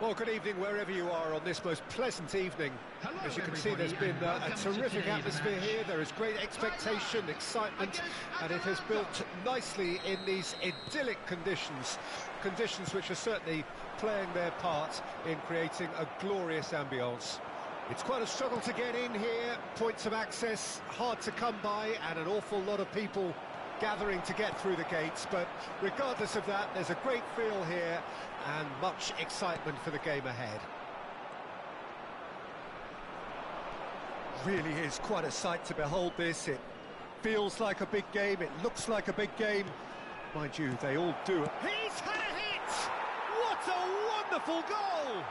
Well, good evening wherever you are on this most pleasant evening. Hello, as you can see, there's been a terrific atmosphere here. There is great expectation, excitement, and it has built nicely in these idyllic conditions. Conditions which are certainly playing their part in creating a glorious ambience. It's quite a struggle to get in here, points of access hard to come by, and an awful lot of people gathering to get through the gates, but regardless of that, there's a great feel here and much excitement for the game ahead. Really is quite a sight to behold this. It feels like a big game, it looks like a big game. Mind you, they all do it. He's had a hit! What a wonderful goal!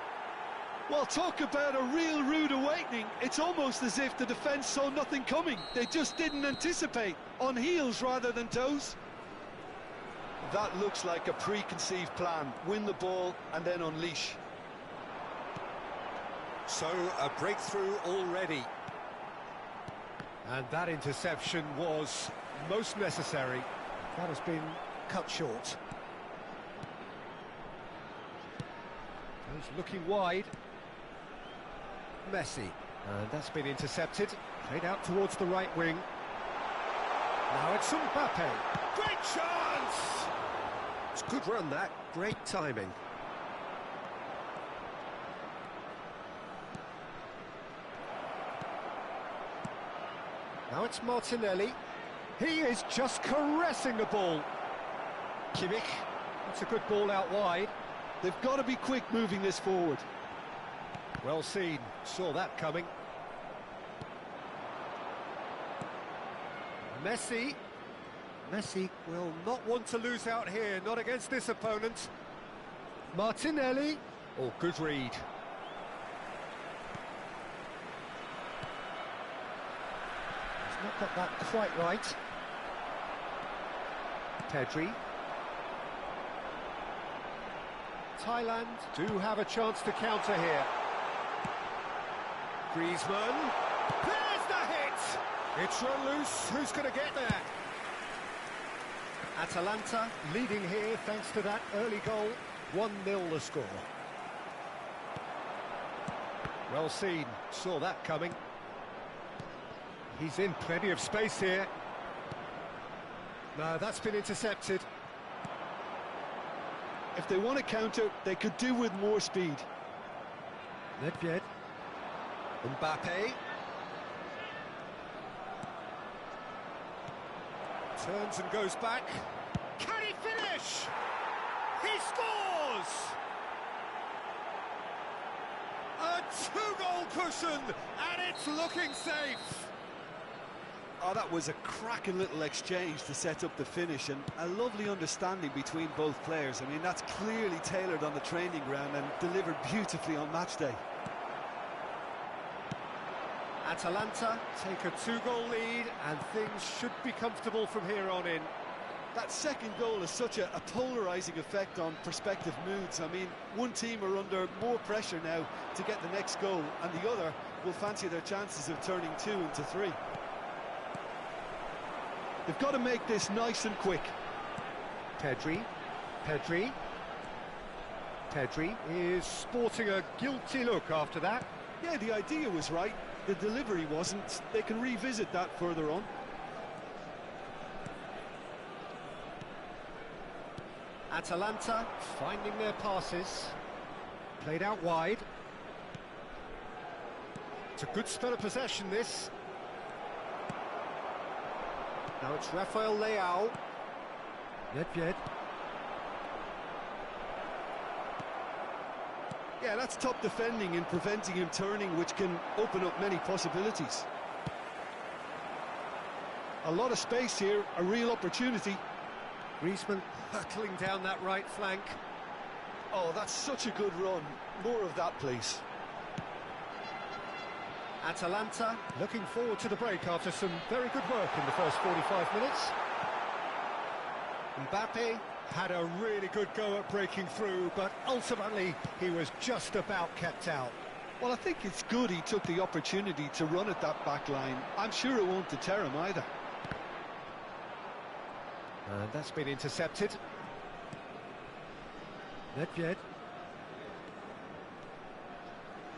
Well, talk about a real rude awakening. It's almost as if the defence saw nothing coming. They just didn't anticipate. On heels rather than toes. That looks like a preconceived plan. Win the ball and then unleash. So, a breakthrough already. And that interception was most necessary. That has been cut short. He's looking wide. Messi, and that's been intercepted, played out towards the right wing. Now it's Mbappe, great chance! It's a good run that, great timing. Now it's Martinelli. He is just caressing the ball. Kimmich. That's a good ball out wide. They've got to be quick moving this forward. Well seen. Saw that coming. Messi. Messi will not want to lose out here, not against this opponent. Martinelli. Oh, good read. He's not got that quite right. Pedri. Thailand do have a chance to counter here. Griezmann. There's the hit! It's run loose. Who's going to get there? Atalanta leading here thanks to that early goal. 1-0 the score. Well seen. Saw that coming. He's in plenty of space here. No, that's been intercepted. If they want to counter, they could do with more speed. Nedved. Mbappe. Turns and goes back. Can he finish? He scores! A two-goal cushion, and it's looking safe. Oh, that was a cracking little exchange to set up the finish, and a lovely understanding between both players. I mean, that's clearly tailored on the training ground and delivered beautifully on match day. Atalanta take a two-goal lead, and things should be comfortable from here on in. That second goal has such a polarising effect on prospective moods. I mean, one team are under more pressure now to get the next goal, and the other will fancy their chances of turning 2 into 3. They've got to make this nice and quick. Pedri. Pedri is sporting a guilty look after that. Yeah, the idea was right. The delivery wasn't. They can revisit that further on. Atalanta finding their passes. Played out wide. It's a good spell of possession, this. Now it's Rafael Leao. Nedved. Yeah, that's top defending and preventing him turning, which can open up many possibilities. A lot of space here, a real opportunity. Griezmann hurtling down that right flank. Oh, that's such a good run. More of that, please. Atalanta looking forward to the break after some very good work in the first 45 minutes. Mbappe had a really good go at breaking through, but ultimately he was just about kept out. Well, I think it's good he took the opportunity to run at that back line. I'm sure it won't deter him either. And that's been intercepted. Nedved.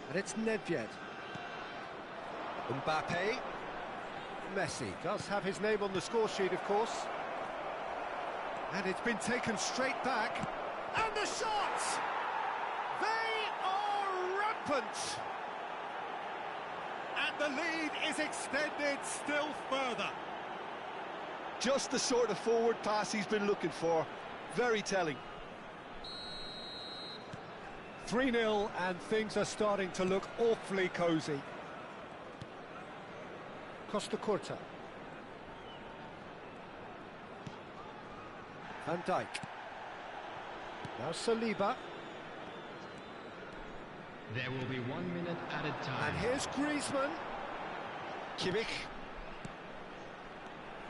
And it's Nedved. Mbappe. Messi does have his name on the score sheet, of course. And it's been taken straight back. And the shot! They are rampant! And the lead is extended still further. Just the sort of forward pass he's been looking for. Very telling. 3-0, and things are starting to look awfully cosy. Costa Curta. Van Dijk. Now Saliba. There will be 1 minute added time. And here's Griezmann. Kimmich.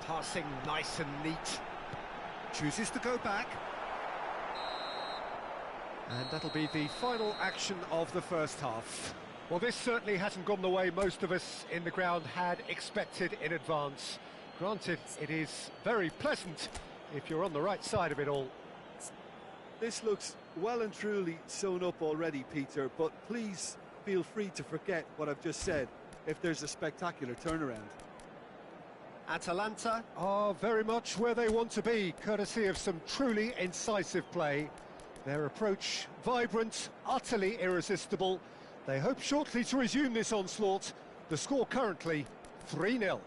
Passing nice and neat. Chooses to go back. And that'll be the final action of the first half. Well, this certainly hasn't gone the way most of us in the ground had expected in advance. Granted, it is very pleasant if you're on the right side of it all. This looks well and truly sewn up already, Peter, but please feel free to forget what I've just said if there's a spectacular turnaround. Atalanta are very much where they want to be, courtesy of some truly incisive play. Their approach vibrant, utterly irresistible. They hope shortly to resume this onslaught. The score currently 3-0.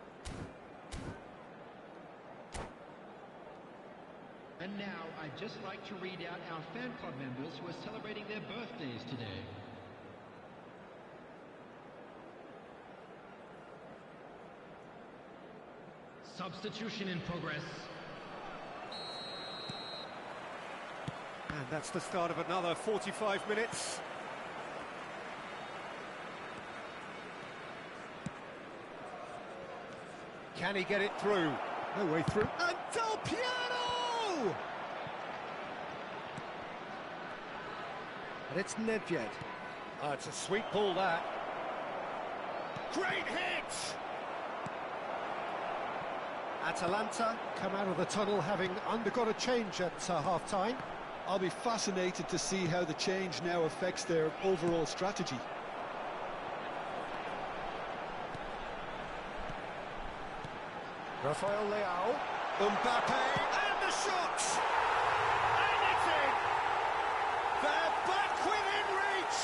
I'd just like to read out our fan club members who are celebrating their birthdays today. Substitution in progress. And that's the start of another 45 minutes. Can he get it through? No way through. And Del Piano! And it's Nedved. Oh, it's a sweet ball, that. Great hit! Atalanta come out of the tunnel having undergone a change at half-time. I'll be fascinated to see how the change now affects their overall strategy. Rafael Leao, Mbappe, and the shot! And it's in! They're back within reach!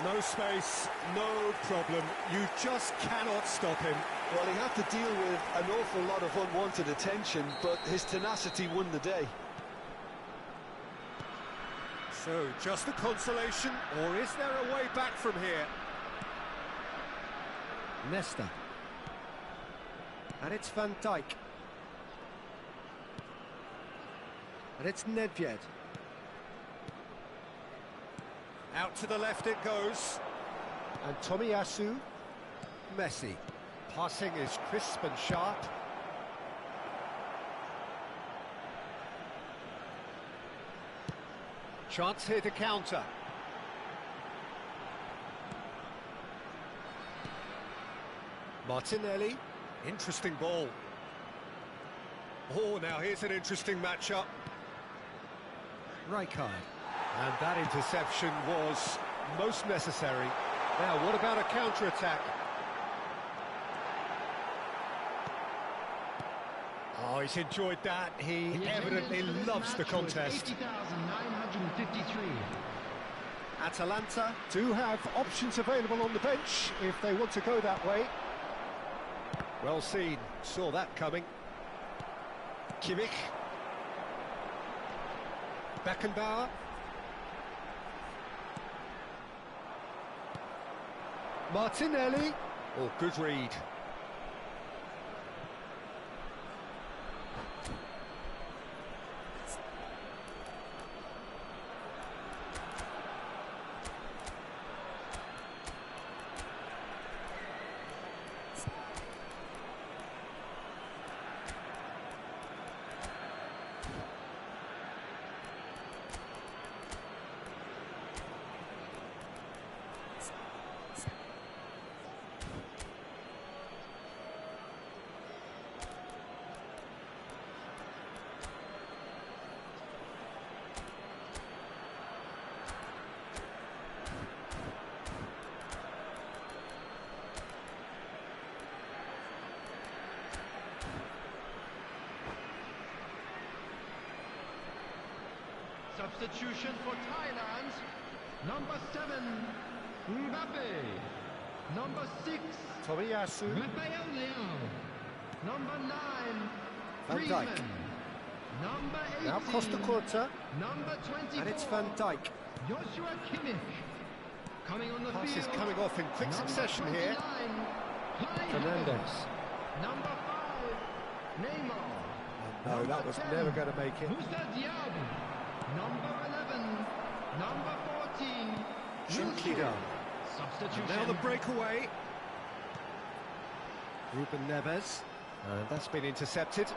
No space, no problem. You just cannot stop him. Well, he had to deal with an awful lot of unwanted attention, but his tenacity won the day. So, just a consolation, or is there a way back from here? Nesta. And it's Van Dijk. And it's Nedved. Out to the left it goes. And Tomiyasu. Messi. Passing is crisp and sharp. Chance here to counter. Martinelli. Interesting ball. Oh, now here's an interesting matchup. Rijkaard. And that interception was most necessary. Now, what about a counter-attack? Oh, he's enjoyed that. He evidently loves the contest. 80,953. Atalanta do have options available on the bench if they want to go that way. Well seen, saw that coming. Kimmich. Beckenbauer. Martinelli. Oh, good read. Substitution for Thailand. Number 7, Mbappe. Number 6, Tomiyasu. Rafael Leao. Number 9, Van Griezmann. Dijk. Number 18, Now Costa Curta. number 24, And it's Van Dijk. Joshua Kimmich. Coming on the Passes field. coming off in quick Number succession here. 29, Kai Fernandes. Havertz. Number 5, Neymar. No, that was never going to make it. Musa Diaby. Number 11, number 14, Gently done. Substitution. Now the breakaway. Ruben Neves. And that's been intercepted.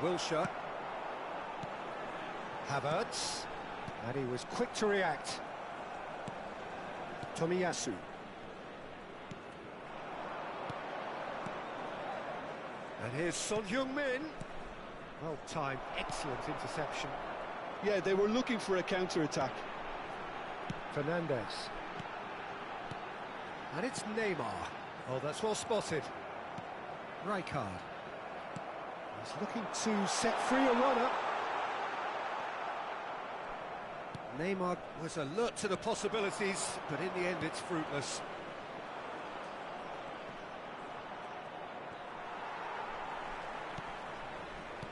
Wilshere. Havertz. And he was quick to react. Tomiyasu. And here's Son Heung-min. Well timed, excellent interception. Yeah, they were looking for a counter-attack. Fernandes. And it's Neymar. Oh, that's well spotted. Rijkaard. He's looking to set free a runner. Neymar was alert to the possibilities, but in the end it's fruitless.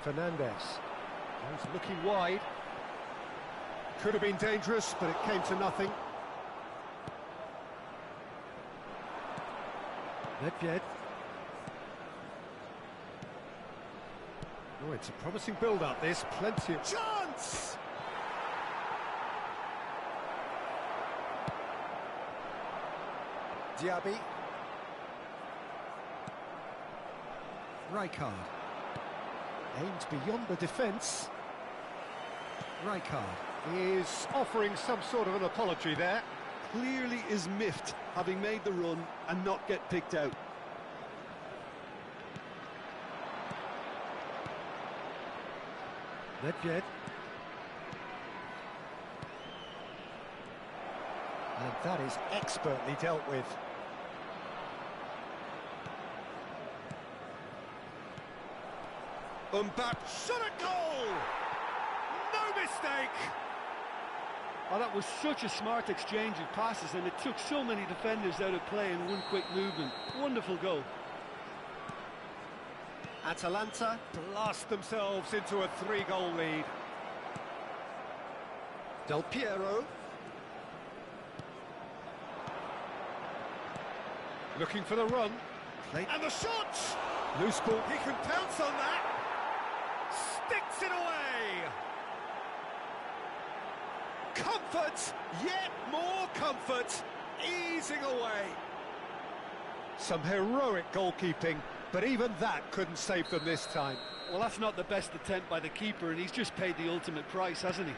Fernandez. He's looking wide. Could have been dangerous, but it came to nothing. Nedved. Oh, it's a promising build-up, this. Plenty of chance! Diaby. Rijkaard. Aimed beyond the defence. Rijkaard is offering some sort of an apology there. Clearly is miffed, having made the run and not get picked out. Nedved. And that is expertly dealt with. Mbappe Shot a goal! No mistake! Oh, that was such a smart exchange of passes, and it took so many defenders out of play in one quick movement. Wonderful goal. Atalanta blast themselves into a 3-goal lead. Del Piero. Looking for the run. And the shot! Loose ball. He can pounce on that. Sticks it away. Comfort, yet more comfort, easing away. Some heroic goalkeeping, but even that couldn't save them this time. Well, that's not the best attempt by the keeper, and he's just paid the ultimate price, hasn't he?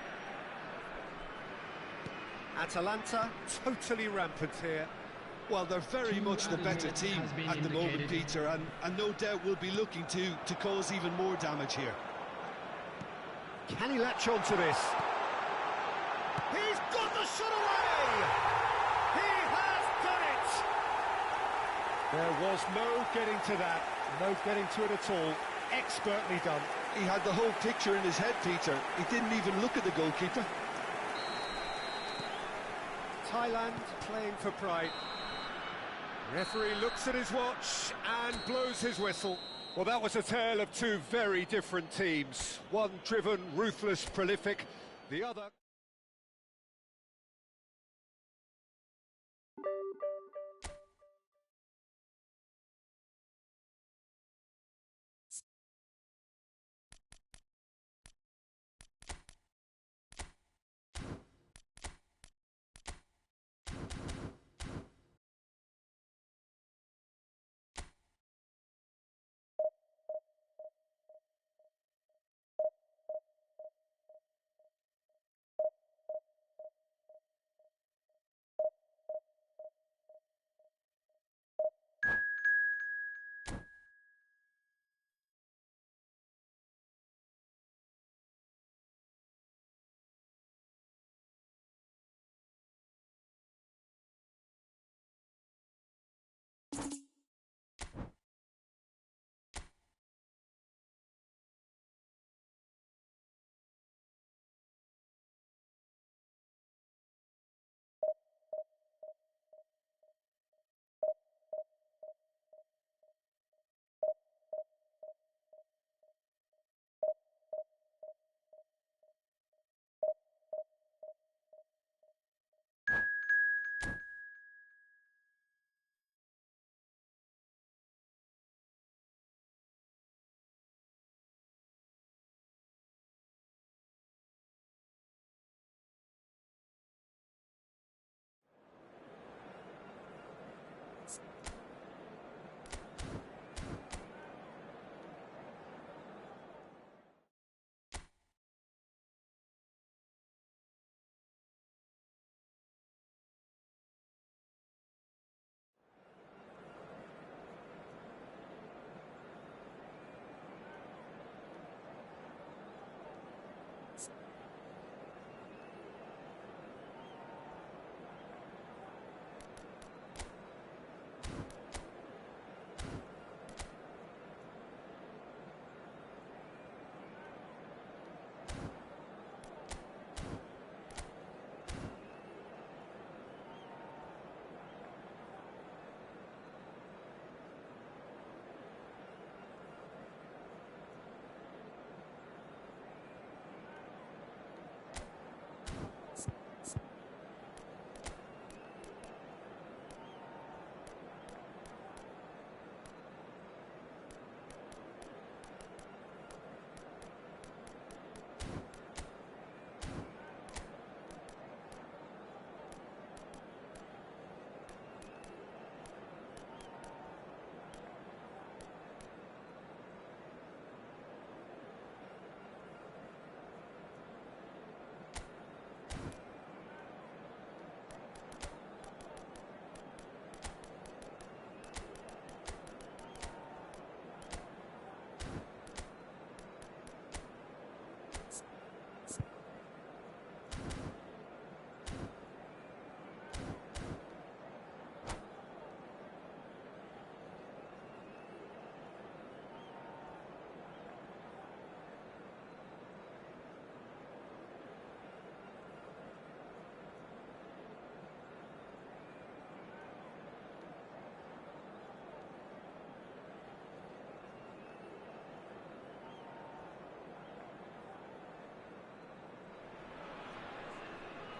Atalanta totally rampant here. Well, they're very much the better team at the moment, Peter, and no doubt will be looking to cause even more damage here. Can he latch on to this? He's got the shot away! He has done it! There was no getting to that, no getting to it at all. Expertly done. He had the whole picture in his head, Peter. He didn't even look at the goalkeeper. Thailand playing for pride. Referee looks at his watch and blows his whistle. Well, that was a tale of two very different teams. One driven, ruthless, prolific. The other...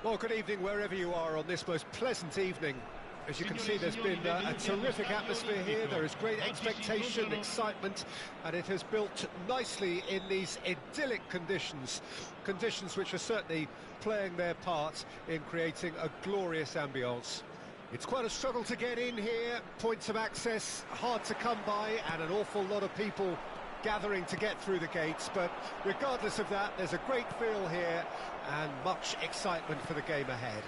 Well, good evening wherever you are on this most pleasant evening. As you can see, there's been a terrific atmosphere here. There is great expectation, excitement, and it has built nicely in these idyllic conditions. Conditions which are certainly playing their part in creating a glorious ambience. It's quite a struggle to get in here, points of access hard to come by, and an awful lot of people gathering to get through the gates, but regardless of that, there's a great feel here and much excitement for the game ahead.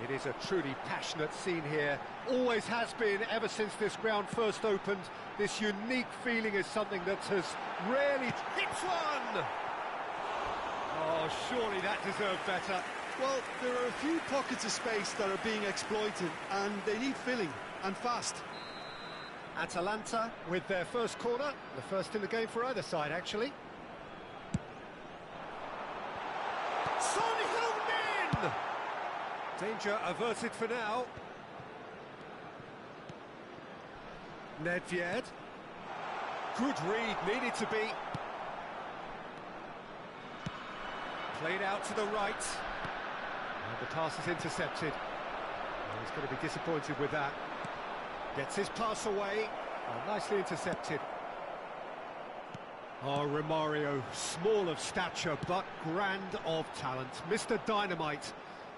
It is a truly passionate scene here, always has been ever since this ground first opened. This unique feeling is something that has rarely hits one! Oh, surely that deserved better. Well, there are a few pockets of space that are being exploited, and they need filling, and fast. Atalanta with their first corner, the first in the game for either side, actually. Son Heung-min! Danger averted for now. Nedved. Good read, needed to be. Played out to the right. And the pass is intercepted. Oh, he's going to be disappointed with that. Gets his pass away. Oh, nicely intercepted. Oh, Romario, small of stature, but grand of talent. Mr. Dynamite.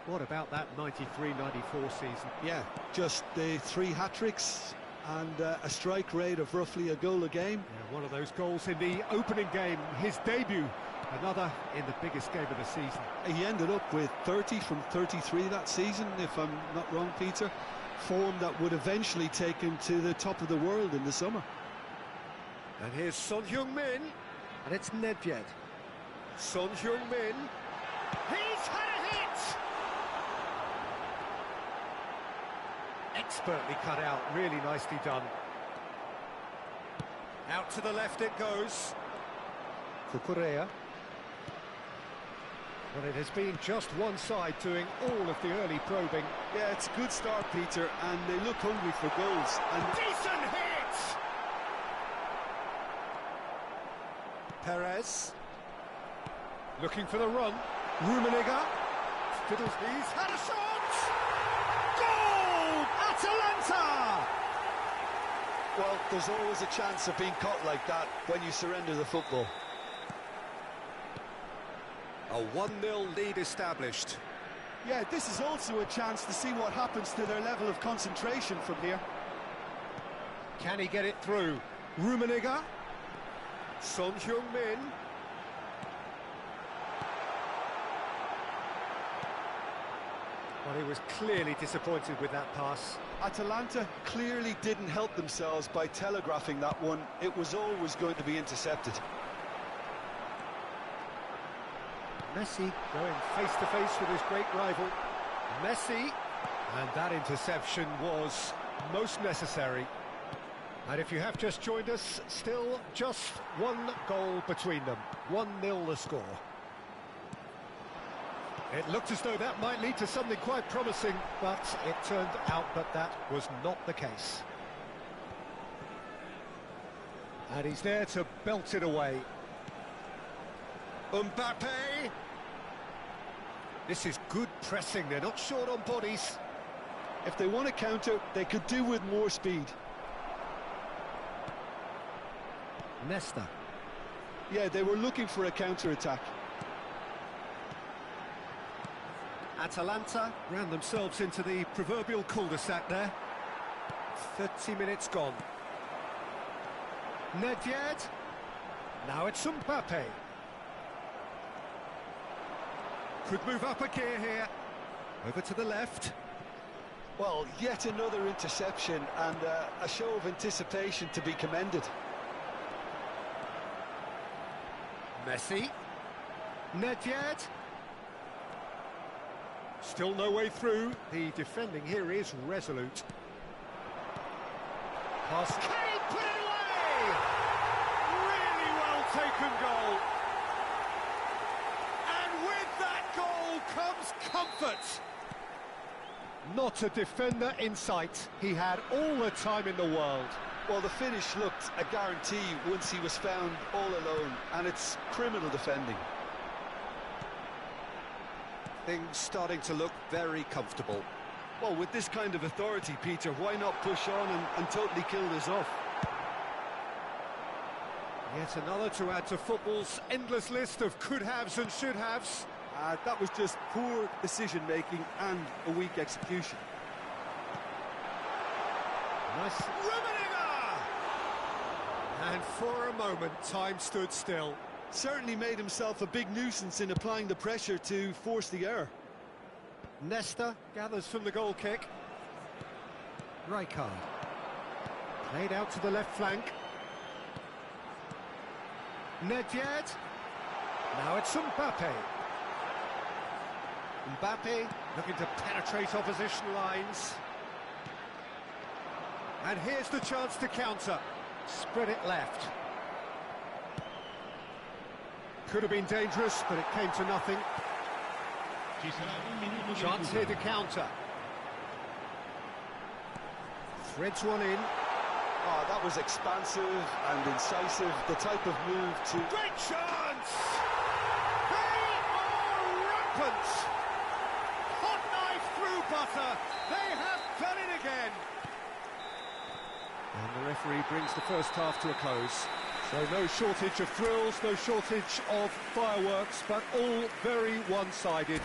What about that 93-94 season? Yeah, just the 3 hat-tricks and a strike rate of roughly a goal a game. Yeah, one of those goals in the opening game, his debut. Another in the biggest game of the season. He ended up with 30 from 33 that season, if I'm not wrong, Peter. Form that would eventually take him to the top of the world in the summer. And here's Son Heung-min, and it's Nedved. Son Heung-min. He's had a hit! Expertly cut out, really nicely done. Out to the left it goes. Cucurella. Well, it has been just one side doing all of the early probing. Yeah, it's a good start, Peter, and they look hungry for goals. And decent hit! Perez. Looking for the run. Rummenigge. Fiddles. He's had a shot! Goal! Atalanta! well, there's always a chance of being caught like that when you surrender the football. A 1-0 lead established. Yeah, this is also a chance to see what happens to their level of concentration from here. Can he get it through? Rummenigge. Son Heung-min. Well, he was clearly disappointed with that pass. Atalanta clearly didn't help themselves by telegraphing that one. It was always going to be intercepted. Messi going face-to-face with his great rival. Messi. And that interception was most necessary. And if you have just joined us, still just one goal between them. 1-0 the score. It looked as though that might lead to something quite promising, but it turned out that that was not the case. And he's there to belt it away. Mbappe! This is good pressing, they're not short on bodies. If they want to counter, they could do with more speed. Nesta. Yeah, they were looking for a counter-attack. Atalanta ran themselves into the proverbial cul-de-sac there. 30 minutes gone. Nedved. Now it's Mbappe. Could move up a gear here. Over to the left. Well, yet another interception and a show of anticipation to be commended. Messi. Nedved. Still no way through. The defending here is resolute. Pass. Can he put it away? Really well taken goal. And with that goal comes comfort. Not a defender in sight. He had all the time in the world. Well, the finish looked a guarantee once he was found all alone, and it's criminal defending. Things starting to look very comfortable. Well, with this kind of authority, Peter, why not push on and totally kill this off? Yet another to add to football's endless list of could-haves and should-haves. That was just poor decision-making and a weak execution. Nice. Rummenigge! And for a moment, time stood still. Certainly made himself a big nuisance in applying the pressure to force the error. Nesta gathers from the goal kick. Rijkaard. Played out to the left flank. Nedved. Now it's Mbappe. Mbappe looking to penetrate opposition lines. And here's the chance to counter. Spread it left. Could have been dangerous, but it came to nothing. Chance here to counter. Threads one in. Oh, that was expansive and incisive, the type of move to... Great chance! They are rampant! Hot knife through butter. They have done it again. And the referee brings the first half to a close. So no shortage of thrills, no shortage of fireworks, but all very one-sided.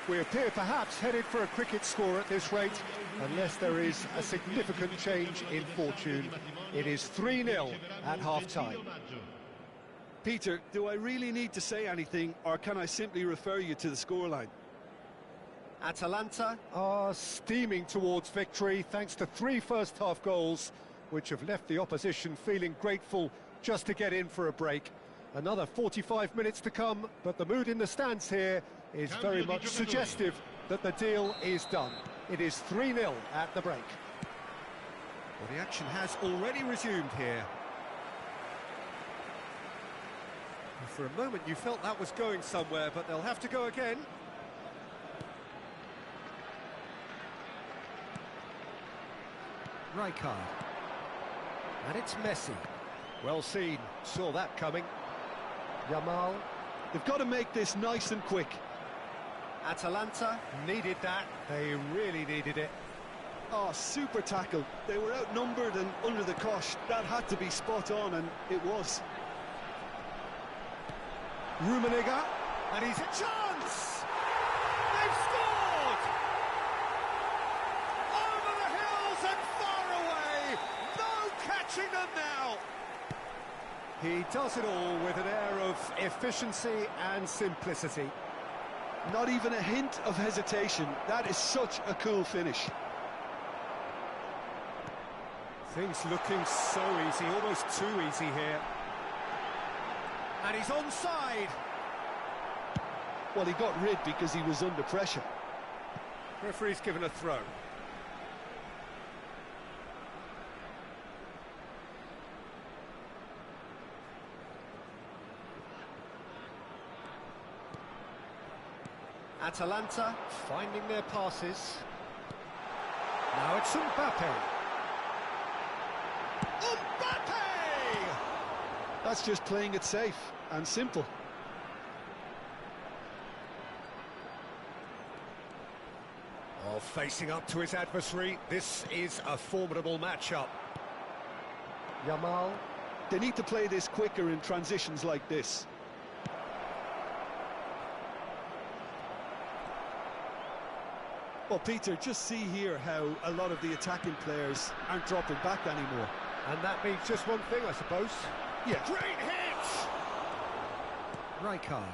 We appear perhaps headed for a cricket score at this rate, unless there is a significant change in fortune. It is 3-0 at half-time. Peter, do I really need to say anything, or can I simply refer you to the scoreline? Atalanta are steaming towards victory thanks to 3 first-half goals, which have left the opposition feeling grateful just to get in for a break. Another 45 minutes to come, but the mood in the stands here is very much suggestive that the deal is done. It is 3-0 at the break. Well, the action has already resumed here. And for a moment you felt that was going somewhere, but they'll have to go again. Rijkaard. And it's Messi. Well seen, saw that coming. Yamal. They've got to make this nice and quick. Atalanta needed that, they really needed it. Oh, super tackle. They were outnumbered and under the cosh. That had to be spot on, and it was. Rummenigge, and he's a chance! They've scored! Over the hills and far away! No catching them now! He does it all with an air of efficiency and simplicity. Not even a hint of hesitation. That is such a cool finish. Things looking so easy, almost too easy here. And he's onside. Well, he got rid because he was under pressure. Referee's given a throw. Atalanta finding their passes. Now it's Mbappe. Mbappe! That's just playing it safe and simple. Oh, facing up to his adversary, this is a formidable matchup. Yamal. They need to play this quicker in transitions like this. Well, Peter, just see here how a lot of the attacking players aren't dropping back anymore. And that means just one thing, I suppose. Yeah. Great hit! Rijkaard.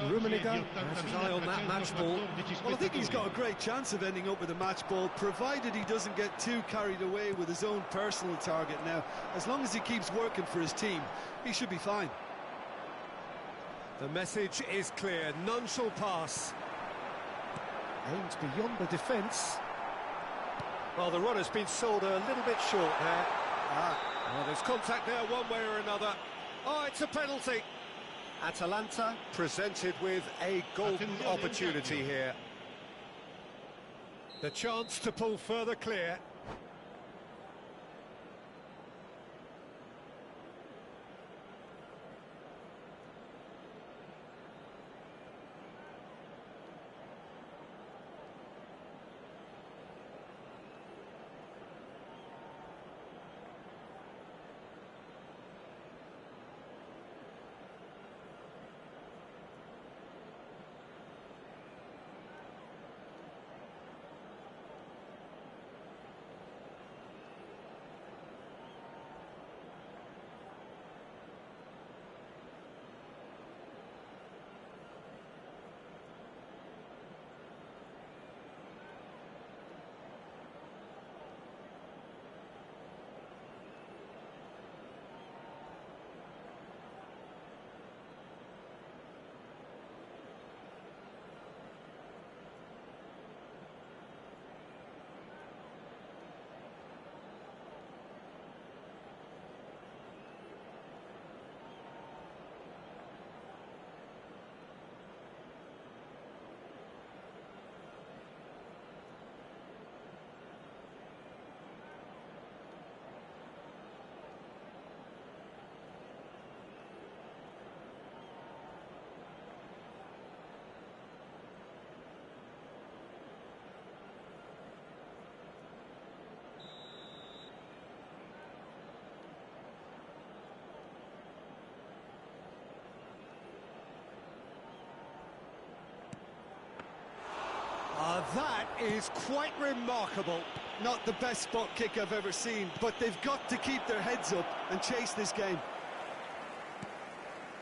Rummenigge has his eye on that match ball. Well, I think he's got a great chance of ending up with a match ball, provided he doesn't get too carried away with his own personal target now. As long as he keeps working for his team, he should be fine. The message is clear, none shall pass. Aimed beyond the defence. Well, the runner's been sold a little bit short there. Well, there's contact there one way or another. Oh, it's a penalty. Atalanta presented with a golden opportunity here. The chance to pull further clear. That is quite remarkable. Not the best spot kick I've ever seen, but they've got to keep their heads up and chase this game.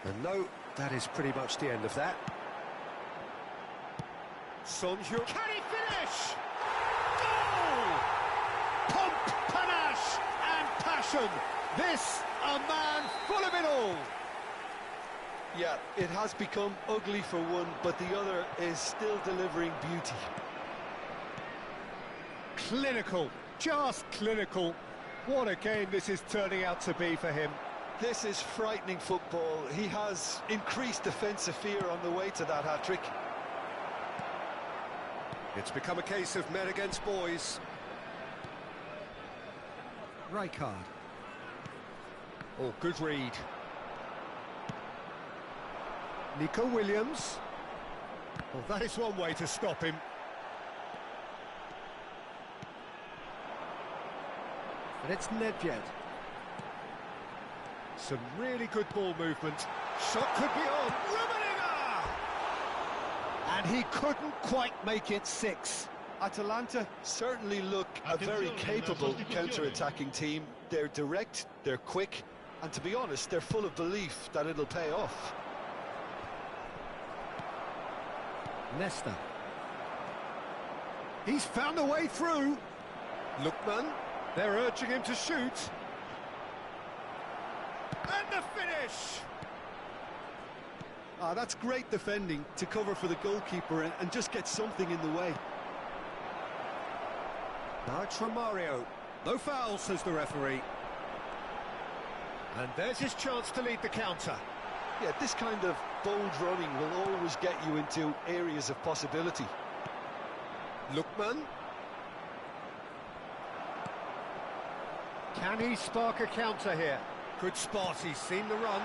And no, that is pretty much the end of that. Son Heung. Can he finish? Goal! Pomp, panache and passion. This, a man full of it all. Yeah, it has become ugly for one, but the other is still delivering beauty. Clinical, just clinical. What a game this is turning out to be for him. This is frightening football. He has increased defensive fear on the way to that hat-trick. It's become a case of men against boys. Rijkaard. Oh, good read. Nico Williams. Well, that is one way to stop him. And it's Nedved. Some really good ball movement. Shot could be on. Rummenigge! And he couldn't quite make it 6. Atalanta certainly look a very capable counter-attacking team. They're direct, they're quick, and to be honest, they're full of belief that it'll pay off. Nesta. He's found a way through. Lookman. They're urging him to shoot. And the finish! Ah, that's great defending to cover for the goalkeeper and just get something in the way. Now it's from Mario. No foul, says the referee. And there's his chance to lead the counter. Yeah, this kind of bold running will always get you into areas of possibility. Lookman. Can he spark a counter here? Good spot, he's seen the run.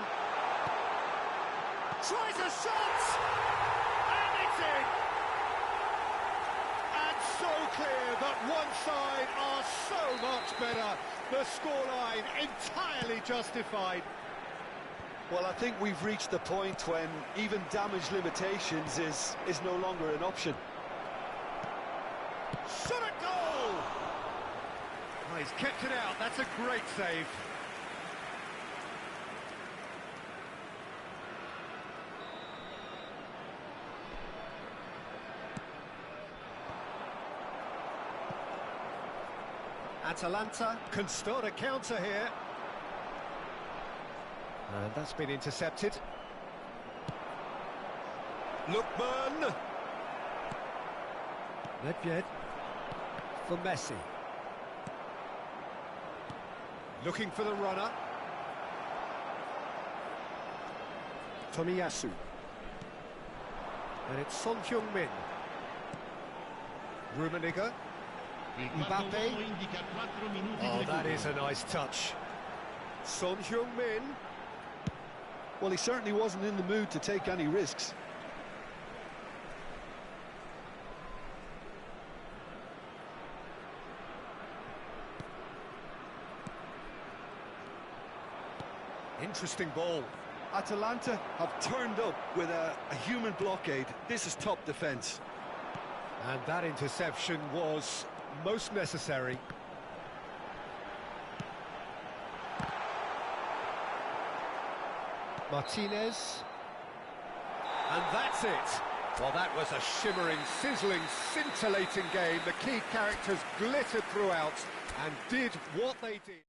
Tries a shot! And it's in! And so clear that one side are so much better. The scoreline entirely justified. Well, I think we've reached the point when even damage limitations is no longer an option. Shot at goal! Oh, he's kept it out, that's a great save. Atalanta can start a counter here. And that's been intercepted. Lookman. Nedved for Messi. Looking for the runner. Tomiyasu. And it's Son Heung-min. Rummenigge. Mbappe. Oh, that is a nice touch. Son Heung-min. Well, he certainly wasn't in the mood to take any risks. Interesting ball. Atalanta have turned up with a human blockade. This is top defence. And that interception was most necessary. Martinez. And that's it. Well, that was a shimmering, sizzling, scintillating game. The key characters glittered throughout and did what they did.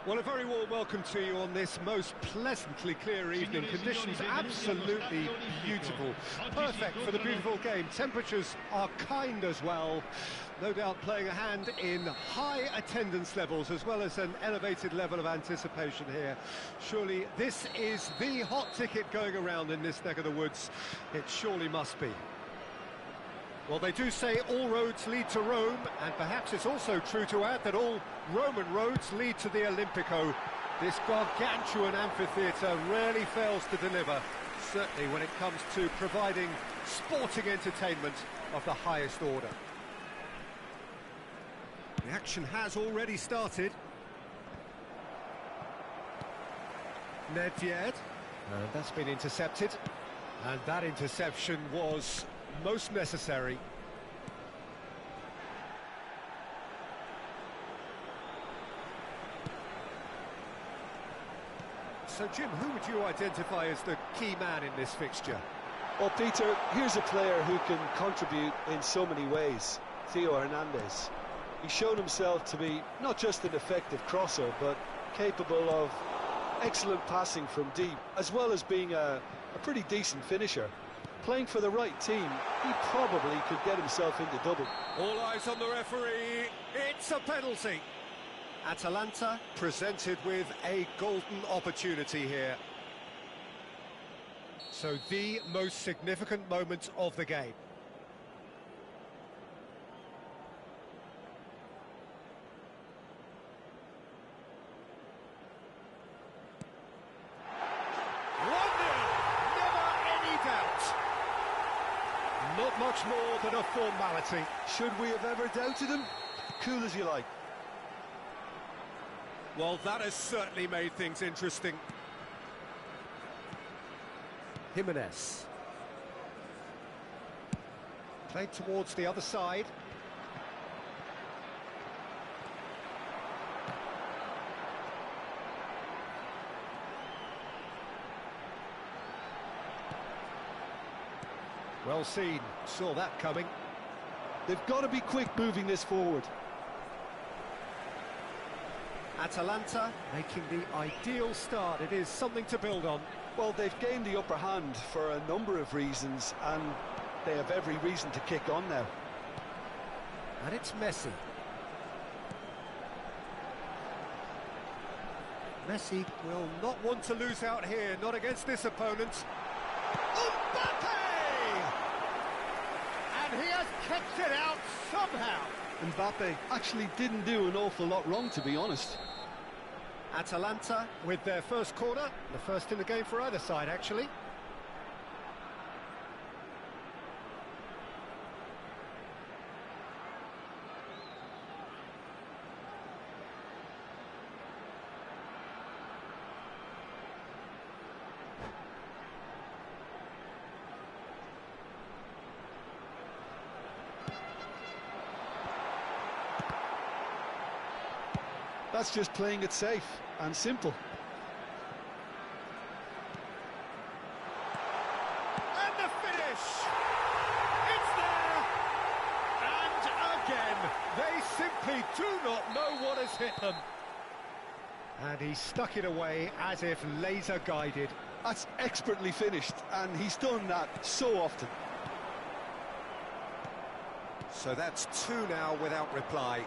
Well, a very warm welcome to you on this most pleasantly clear evening. Conditions absolutely beautiful. Perfect for the beautiful game. Temperatures are kind as well. No doubt playing a hand in high attendance levels as well as an elevated level of anticipation here. Surely this is the hot ticket going around in this neck of the woods. It surely must be. Well, they do say all roads lead to Rome, and perhaps it's also true to add that all Roman roads lead to the Olimpico. This gargantuan amphitheatre rarely fails to deliver, certainly when it comes to providing sporting entertainment of the highest order. The action has already started. Nedved, and that's been intercepted, and that interception was most necessary. So, Jim, who would you identify as the key man in this fixture? Well, Peter, here's a player who can contribute in so many ways. Theo Hernandez. He's shown himself to be not just an effective crosser, but capable of excellent passing from deep, as well as being a pretty decent finisher. Playing for the right team, he probably could get himself into double. All eyes on the referee. It's a penalty. Atalanta presented with a golden opportunity here. So the most significant moment of the game. Not much more than a formality. Should we have ever doubted him? Cool as you like. Well, that has certainly made things interesting. Jimenez. Played towards the other side. Well seen, saw that coming. They've got to be quick moving this forward. Atalanta making the ideal start. It is something to build on. Well, they've gained the upper hand for a number of reasons, and they have every reason to kick on now. And it's Messi. Messi will not want to lose out here, not against this opponent. Mbappe! And he has kept it out somehow. Mbappe actually didn't do an awful lot wrong, to be honest. Atalanta with their first corner, the first in the game for either side, actually. That's just playing it safe and simple. And the finish! It's there! And again, they simply do not know what has hit them. And he stuck it away as if laser guided. That's expertly finished, and he's done that so often. So that's two now without reply.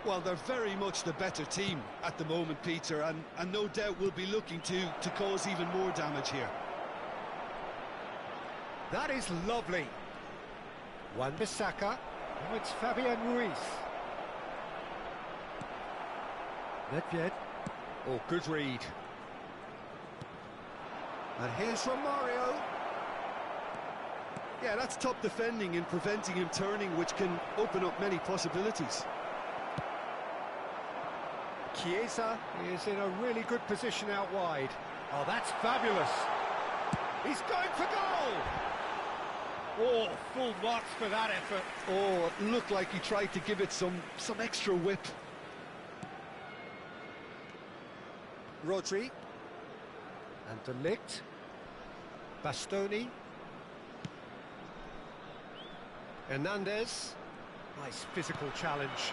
Well, they're very much the better team at the moment, Peter, and no doubt will be looking to cause even more damage here. That is lovely. Wan-Bissaka. Oh, it's Fabian Ruiz. Nedved. Oh, good read. And here's Romario. Yeah, that's top defending and preventing him turning, which can open up many possibilities. Chiesa is in a really good position out wide. Oh, that's fabulous. He's going for goal. Oh, full marks for that effort. Oh, it looked like he tried to give it some extra whip. Rodri. And De Ligt. Bastoni. Hernandez. Nice physical challenge.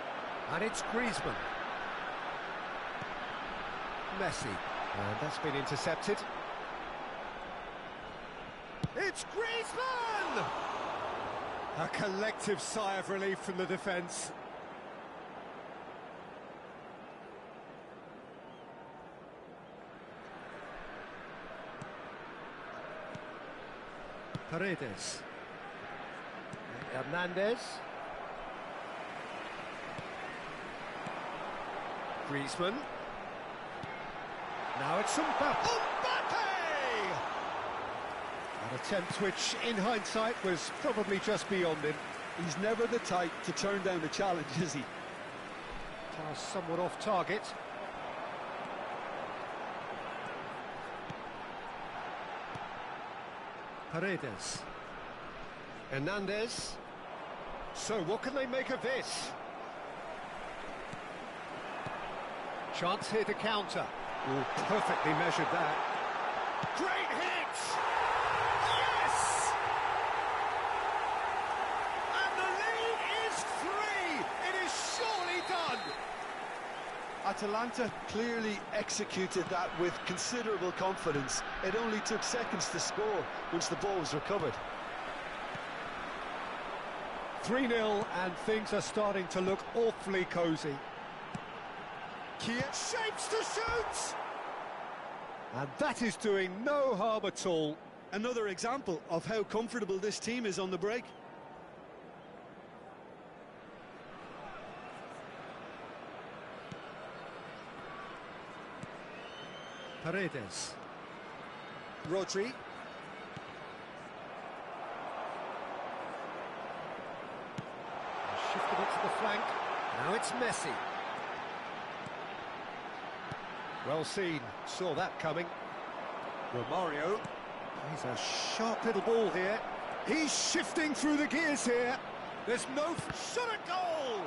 And it's Griezmann. Messi. And that's been intercepted. It's Griezmann! A collective sigh of relief from the defence. Paredes. Hernandez. Griezmann. Now it's Mbappe. An attempt which, in hindsight, was probably just beyond him. He's never the type to turn down a challenge, is he? Pass somewhat off target. Paredes. Hernandez. So what can they make of this? Chance here to counter. Ooh, perfectly measured that. Great hit! Yes! And the lead is 3! It is surely done! Atalanta clearly executed that with considerable confidence. It only took seconds to score once the ball was recovered. 3-0, and things are starting to look awfully cosy. Kia shapes to shoot! And that is doing no harm at all. Another example of how comfortable this team is on the break. Paredes. Rodri. Shifted it to the flank. Now it's Messi. Well seen. Saw that coming. Romario. He's a sharp little ball here. He's shifting through the gears here. There's no shot at goal.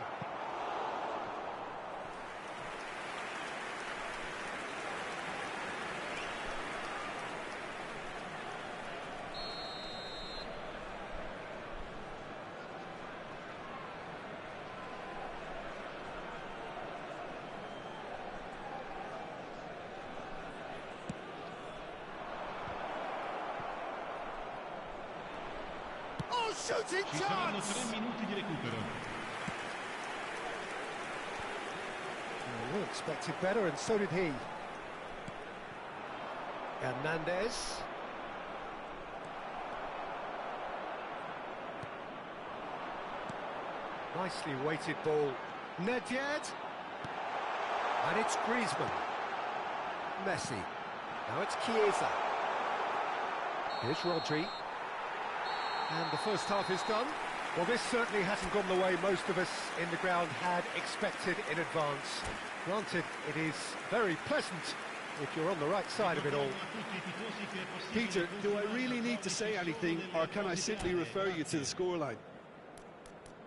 Shooting Ci saranno chance! 3 minuti di recupero. We expected better, and so did he. Hernandez. Nicely weighted ball. Nedved. And it's Griezmann. Messi. Now it's Chiesa. Here's Rodri. And the first half is done. Well, this certainly hasn't gone the way most of us in the ground had expected in advance. Granted, it is very pleasant if you're on the right side of it all. Peter, do I really need to say anything, or can I simply refer you to the scoreline?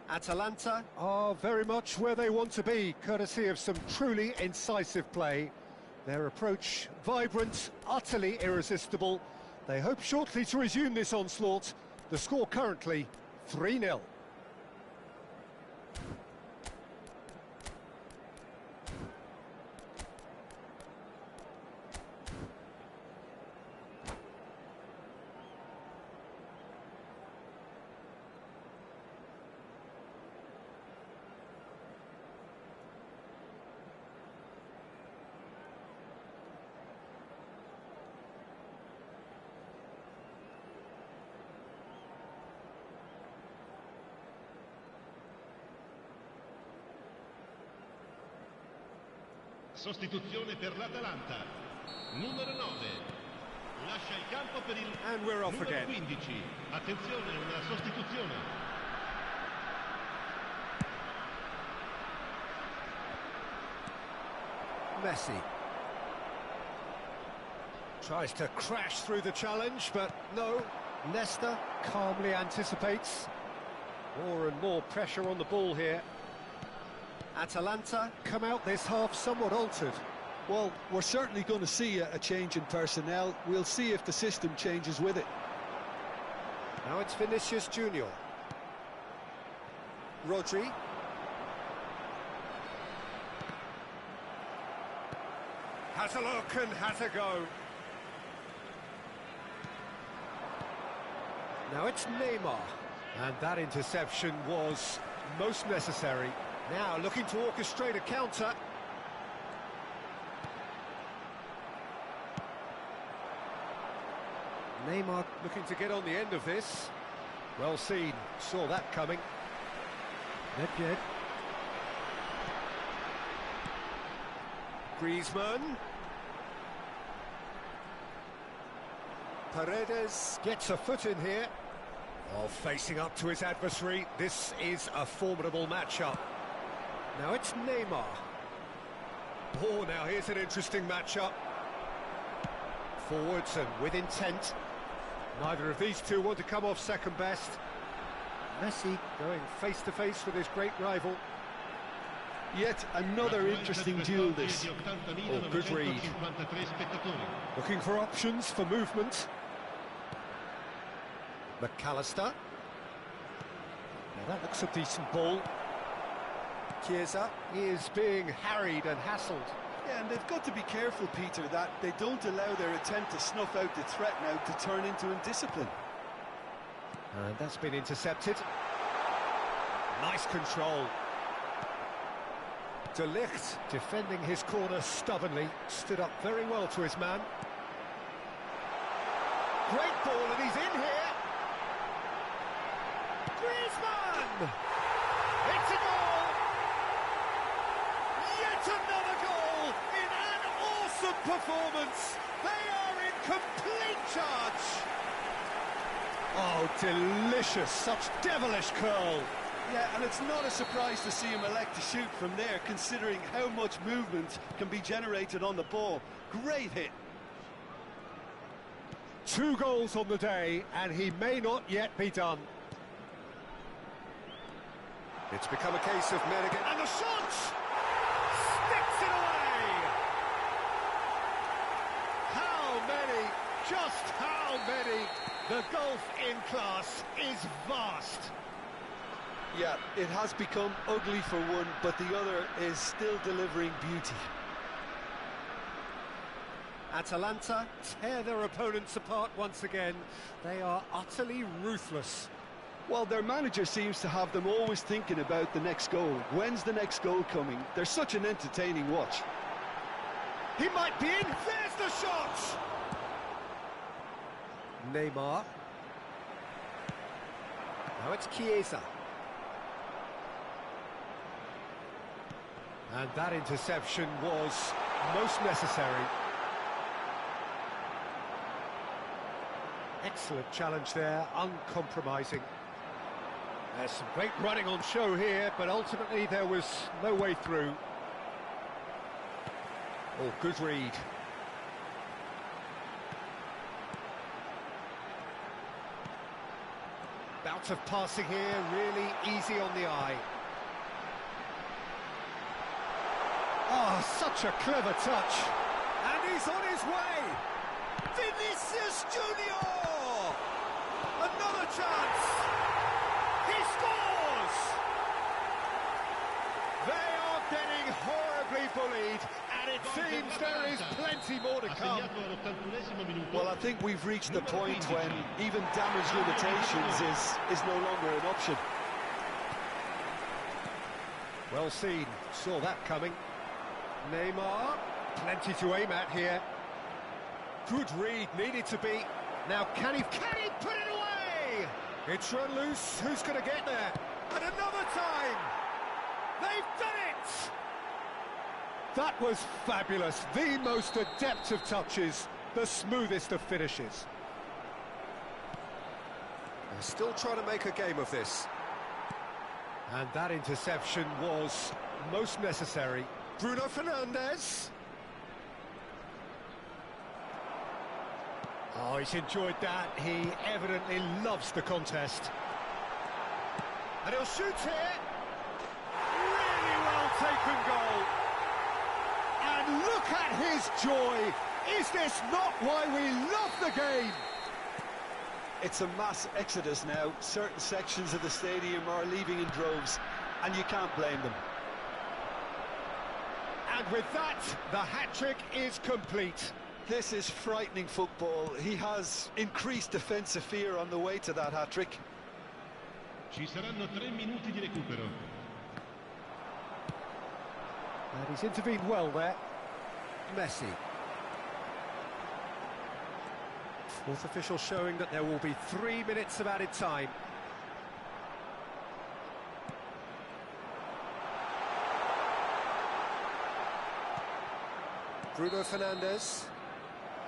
Atalanta are very much where they want to be, courtesy of some truly incisive play. Their approach vibrant, utterly irresistible. They hope shortly to resume this onslaught. The score currently 3-0. Sostituzione per l'Atalanta. Numero 9. Lascia il campo per il And we're off numero again. 15. Attenzione, una sostituzione. Messi. Tries to crash through the challenge, but no. Nesta calmly anticipates. More and more pressure on the ball here. Atalanta come out this half somewhat altered. Well, we're certainly going to see a change in personnel. We'll see if the system changes with it. Now it's Vinicius Junior. Rodri. Has a look and has a go. Now it's Neymar. And that interception was most necessary. Now looking to orchestrate a counter. Neymar looking to get on the end of this. Well seen, saw that coming. Nedved. Griezmann. Paredes gets a foot in here. Oh, facing up to his adversary, this is a formidable matchup. Now it's Neymar. Oh, now here's an interesting matchup. Forwards and with intent. Neither of these two want to come off second best. Messi going face-to-face with his great rival. Yet another interesting duel this. Oh, good read. Looking for options for movement. McAllister. Now that looks a decent ball. Chiesa is being harried and hassled. Yeah, and they've got to be careful, Peter, that they don't allow their attempt to snuff out the threat now to turn into indiscipline. And that's been intercepted. Nice control. De Ligt defending his corner stubbornly, stood up very well to his man. Great ball, and he's in here. Griezmann! It's a goal! Yet another goal in an awesome performance. They are in complete charge. Oh, delicious, such devilish curl. Yeah, and it's not a surprise to see him elect to shoot from there, considering how much movement can be generated on the ball. Great hit. 2 goals on the day, and he may not yet be done. It's become a case of men again, and the shot! Sticks it away! How many, just how many? The gulf in class is vast. Yeah, it has become ugly for one, but the other is still delivering beauty. Atalanta tear their opponents apart once again. They are utterly ruthless. Well, their manager seems to have them always thinking about the next goal. When's the next goal coming? They're such an entertaining watch. He might be in. There's the shot! Neymar. Now it's Chiesa. And that interception was most necessary. Excellent challenge there, uncompromising. There's some great running on show here, but ultimately there was no way through. Oh, good read. Bout of passing here, really easy on the eye. Oh, such a clever touch. And he's on his way. Vinicius Junior! Another chance. He scores! They are getting horribly bullied, and it seems there is plenty more to come. Well, I think we've reached the point when even damage limitations is no longer an option. Well seen, saw that coming. Neymar, plenty to aim at here. Good read, needed to be. Now can he put it away? It's run loose, who's going to get there? And another time! They've done it! That was fabulous, the most adept of touches, the smoothest of finishes. They're still trying to make a game of this. And that interception was most necessary. Bruno Fernandes. Oh, he's enjoyed that. He evidently loves the contest. And he'll shoot here. Really well taken goal. And look at his joy. Is this not why we love the game? It's a mass exodus now. Certain sections of the stadium are leaving in droves, and you can't blame them. And with that, the hat-trick is complete. This is frightening football. He has increased defensive fear on the way to that hat-trick. Ci saranno 3 minuti di recupero. And he's intervened well there. Messi. Fourth official showing that there will be 3 minutes of added time. Bruno Fernandes.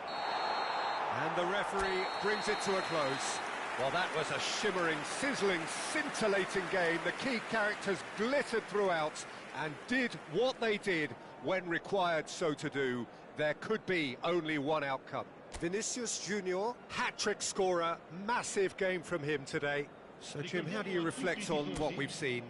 And the referee brings it to a close. Well, that was a shimmering, sizzling, scintillating game. The key characters glittered throughout and did what they did when required so to do. There could be only one outcome. Vinicius Junior, hat-trick scorer, massive game from him today. So, Jim, how do you reflect on what we've seen?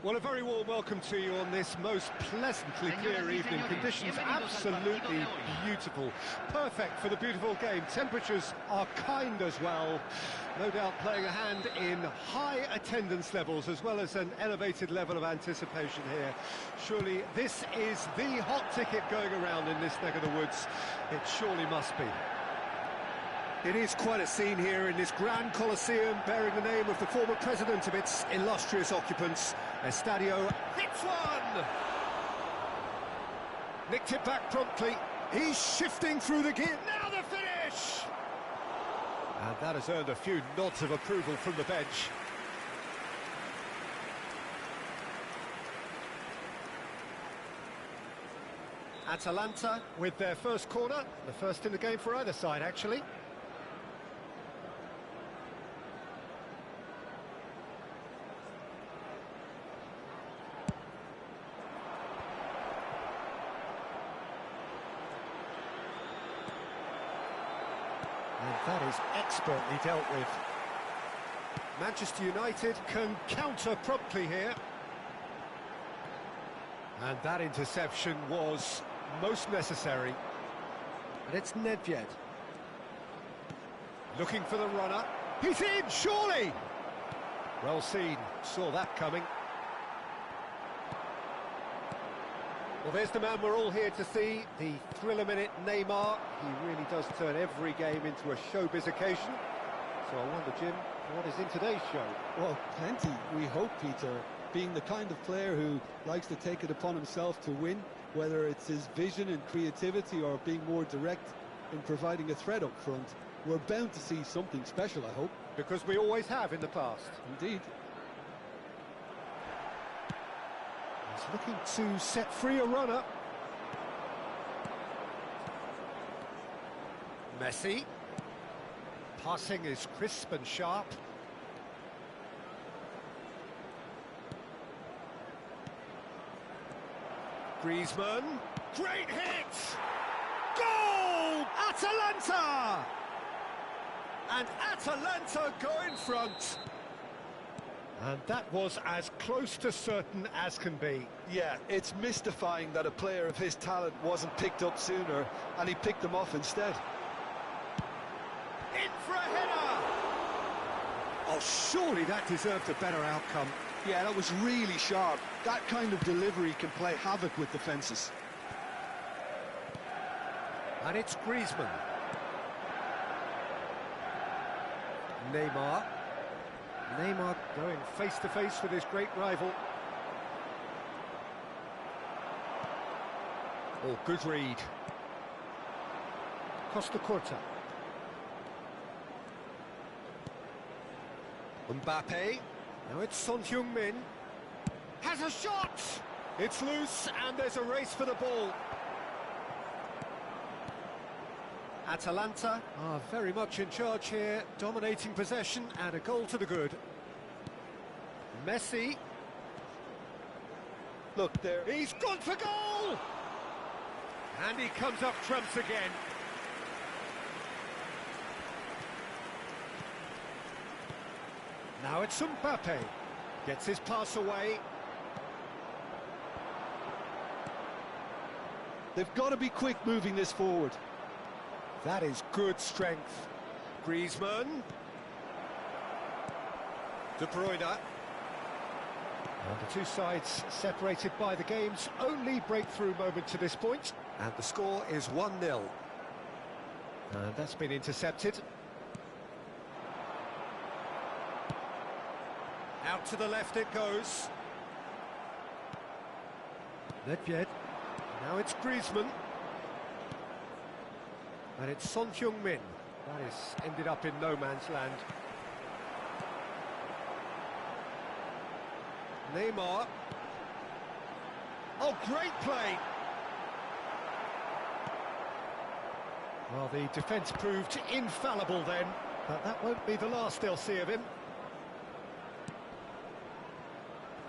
Well, a very warm welcome to you on this most pleasantly clear evening. Conditions absolutely beautiful. Perfect for the beautiful game. Temperatures are kind as well. No doubt playing a hand in high attendance levels as well as an elevated level of anticipation here. Surely this is the hot ticket going around in this neck of the woods. It surely must be. It is quite a scene here in this grand Colosseum, bearing the name of the former president of its illustrious occupants. Estadio hits one! Nicked it back promptly. He's shifting through the gear. Now the finish! And that has earned a few nods of approval from the bench. Atalanta with their first corner, the first in the game for either side, actually. And that is expertly dealt with. Manchester United can counter promptly here. And that interception was most necessary. And it's Nedved. Looking for the runner. He's in, surely! Well seen, saw that coming. Well, there's the man we're all here to see, the thriller-minute Neymar. He really does turn every game into a showbiz occasion. So I wonder, Jim, what is in today's show? Well, plenty, we hope, Peter. Being the kind of player who likes to take it upon himself to win, whether it's his vision and creativity or being more direct in providing a threat up front, we're bound to see something special, I hope. Because we always have in the past. Indeed. He's looking to set free a runner. Messi. Passing is crisp and sharp. Griezmann. Great hit! Goal! Atalanta! And Atalanta go in front. And that was as close to certain as can be. Yeah, it's mystifying that a player of his talent wasn't picked up sooner, and he picked them off instead. In for a header! Oh, surely that deserved a better outcome. Yeah, that was really sharp. That kind of delivery can play havoc with defences. And it's Griezmann. Neymar. Neymar going face-to-face with his great rival. Oh, good read. Costa Curta. Mbappe. Now it's Son Heung-min. Has a shot! It's loose and there's a race for the ball. Atalanta are very much in charge here, dominating possession and a goal to the good. Messi. Look there. He's gone for goal! And he comes up trumps again. Now it's Mbappe. Gets his pass away. They've got to be quick moving this forward. That is good strength. Griezmann. De Bruyne. And the two sides separated by the game's only breakthrough moment to this point. And the score is 1-0. And that's been intercepted. Out to the left it goes. Nedved. Now it's Griezmann. And it's Son Heung-min. That has ended up in no man's land. Neymar. Oh, great play! Well, the defence proved infallible then, but that won't be the last they'll see of him.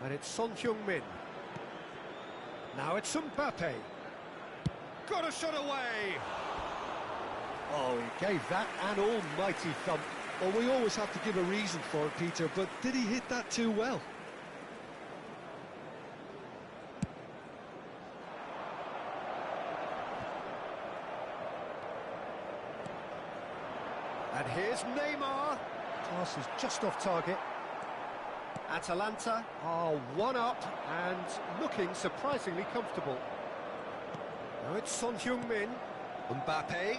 And it's Son Heung-min. Now it's Mbappe. Got a shot away! Oh, he gave that an almighty thump. Well, we always have to give a reason for it, Peter, but did he hit that too well? And here's Neymar. Pass is just off target. Atalanta are one up and looking surprisingly comfortable. Now it's Son Heung-min. Mbappe.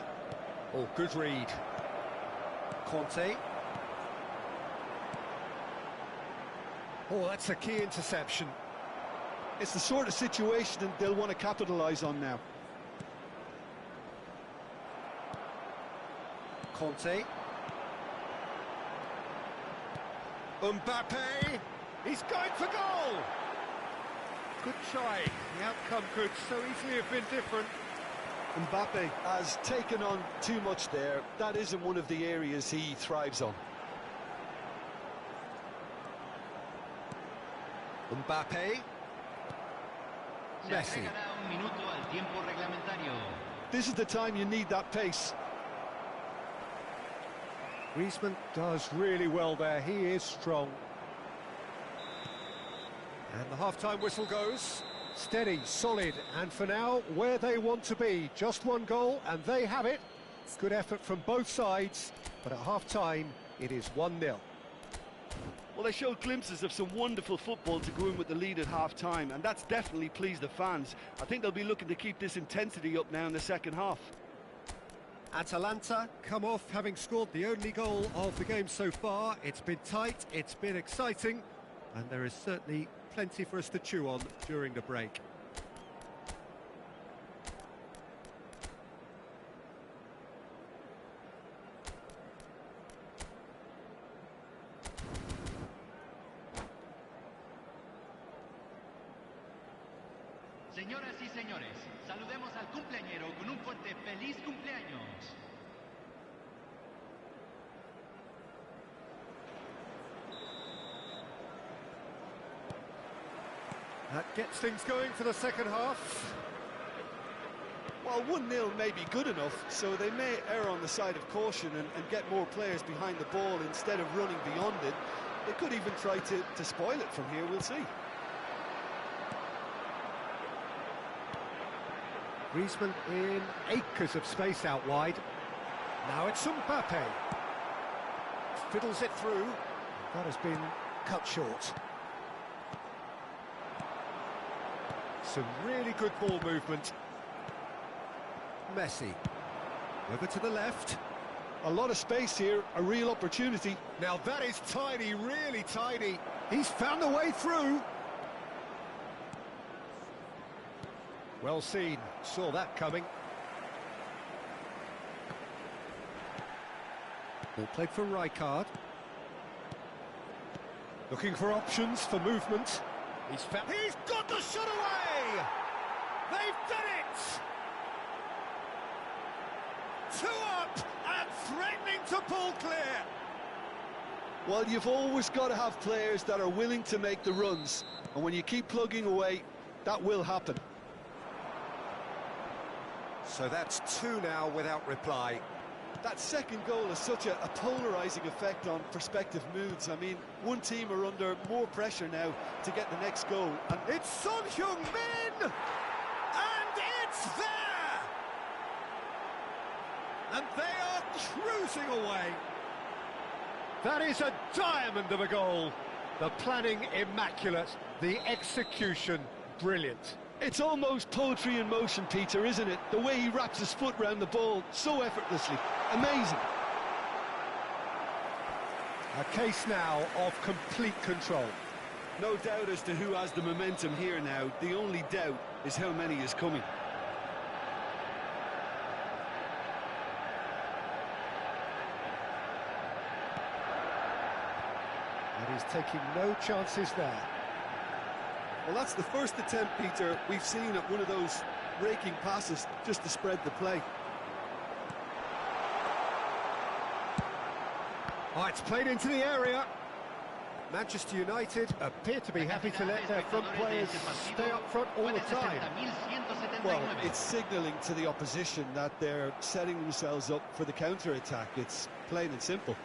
Oh, good read. Conte. Oh, that's a key interception. It's the sort of situation they'll want to capitalise on now. Conte. Mbappe. He's going for goal. Good try. The outcome could so easily have been different. Mbappe has taken on too much there. That isn't one of the areas he thrives on. Mbappe. Messi. This is the time you need that pace. Griezmann does really well there. He is strong. And the half-time whistle goes. Steady, solid, and for now, where they want to be. Just one goal, and they have it. Good effort from both sides, but at half-time, it is 1-0. Well, they showed glimpses of some wonderful football to go in with the lead at half-time, and that's definitely pleased the fans. I think they'll be looking to keep this intensity up now in the second half. Atalanta come off having scored the only goal of the game so far. It's been tight, it's been exciting, and there is certainly plenty for us to chew on during the break. Señoras y señores, saludemos al cumpleañero con un fuerte feliz cumpleaños. That gets things going for the second half. Well, 1-0 may be good enough, so they may err on the side of caution and get more players behind the ball instead of running beyond it. They could even try to spoil it from here, we'll see. Griezmann in acres of space out wide. Now it's Mbappe. Fiddles it through. That has been cut short. Some really good ball movement. Messi. Over to the left. A lot of space here, a real opportunity. Now that is tiny, really tiny. He's found a way through. Well seen, saw that coming. Ball played for Rijkaard. Looking for options for movement. He's got the shot away! They've done it! 2 up and threatening to pull clear. Well, you've always got to have players that are willing to make the runs, and when you keep plugging away, that will happen. So that's 2 now without reply. That second goal has such a polarising effect on prospective moods. I mean, one team are under more pressure now to get the next goal. And it's Son Heung-min! And it's there! And they are cruising away. That is a diamond of a goal. The planning immaculate, the execution brilliant. It's almost poetry in motion, Peter, isn't it? The way he wraps his foot round the ball so effortlessly. Amazing. A case now of complete control. No doubt as to who has the momentum here now. The only doubt is how many is coming. And he's taking no chances there. Well, that's the first attempt, Peter, we've seen at one of those raking passes just to spread the play. Oh, it's played into the area. Manchester United appear to be happy to let their front players stay up front all the time. Well, it's signalling to the opposition that they're setting themselves up for the counter-attack. It's plain and simple.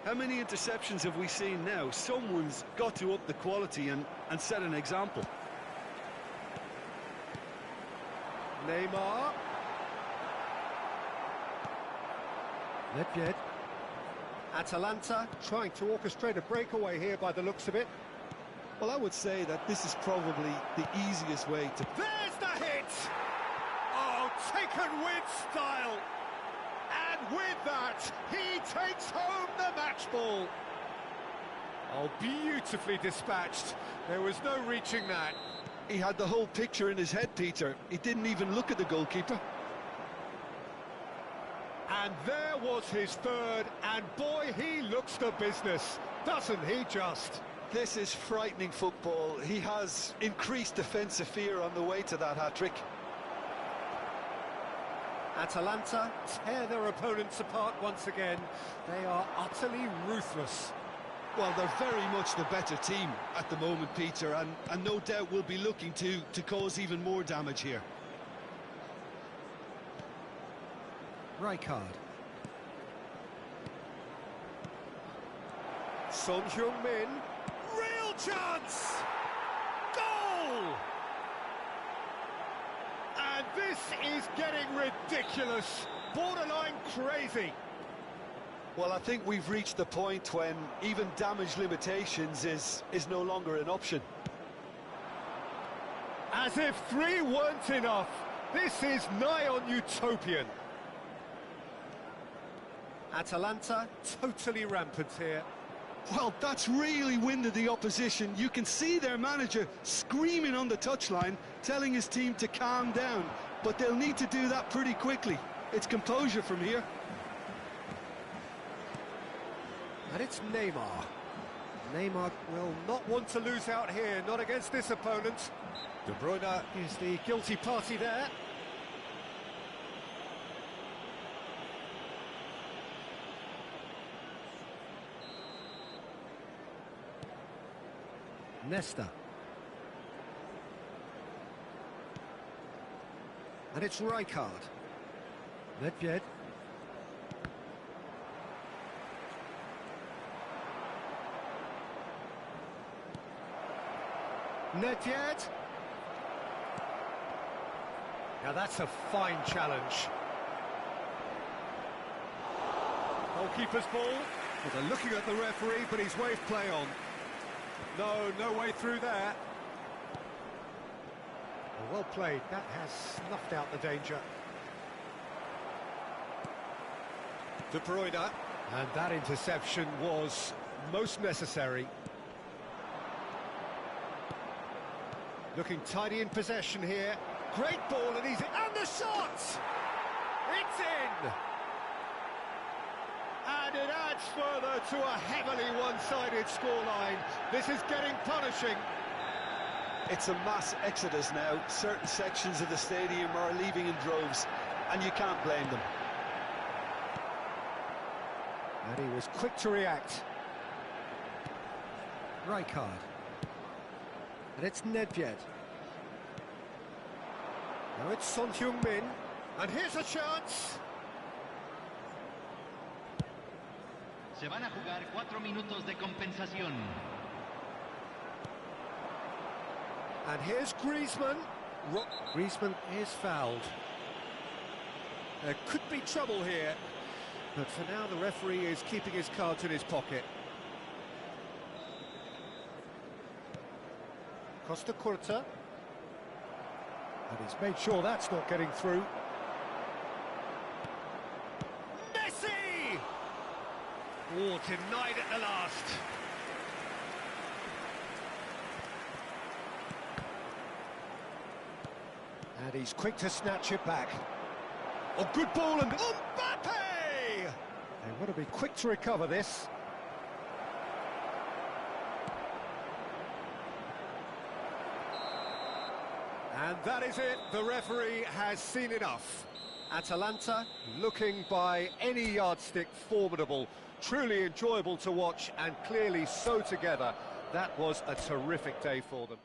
How many interceptions have we seen now? Someone's got to up the quality and set an example. Neymar. Nedved. Atalanta trying to orchestrate a breakaway here by the looks of it. Well, I would say that this is probably the easiest way to... There's the hit! Oh, taken with style! And with that, he takes home the match ball. Oh, beautifully dispatched. There was no reaching that. He had the whole picture in his head, Peter. He didn't even look at the goalkeeper. And there was his third, and boy, he looks the business, doesn't he just? This is frightening football. He has increased defensive fear on the way to that hat-trick. Atalanta tear their opponents apart once again. They are utterly ruthless. Well, they're very much the better team at the moment, Peter, and no doubt will be looking to cause even more damage here. Rijkaard. Son Heung-min. Real chance! Goal! And this is getting ridiculous. Borderline crazy. Well, I think we've reached the point when even damage limitations is no longer an option. As if 3 weren't enough. This is nigh on utopian. Atalanta totally rampant here. Well, that's really winded the opposition. You can see their manager screaming on the touchline, telling his team to calm down. But they'll need to do that pretty quickly. It's composure from here. And it's Neymar. Neymar will not want to lose out here, not against this opponent. De Bruyne is the guilty party there. Nesta. And it's Rijkaard. Nedved. Nedved. Now that's a fine challenge. Goalkeeper's ball. Well, they're looking at the referee, but he's waved play on. No way through there. Well played. That has snuffed out the danger. De Bruyne. And that interception was most necessary. Looking tidy in possession here. Great ball, and the shot! It's in! And it adds further to a heavily one-sided scoreline. This is getting punishing. It's a mass exodus now. Certain sections of the stadium are leaving in droves, and you can't blame them. And he was quick to react. Rijkaard. And it's Nedved. Now it's Son Heung-min. And here's a chance. Se van a jugar 4 minutos de compensación. And here's Griezmann. Griezmann is fouled. There could be trouble here. But for now, the referee is keeping his cards in his pocket. Costa Curta. And he's made sure that's not getting through. Messi! Oh, denied at the last. And he's quick to snatch it back. Oh, good ball, and Mbappe! They want to be quick to recover this. And that is it. The referee has seen enough. Atalanta, looking by any yardstick formidable, truly enjoyable to watch, and clearly so together. That was a terrific day for them.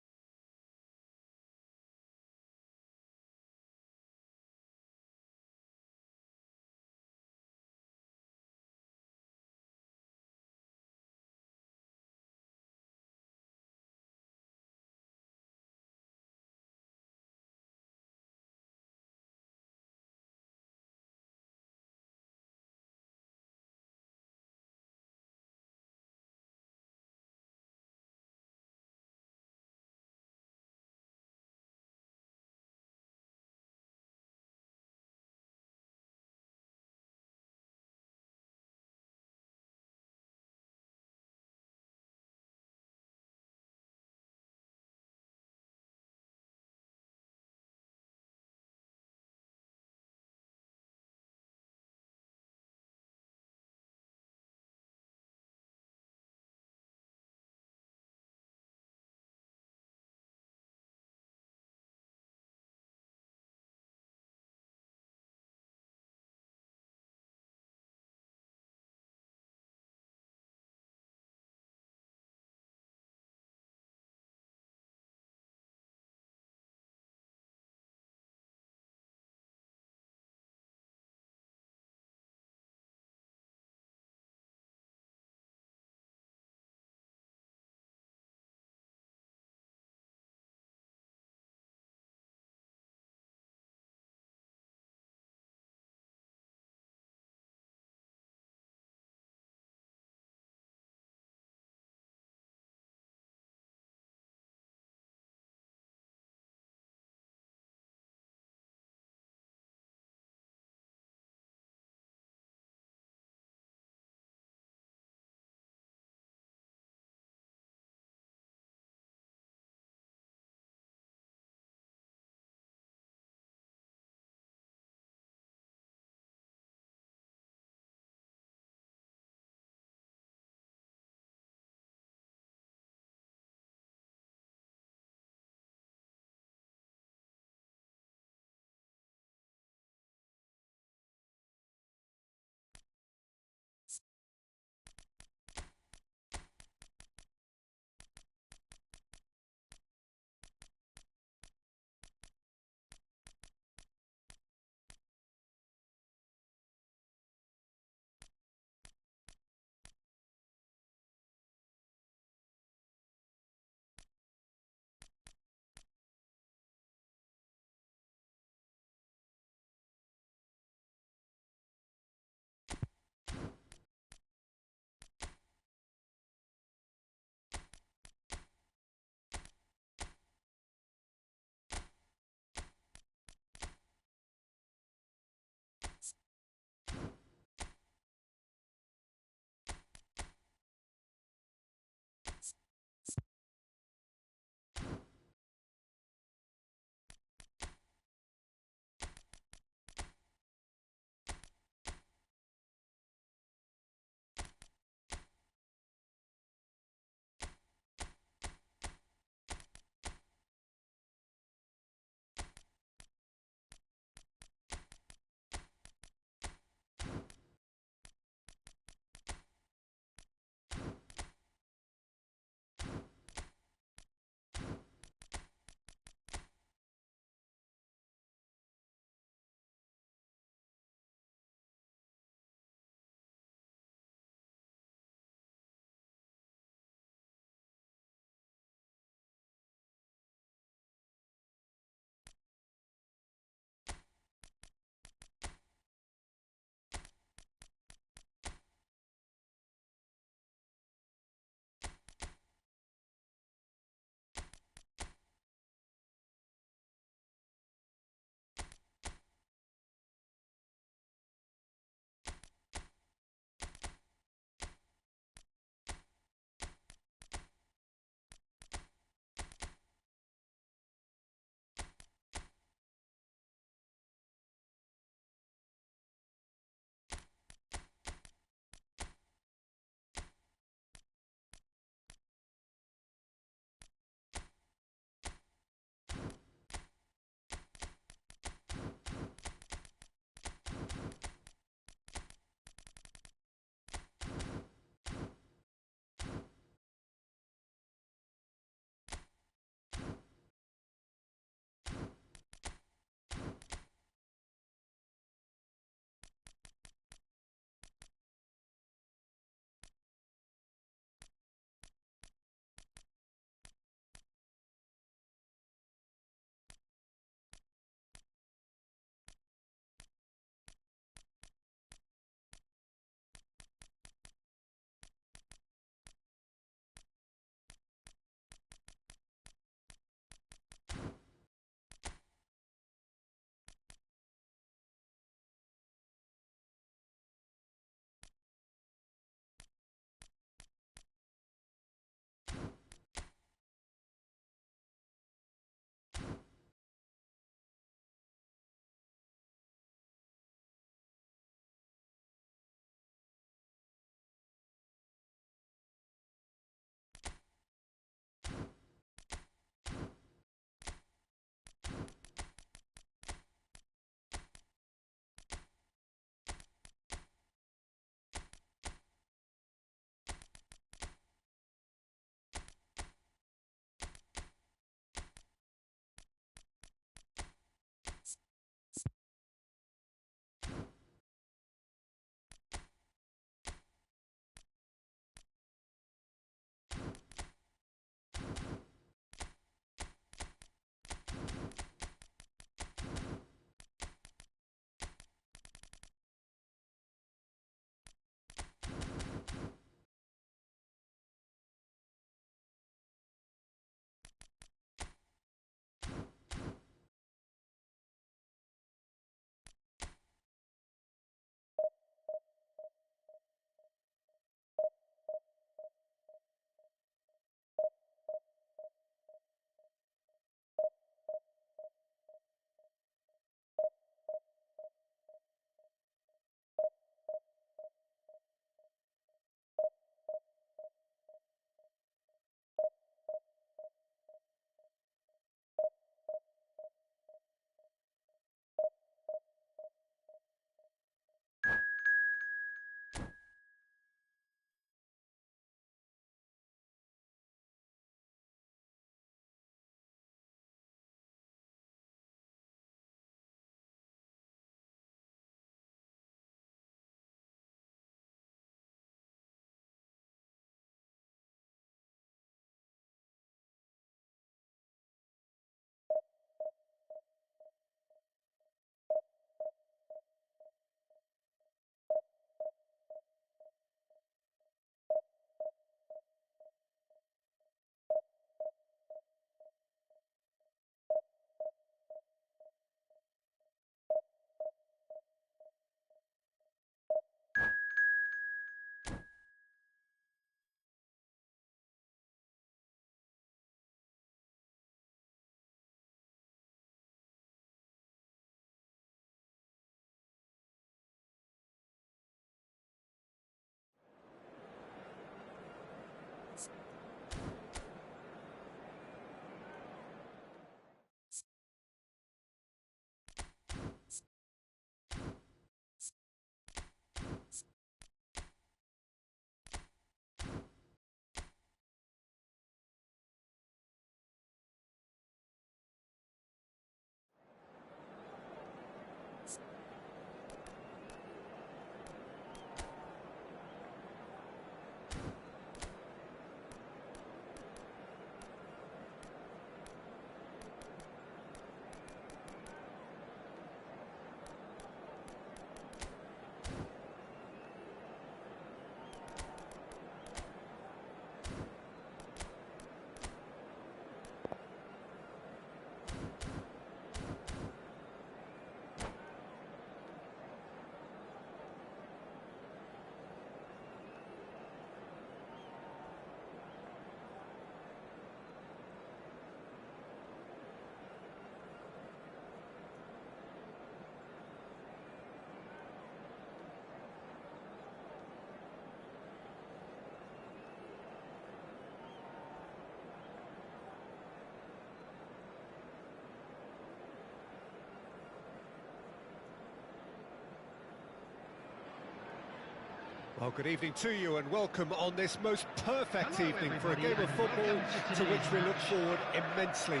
Well, good evening to you and welcome on this most perfect evening for a game of football to which we look forward immensely.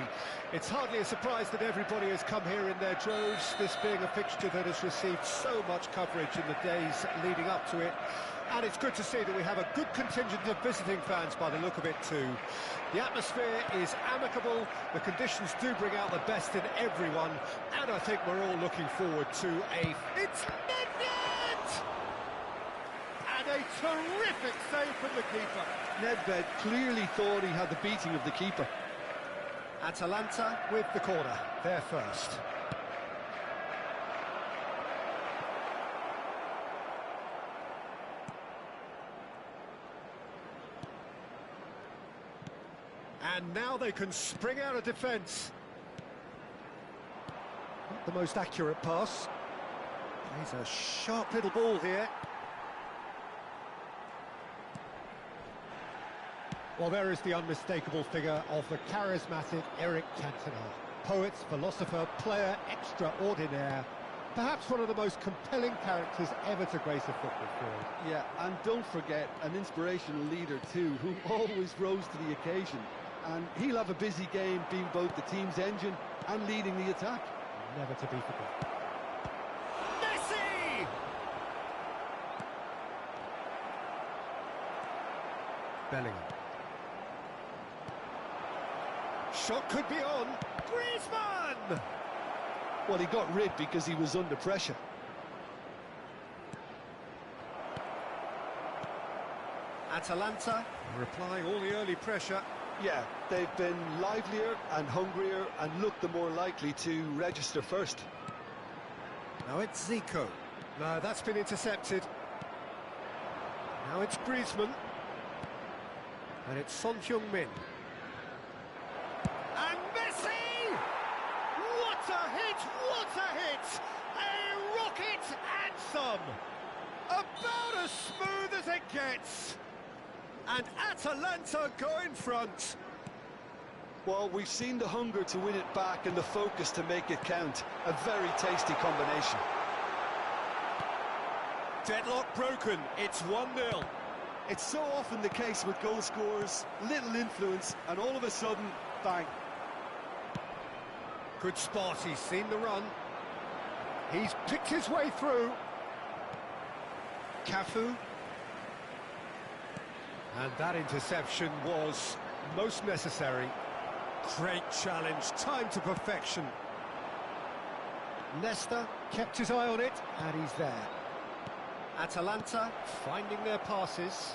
It's hardly a surprise that everybody has come here in their droves, this being a fixture that has received so much coverage in the days leading up to it. And it's good to see that we have a good contingent of visiting fans by the look of it too. The atmosphere is amicable, the conditions do bring out the best in everyone, and I think we're all looking forward to It's Nedved! And a terrific save from the keeper. Nedved clearly thought he had the beating of the keeper. Atalanta with the corner, there first. And now they can spring out of defence. Not the most accurate pass. He's a sharp little ball here. Well, there is the unmistakable figure of the charismatic Eric Cantona. Poet, philosopher, player extraordinaire. Perhaps one of the most compelling characters ever to grace a football field. Yeah, and don't forget, an inspirational leader too, who always rose to the occasion. And he'll have a busy game being both the team's engine and leading the attack. Never to be forgotten. Messi! Bellingham. Shot could be on. Griezmann! Well, he got rid because he was under pressure. Atalanta replying all the early pressure. Yeah, they've been livelier and hungrier and looked the more likely to register first. Now it's Zico. No, that's been intercepted. Now it's Griezmann. And it's Son Heung-min. And Messi! What a hit! What a hit! A rocket and some! About as smooth as it gets! And Atalanta go in front. Well, we've seen the hunger to win it back and the focus to make it count. A very tasty combination. Deadlock broken. It's 1-0. It's so often the case with goal scorers, little influence, and all of a sudden, bang. Good spot, he's seen the run. He's picked his way through. Cafu. And that interception was most necessary. Great challenge, time to perfection. Nesta kept his eye on it, and he's there. Atalanta finding their passes.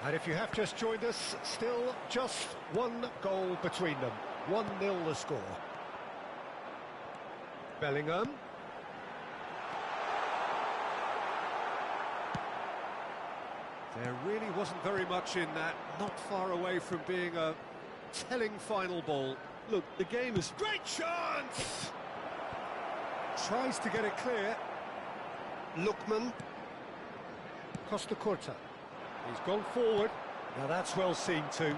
And if you have just joined us, still just one goal between them. 1-0 the score. Bellingham. There really wasn't very much in that, not far away from being a telling final ball. Look, the game is... Great chance! Tries to get it clear. Lookman. Costa Curta. He's gone forward. Now that's well seen too.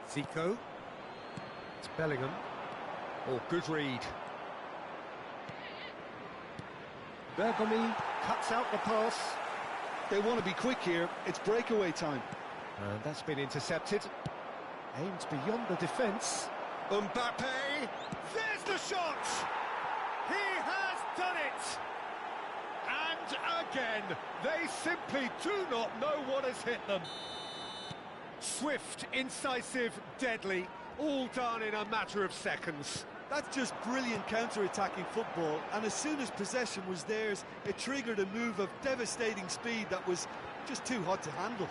Zico. It's Bellingham. Oh, good read. Bergomi cuts out the pass. They want to be quick here. It's breakaway time. And that's been intercepted. Aimed beyond the defence. Mbappe! There's the shot! He has done it! And again, they simply do not know what has hit them. Swift, incisive, deadly, all done in a matter of seconds. That's just brilliant counter-attacking football, and as soon as possession was theirs, it triggered a move of devastating speed that was just too hot to handle.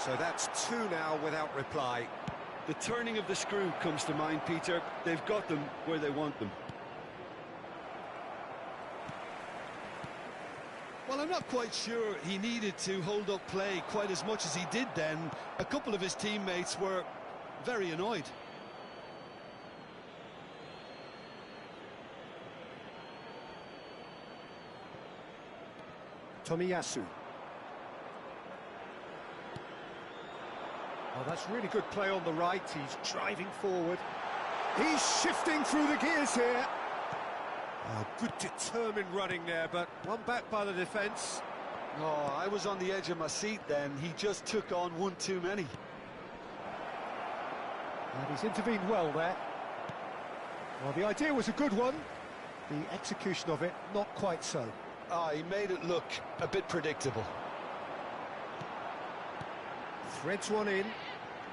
So that's 2 now without reply. The turning of the screw comes to mind, Peter. They've got them where they want them. Well, I'm not quite sure he needed to hold up play quite as much as he did then. A couple of his teammates were very annoyed. Tomiyasu. Oh, that's really good play on the right. He's driving forward. He's shifting through the gears here. Oh, good determined running there, but one back by the defence. Oh, I was on the edge of my seat then. He just took on one too many. And he's intervened well there. Well, the idea was a good one. The execution of it, not quite so. Ah, he made it look a bit predictable. Threads one in.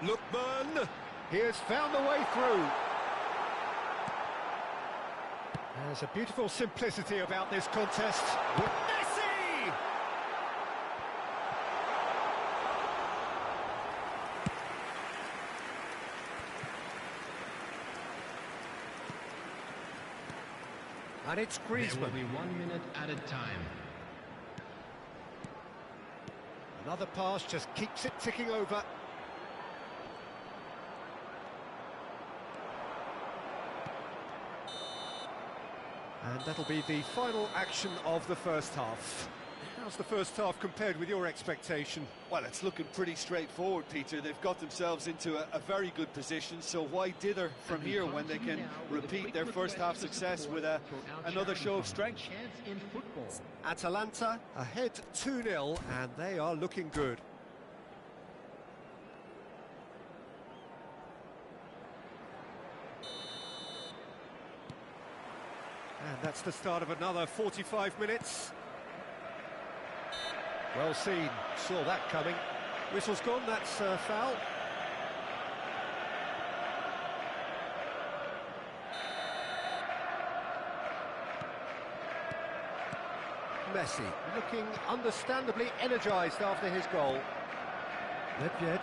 Lookman! He has found the way through. There's a beautiful simplicity about this contest. With Messi! And it's Griezmann. There will be 1 minute at a time. Another pass just keeps it ticking over. And that'll be the final action of the first half. How's the first half compared with your expectation? Well, it's looking pretty straightforward, Peter. They've got themselves into a very good position, so why dither from here when they can repeat their first half success with another show of strength? Atalanta ahead 2-0, and they are looking good. And that's the start of another 45 minutes. Well seen, saw that coming. Whistle's gone, that's a foul. Messi looking understandably energised after his goal. Lepjed,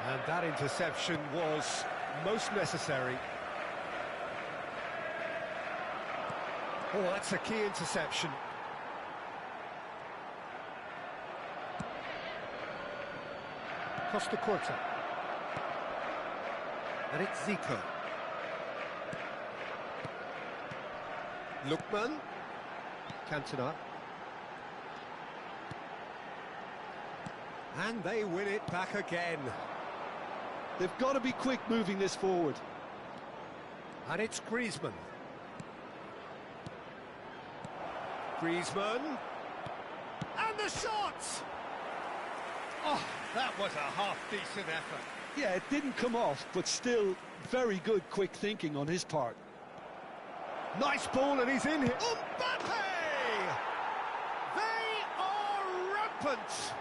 and that interception was most necessary. Oh, that's a key interception. Costa Curta. And it's Zico. Lookman. Cantona. And they win it back again. They've got to be quick moving this forward. And it's Griezmann. Griezmann. And the shot! Oh, that was a half-decent effort. Yeah, it didn't come off, but still very good quick thinking on his part. Nice ball, and he's in here. Mbappe! They are rampant!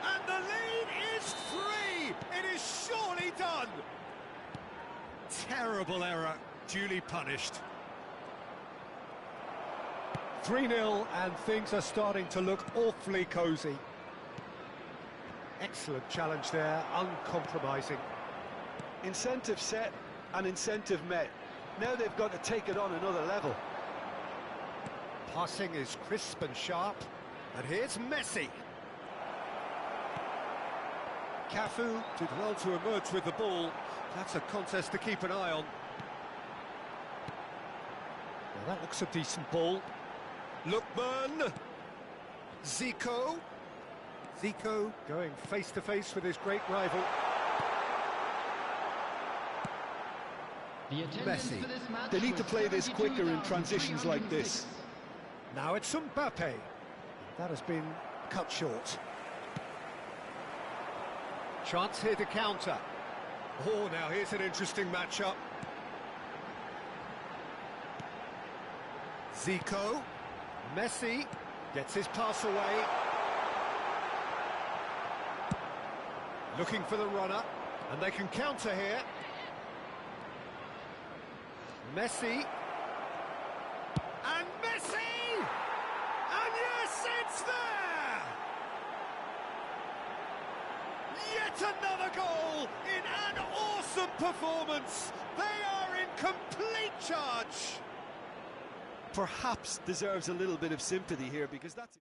And the lead is 3! It is surely done! Terrible error, duly punished. 3-0, and things are starting to look awfully cosy. Excellent challenge there, uncompromising. Incentive set and incentive met. Now they've got to take it on another level. Passing is crisp and sharp. And here's Messi. Cafu did well to emerge with the ball. That's a contest to keep an eye on. Now that looks a decent ball. Lookman. Zico. Zico going face-to-face with his great rival. Messi. They need to play this quicker in transitions like this. Now it's Mbappe. That has been cut short. Chance here to counter. Oh, now here's an interesting matchup. Zico. Messi gets his pass away. Looking for the runner, and they can counter here. Messi. And Messi! And yes, it's there! Yet another goal in an awesome performance. They are in complete charge. Perhaps deserves a little bit of sympathy here, because that's...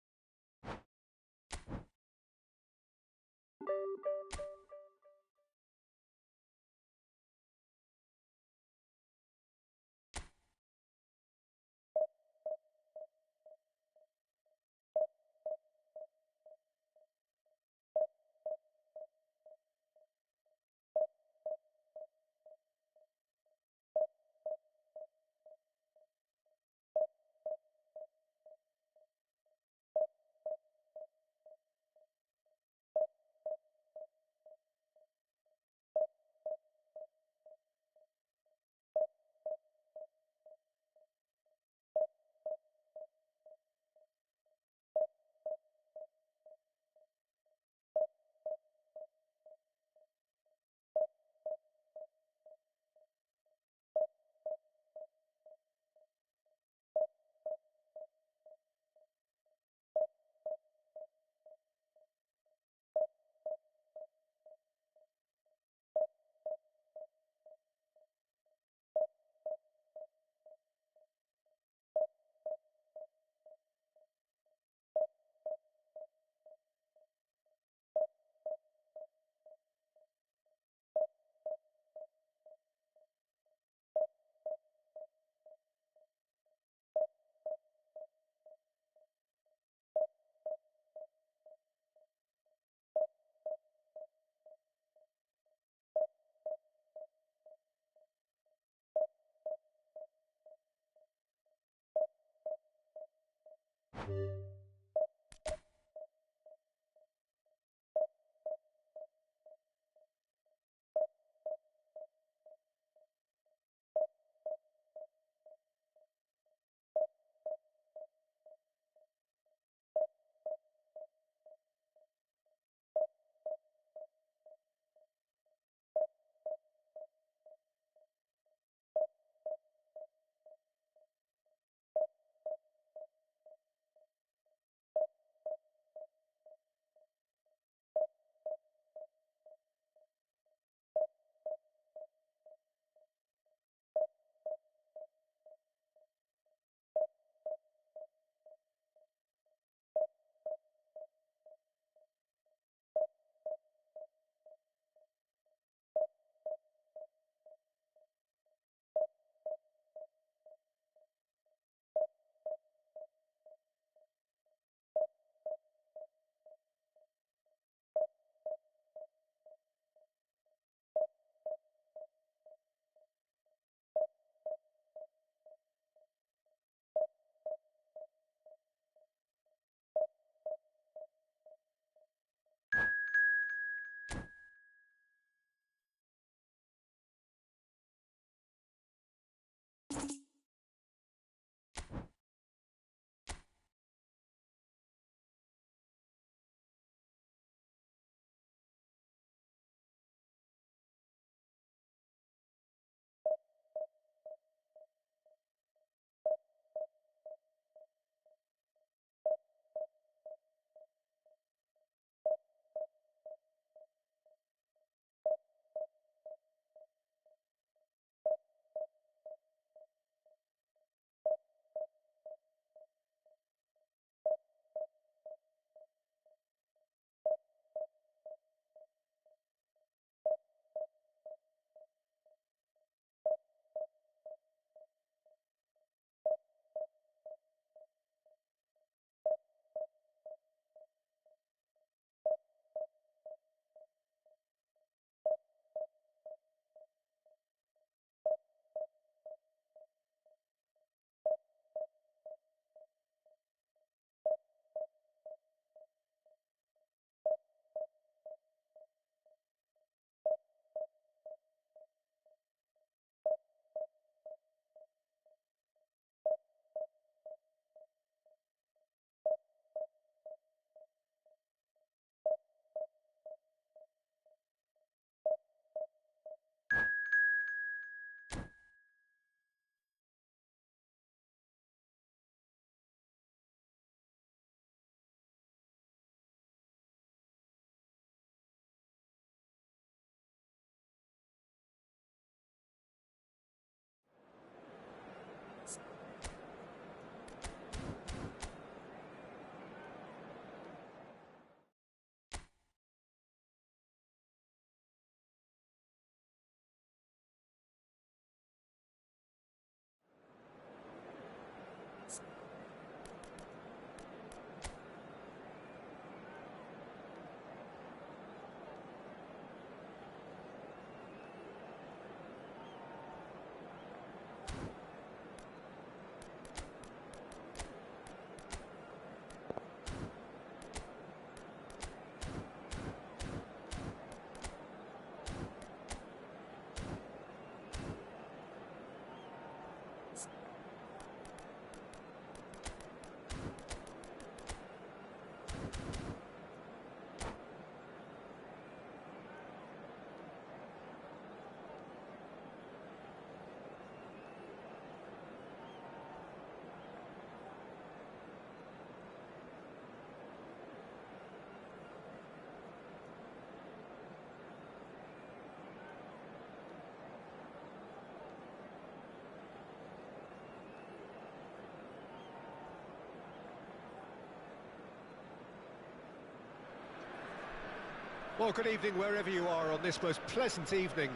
Well, good evening wherever you are on this most pleasant evening.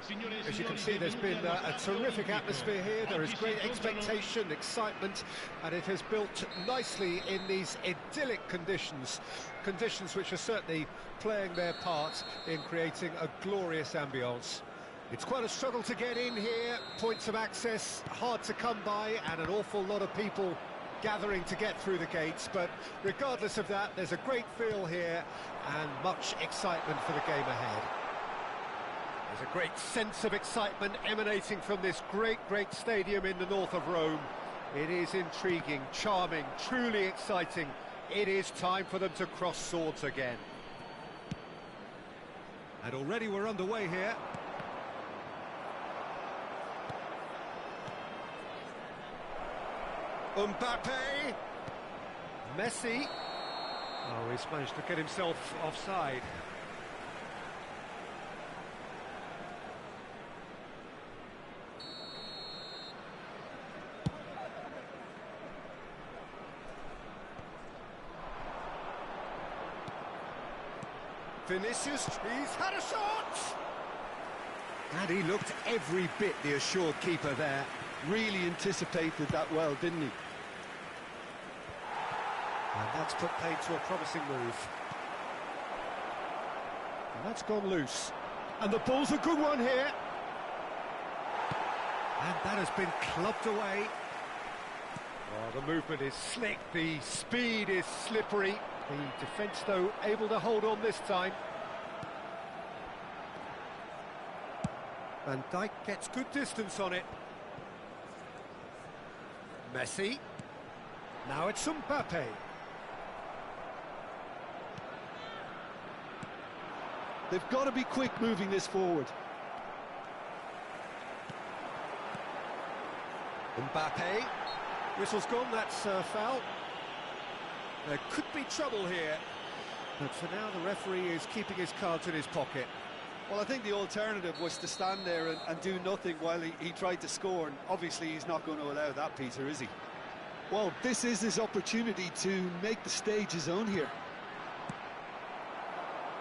As you can see, there's been a terrific atmosphere here. There is great expectation, excitement, and it has built nicely in these idyllic conditions. Conditions which are certainly playing their part in creating a glorious ambience. It's quite a struggle to get in here, points of access hard to come by, and an awful lot of people gathering to get through the gates, but regardless of that, there's a great feel here and much excitement for the game ahead. There's a great sense of excitement emanating from this great stadium in the north of Rome. It is intriguing, charming, truly exciting. It is time for them to cross swords again. And already we're underway here. Mbappe, Messi. Oh, he's managed to get himself offside. Vinicius, he's had a shot! And he looked every bit the assured keeper there. Really anticipated that well, didn't he? And that's put paid to a promising move. And that's gone loose. And the ball's a good one here. And that has been clubbed away. Oh, the movement is slick, the speed is slippery. The defence, though, able to hold on this time. Van Dijk gets good distance on it. Messi. Now it's Mbappe. They've got to be quick moving this forward. Mbappe. Whistle's gone, that's foul. There could be trouble here. But for now, the referee is keeping his cards in his pocket. Well, I think the alternative was to stand there and do nothing while he tried to score, and obviously he's not going to allow that, Peter, is he? Well, this is his opportunity to make the stage his own here.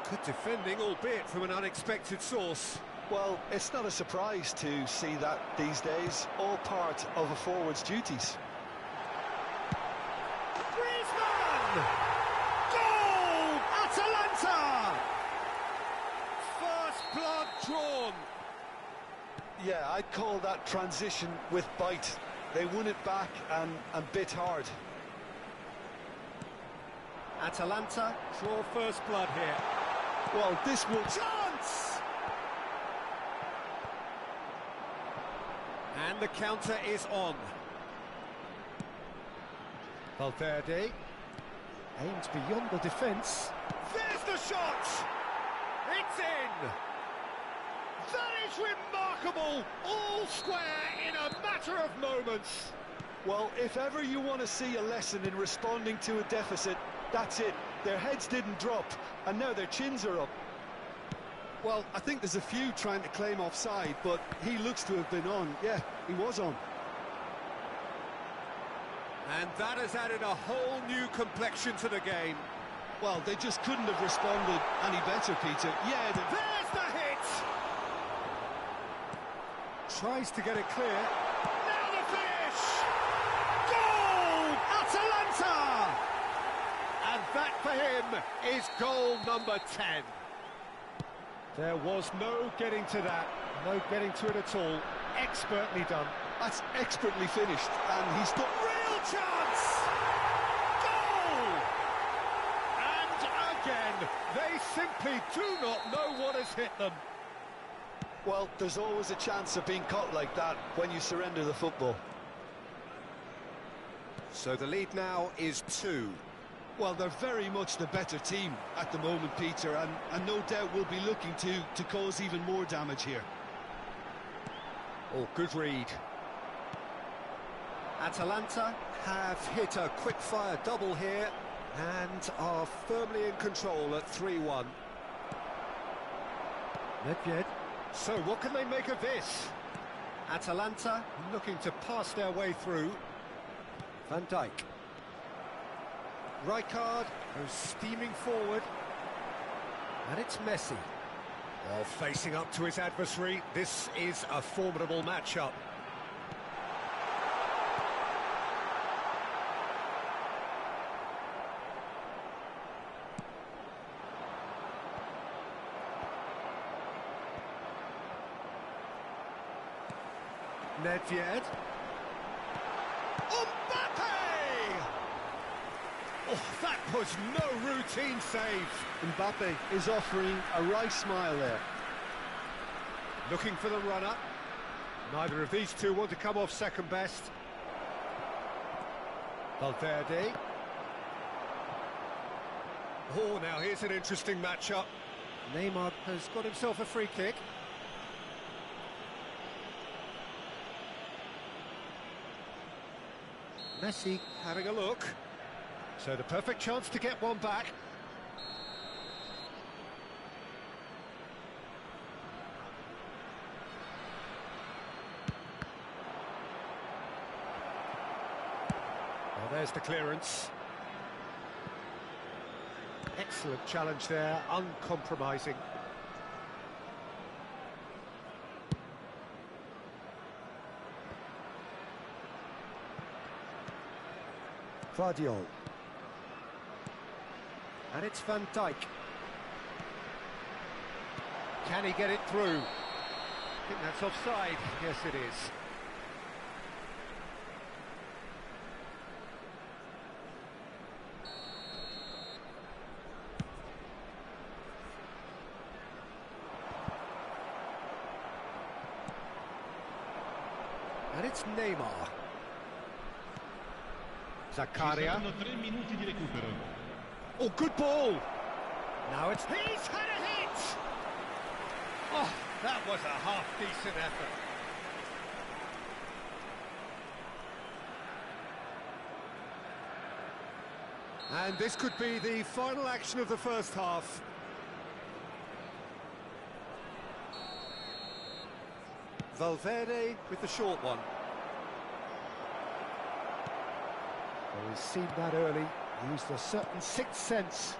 Good defending, albeit from an unexpected source. Well, it's not a surprise to see that these days, all part of a forward's duties. Griezmann! Goal! Atalanta! First blood drawn. Yeah, I'd call that transition with bite. They won it back and bit hard. Atalanta draw first blood here. Well, this will... Chance! And the counter is on. Valverde aims beyond the defence. There's the shot! It's in! That is remarkable! All square in a matter of moments. Well, if ever you want to see a lesson in responding to a deficit, that's it. Their heads didn't drop, and now their chins are up. Well, I think there's a few trying to claim offside, but he looks to have been on. Yeah, he was on. And that has added a whole new complexion to the game. Well, they just couldn't have responded any better, Peter. Yeah, there's the hit! Tries to get it clear. Now the finish! Goal! Atalanta! And that for him is goal number 10. There was no getting to that, no getting to it at all. Expertly done. That's expertly finished, and he's done... Real chance! Goal! And again, they simply do not know what has hit them. Well, there's always a chance of being caught like that when you surrender the football. So the lead now is 2. Well, they're very much the better team at the moment, Peter, and no doubt will be looking to cause even more damage here. Oh, good read. Atalanta have hit a quick-fire double here and are firmly in control at 3-1. Nedved. So what can they make of this? Atalanta looking to pass their way through. Van Dijk. Rijkaard goes steaming forward. And it's Messi. Oh, facing up to his adversary, this is a formidable matchup. Nedved. Mbappe! Oh, that was no routine save. Mbappe is offering a right smile there. Looking for the runner. Neither of these two want to come off second best. Valverde. Oh, now here's an interesting matchup. Neymar has got himself a free kick. Messi having a look. So the perfect chance to get one back. Well, there's the clearance. Excellent challenge there, uncompromising. Guardiola. And it's Van Dijk. Can he get it through? I think that's offside. Yes, it is. And it's Neymar. Zakaria. Oh, good ball. Now it's... He's had a hit! Oh, that was a half-decent effort. And this could be the final action of the first half. Valverde with the short one. Well, he's seen that early, used a certain sixth sense.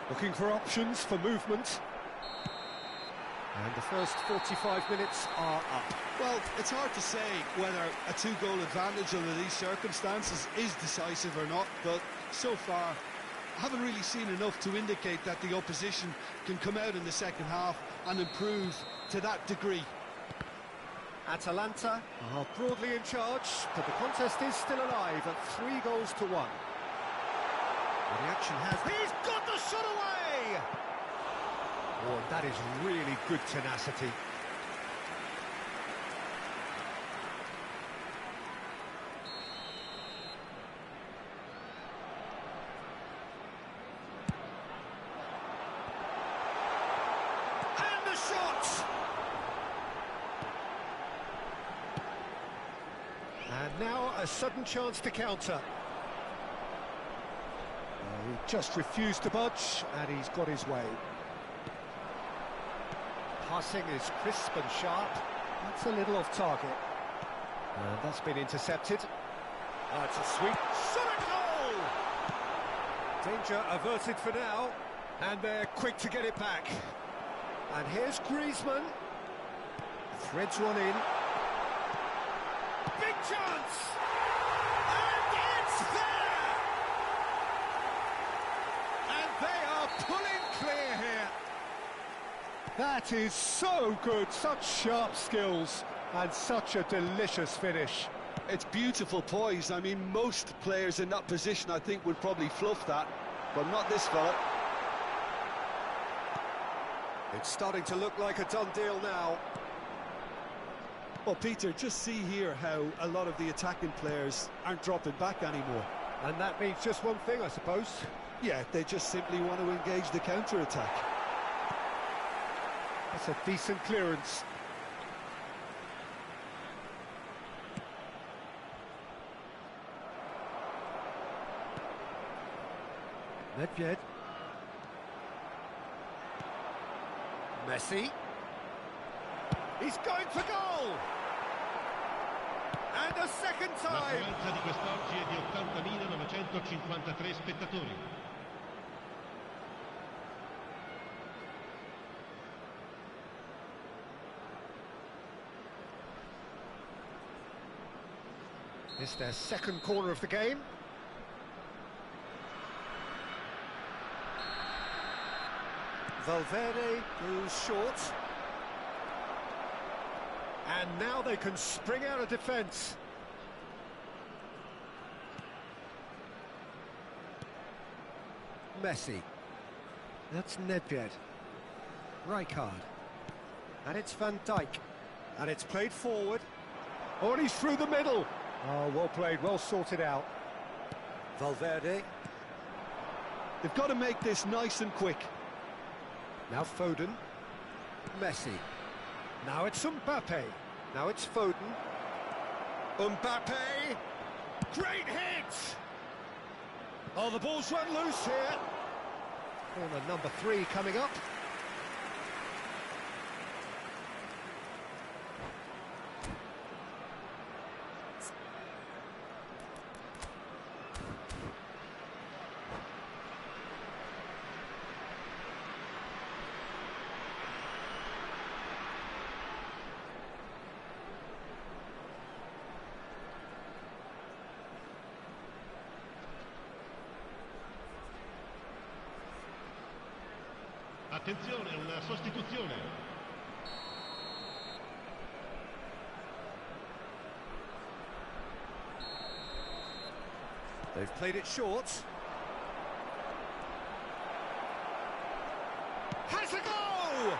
Looking for options for movement. And the first 45 minutes are up. Well, it's hard to say whether a two-goal advantage under these circumstances is decisive or not, but so far I haven't really seen enough to indicate that the opposition can come out in the second half and improve to that degree. Atalanta are broadly in charge, but the contest is still alive at 3-1. Well, the action has... He's got the shot away! Oh, that is really good tenacity. And now a sudden chance to counter. He just refused to budge, and he's got his way. Passing is crisp and sharp. That's a little off target. And that's been intercepted. It's a sweep. Shot at goal! Danger averted for now, and they're quick to get it back. And here's Griezmann. Threads one in. Big chance! And it's there! And they are pulling clear here. That is so good, such sharp skills, and such a delicious finish. It's beautiful poise. I mean, most players in that position, I think, would probably fluff that, but not this fella. It's starting to look like a done deal now. Well, Peter, just see here how a lot of the attacking players aren't dropping back anymore. And that means just one thing, I suppose. Yeah, they just simply want to engage the counter-attack. That's a decent clearance. Nedved. Messi. He's going for goal! And a second time! L'affluenza di quest'oggi è di 80.953 spettatori. It's their second corner of the game. Valverde goes short. And now they can spring out of defence. Messi. That's Nedved. Rijkaard. And it's Van Dijk. And it's played forward. Oh, and he's through the middle. Oh, well played, well sorted out. Valverde. They've got to make this nice and quick. Now Foden. Messi. Now it's Mbappe. Now it's Foden. Mbappe. Great hit! Oh, the ball's run loose here. Corner number 3 coming up. Attenzione, una sostituzione. They've played it short. Has a go!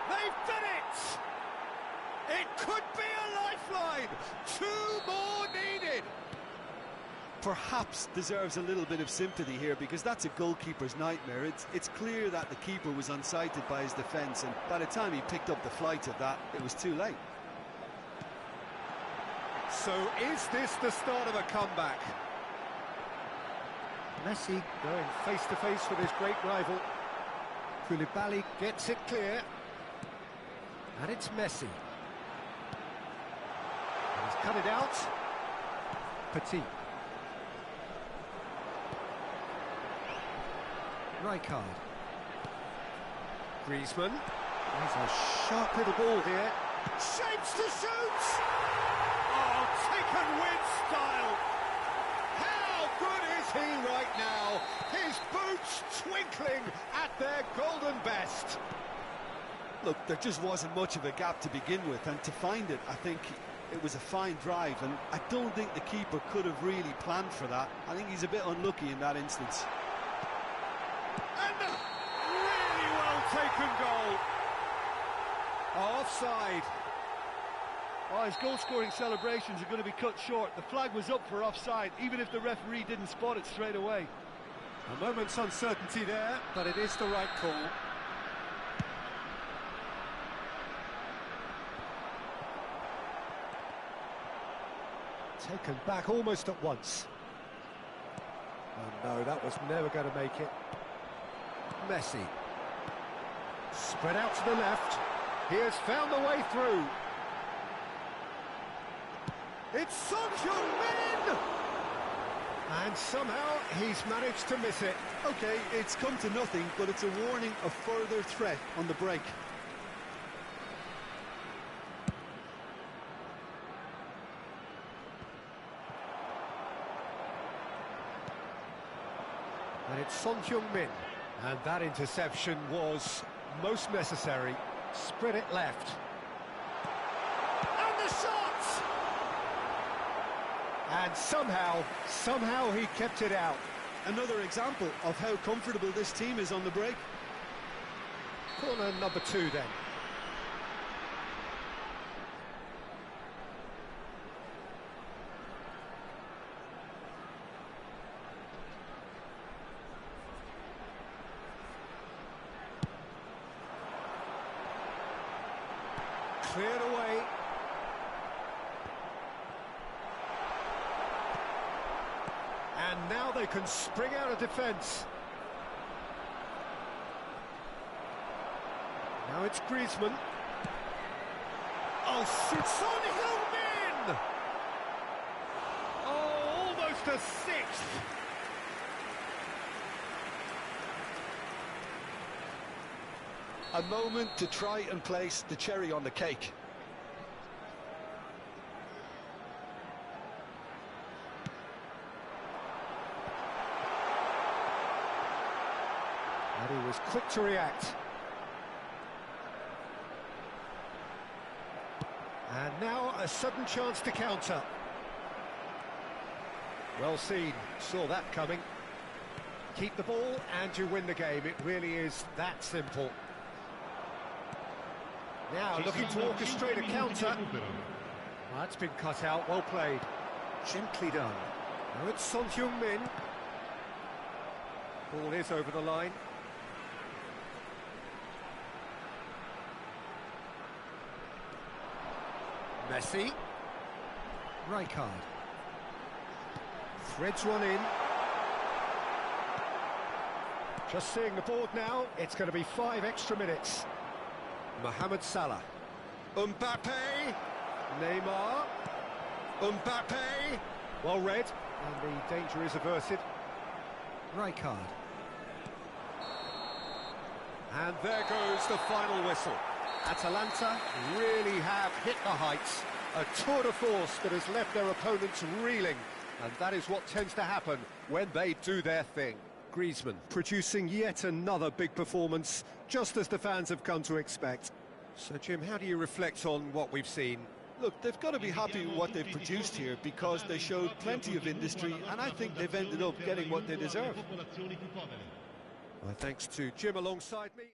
They've done it! It could be a lifeline! 2 more needed! Perhaps deserves a little bit of sympathy here, because that's a goalkeeper's nightmare. It's clear that the keeper was unsighted by his defence, and by the time he picked up the flight of that, it was too late. So is this the start of a comeback? Messi going face to face with his great rival. Koulibaly gets it clear. And it's Messi. And he's cut it out. Petit. Rijkaard. Griezmann. There's a sharp little ball here. Shapes to shoot! Oh, taken with style! How good is he right now? His boots twinkling at their golden best. Look, there just wasn't much of a gap to begin with, and to find it, I think it was a fine drive, and I don't think the keeper could have really planned for that. I think he's a bit unlucky in that instance. And a really well taken goal. Offside. Oh, his goal-scoring celebrations are going to be cut short. The flag was up for offside, even if the referee didn't spot it straight away. A moment's uncertainty there, but it is the right call. Taken back almost at once. Oh no, that was never going to make it. Messi. Spread out to the left. He has found the way through. It's Son Heung-min! And somehow he's managed to miss it. Okay, it's come to nothing, but it's a warning of further threat on the break. And it's Son Heung-min. And that interception was most necessary. Spread it left. And the shot! And somehow he kept it out. Another example of how comfortable this team is on the break. Corner number 2 then. Cleared away. And now they can spring out of defence. Now it's Griezmann. Oh, it's Son Heung-min! the sixth. A moment to try and place the cherry on the cake. And he was quick to react. And now a sudden chance to counter. Well seen, saw that coming. Keep the ball and you win the game. It really is that simple. Now looking to orchestrate a counter. That's been cut out, well played. Gently done. Now it's Son Heung-min. Ball is over the line. Messi. Rijkaard. Threads one in. Just seeing the board now, it's going to be 5 extra minutes. Mohamed Salah. Mbappe. Neymar. Mbappe. Well read, and the danger is averted. Rijkaard. And there goes the final whistle. Atalanta really have hit the heights. A tour de force that has left their opponents reeling. And that is what tends to happen when they do their thing. Griezmann producing yet another big performance, just as the fans have come to expect. So, Jim, how do you reflect on what we've seen? Look, they've got to be happy with what they've produced here because they showed plenty of industry and I think they've ended up getting what they deserve. My thanks to Jim alongside me.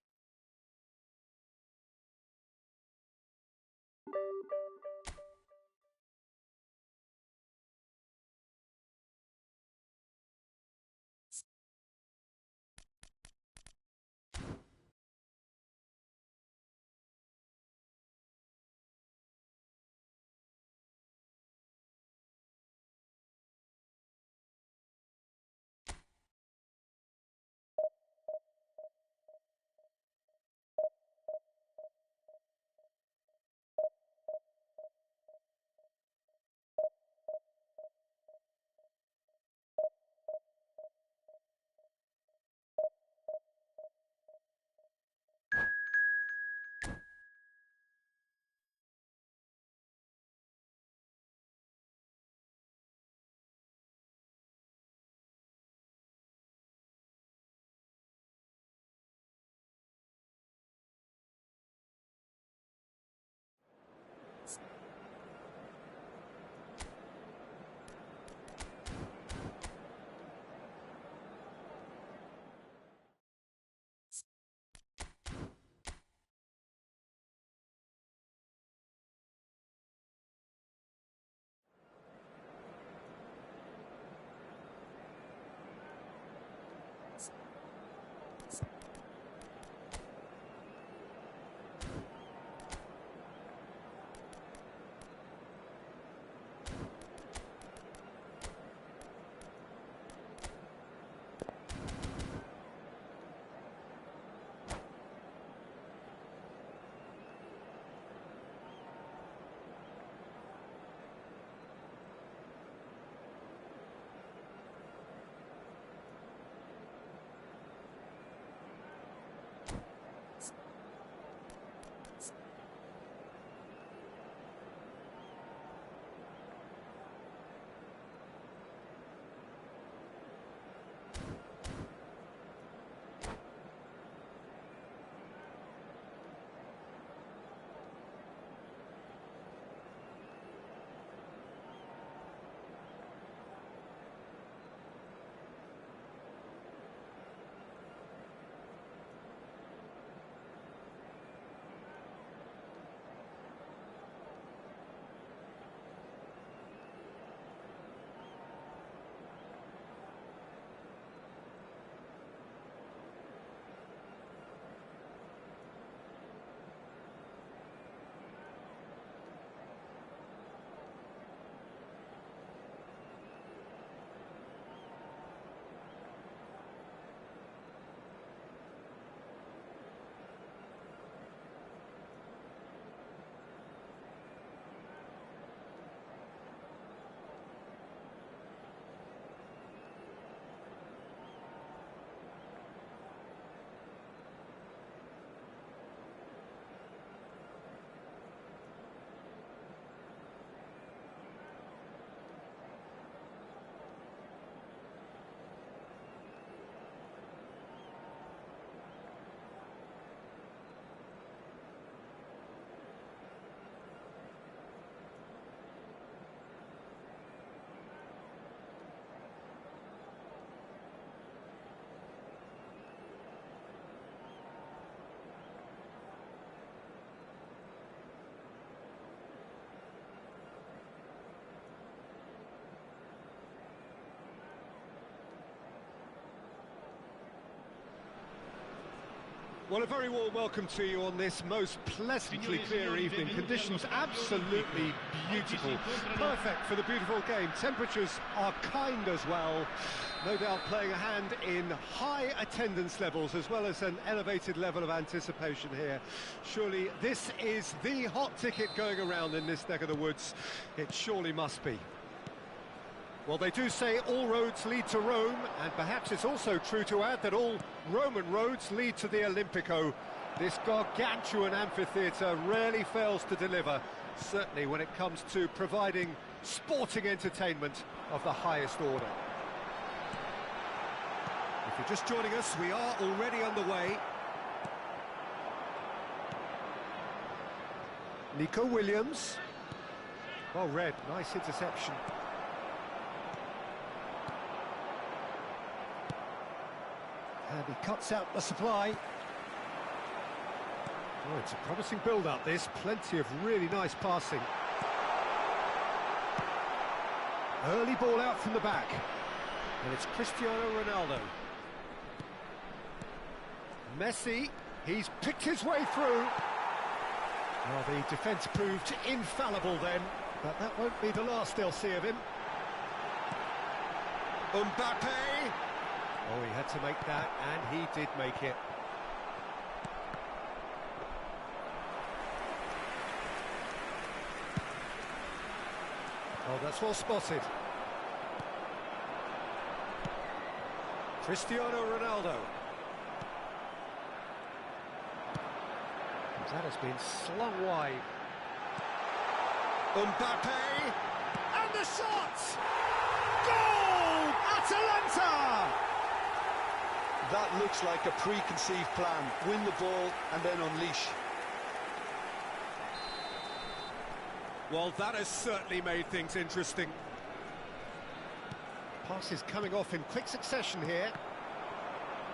Well, a very warm welcome to you on this most pleasantly clear evening. Conditions absolutely beautiful. Perfect for the beautiful game. Temperatures are kind as well. No doubt playing a hand in high attendance levels as well as an elevated level of anticipation here. Surely this is the hot ticket going around in this neck of the woods. It surely must be. Well, they do say all roads lead to Rome, and perhaps it's also true to add that all Roman roads lead to the Olimpico. This gargantuan amphitheatre rarely fails to deliver, certainly when it comes to providing sporting entertainment of the highest order. If you're just joining us, we are already underway. Nico Williams. Well read, nice interception. And he cuts out the supply. Oh, it's a promising build-up, this. Plenty of really nice passing. Early ball out from the back. And it's Cristiano Ronaldo. Messi, he's picked his way through. Well, the defence proved infallible then, but that won't be the last they'll see of him. Mbappe! Oh, he had to make that, and he did make it. Oh, that's well spotted. Cristiano Ronaldo. That has been slung wide. Mbappe! And the shot! Goal! Atalanta! That looks like a preconceived plan. Win the ball and then unleash. Well, that has certainly made things interesting. Passes coming off in quick succession here.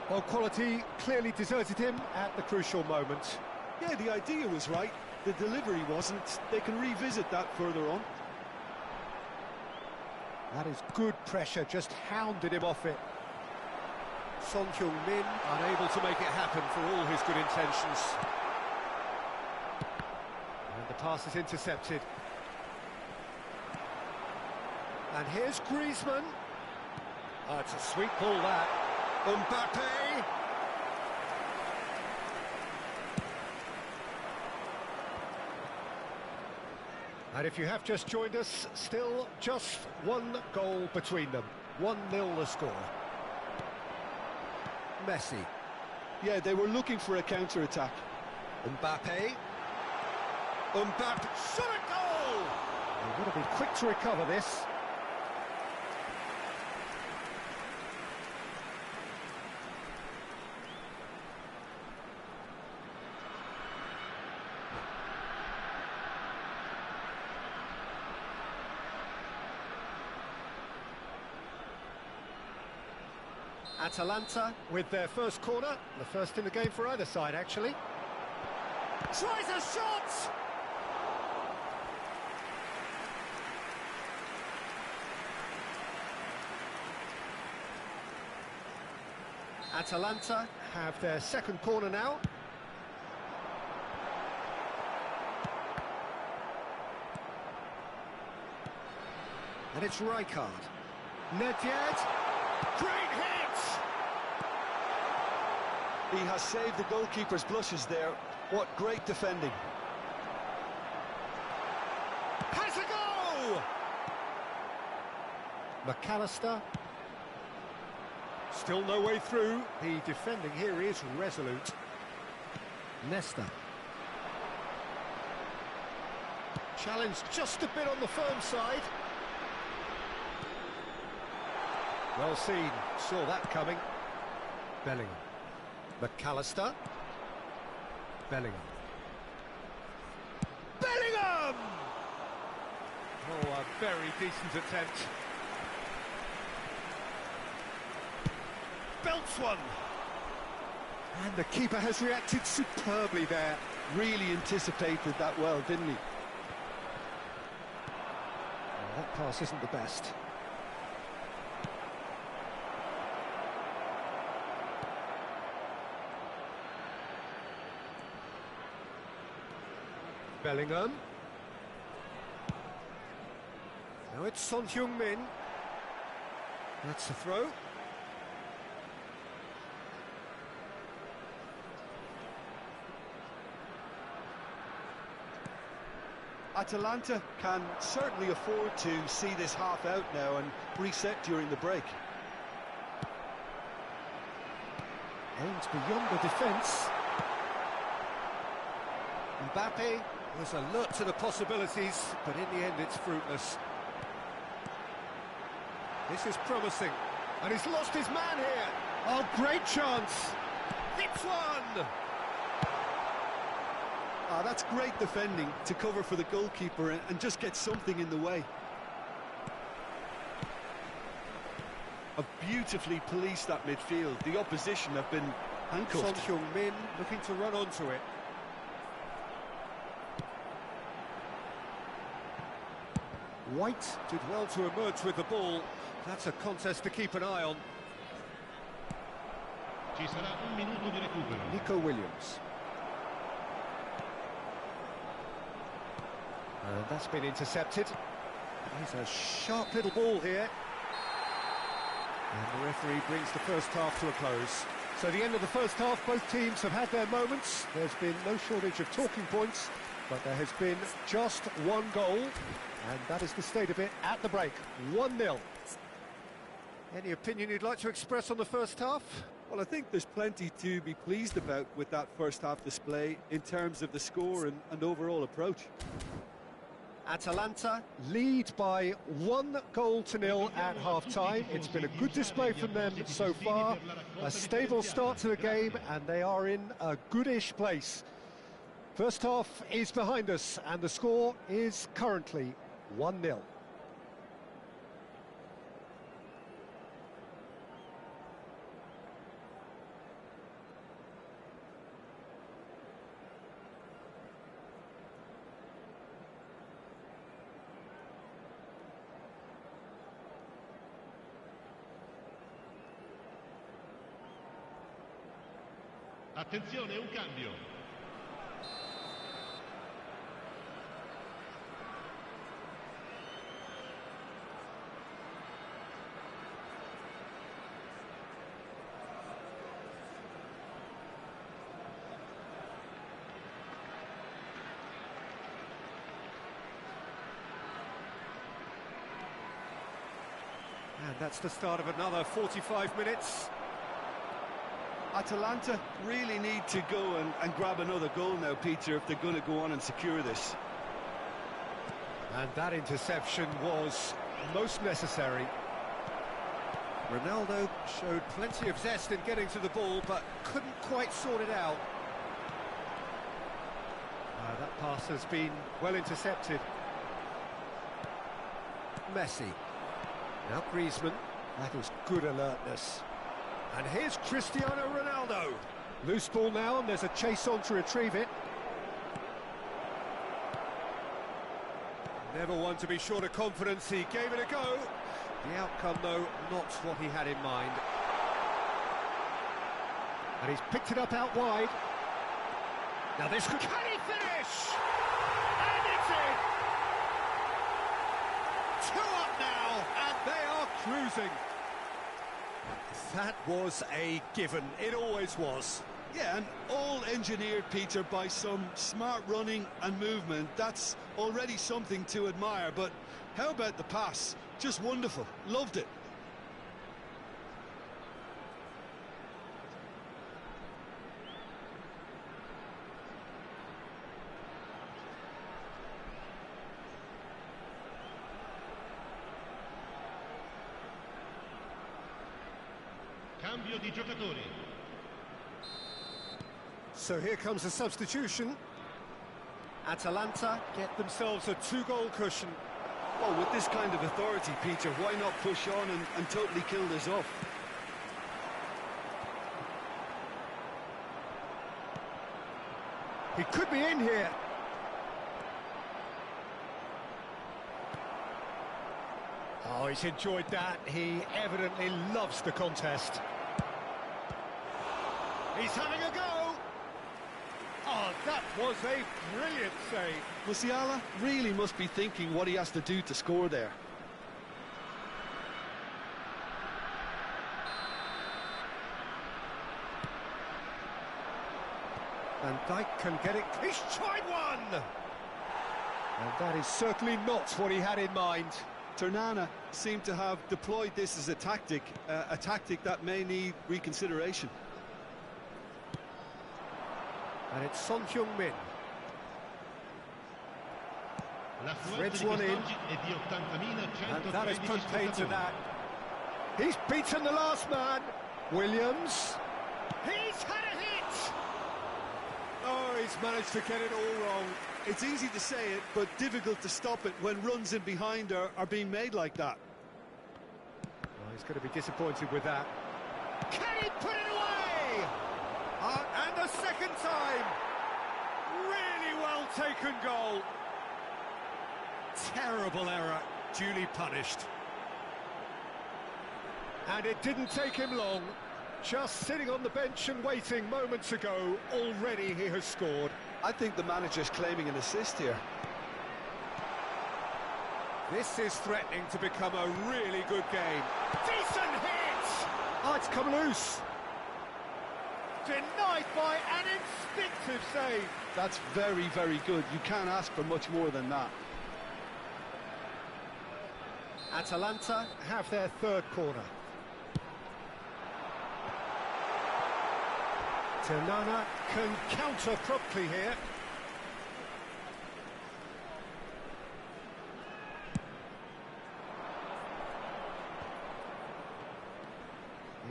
Well, quality clearly deserted him at the crucial moment. Yeah, the idea was right. The delivery wasn't. They can revisit that further on. That is good pressure, just hounded him off it. Son Heung-min unable to make it happen for all his good intentions. And the pass is intercepted. And here's Griezmann. Oh, it's a sweet ball, that. Mbappe! And if you have just joined us, still just one goal between them. 1-0 the score. Messi. Yeah, they were looking for a counter-attack. Mbappe. Mbappe. Shot a goal! They would have been quick to recover this. Atalanta with their first corner, the first in the game for either side, actually. Tries a shot! Atalanta have their second corner now. And it's Rijkaard. Nedved. Great hit! He has saved the goalkeeper's blushes there. What great defending. Has a goal! McAllister. Still no way through. The defending here is resolute. Nesta. Challenged just a bit on the firm side. Well seen. Saw that coming. Bellingham. McAllister. Bellingham. Bellingham! Oh, a very decent attempt. Belts one. And the keeper has reacted superbly there. Really anticipated that well, didn't he? Oh, that pass isn't the best. Bellingham. Now it's Son Heung-min. That's a throw. Atalanta can certainly afford to see this half out now and reset during the break. Aims beyond the defence. Mbappe was alert to the possibilities, but in the end it's fruitless. This is promising, and he's lost his man here. Oh, great chance. It's one! Ah, that's great defending to cover for the goalkeeper and just get something in the way. Have beautifully policed that midfield. The opposition have been handcuffed. Son Heung-min looking to run onto it. White did well to emerge with the ball. That's a contest to keep an eye on. Ci sarà un minuto di recupero. Nico Williams. And that's been intercepted. He's a sharp little ball here. And the referee brings the first half to a close. So the end of the first half, both teams have had their moments. There's been no shortage of talking points, but there has been just one goal, and that is the state of it at the break. 1-0. Any opinion you'd like to express on the first half? Well, I think there's plenty to be pleased about with that first half display in terms of the score and overall approach. Atalanta lead by 1-0 at half-time. It's been a good display from them so far. A stable start to the game, and they are in a goodish place. First half is behind us, and the score is currently 1-0. Attenzione, un cambio. And that's the start of another 45 minutes. Atalanta really need to go and grab another goal now, Peter, if they're going to go on and secure this. And that interception was most necessary. Ronaldo showed plenty of zest in getting to the ball, but couldn't quite sort it out. That pass has been well intercepted. Messi. Now Griezmann. That was good alertness. And here's Cristiano Ronaldo. Loose ball now, and there's a chase on to retrieve it. Never one to be short of confidence, he gave it a go. The outcome, though, not what he had in mind. And he's picked it up out wide. Now this could... Can he finish? And it's in! 2 up now, and they are cruising. That was a given. It always was. Yeah, and all engineered, Peter, by some smart running and movement. That's already something to admire, but how about the pass? Just wonderful. Loved it. Cambio di giocatori. So here comes a substitution. Atalanta get themselves a 2-goal cushion. Well, with this kind of authority, Peter, why not push on and totally kill this off? He could be in here. Oh, he's enjoyed that. He evidently loves the contest. He's having a go. Oh, That was a brilliant save. Musiala really must be thinking what he has to do to score there. Van Dijk can get it. He's tried one! And that is certainly not what he had in mind. Ternana seemed to have deployed this as a tactic that may need reconsideration. And it's Son Heung-min. Threads one in. And that has put paid to that. He's beaten the last man. Williams. He's had a hit! Oh, he's managed to get it all wrong. It's easy to say it, but difficult to stop it when runs in behind are being made like that. Well, he's going to be disappointed with that. Can he put it away? And the second time! Really well taken goal. Terrible error, duly punished. And it didn't take him long. Just sitting on the bench and waiting moments ago, already he has scored. I think the manager's claiming an assist here. This is threatening to become a really good game. Decent hit! Oh, it's come loose. Denied by an instinctive save. That's very, very good. You can't ask for much more than that. Atalanta have their third corner. Ternana can counter promptly here.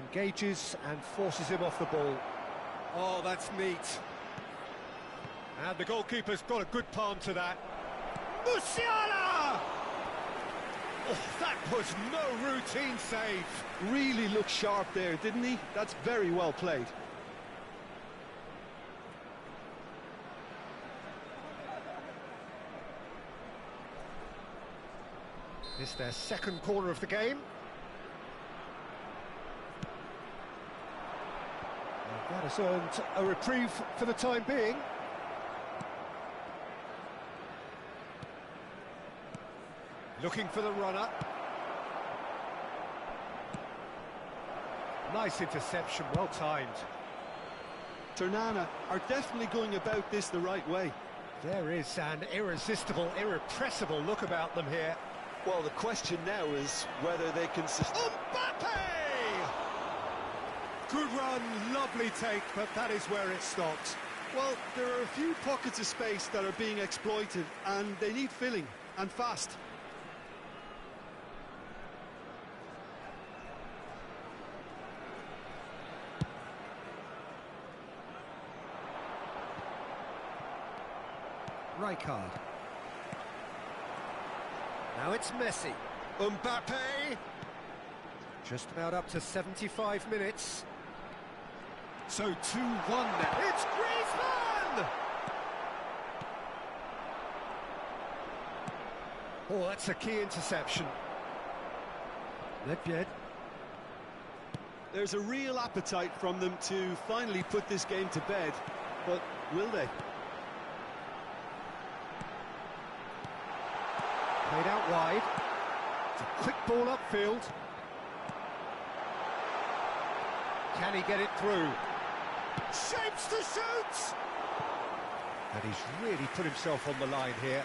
Engages and forces him off the ball. Oh, that's neat. And the goalkeeper's got a good palm to that. Musiala! Oh, that was no routine save. Really looked sharp there, didn't he? That's very well played. It's their second corner of the game. And that has earned a reprieve for the time being. Looking for the runner. Nice interception, well timed. Ternana are definitely going about this the right way. There is an irresistible, irrepressible look about them here. Well, the question now is whether they can sustain... Mbappe! Good run, lovely take, but that is where it stops. Well, there are a few pockets of space that are being exploited, and they need filling, and fast. Rijkaard. Now it's Messi. Mbappe! Just about up to 75 minutes. So 2-1 now. It's Griezmann! Oh, that's a key interception. Ledvied. There's a real appetite from them to finally put this game to bed, but will they? Played out wide. It's a quick ball upfield. Can he get it through? Shapes to shoot! And he's really put himself on the line here.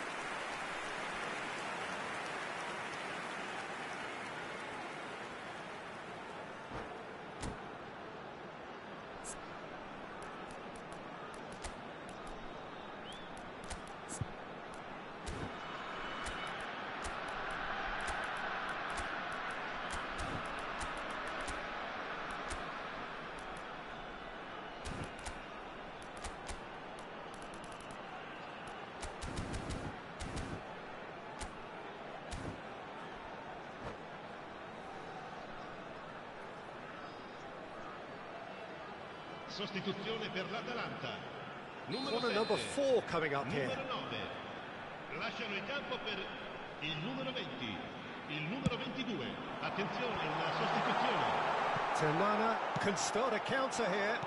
Sostituzione per l'Atalanta. Corner number 4 coming up here. Numero 9. Lasciano il campo per il numero 20. Il numero 22. Attenzione, la sostituzione. Ternana can start a counter here.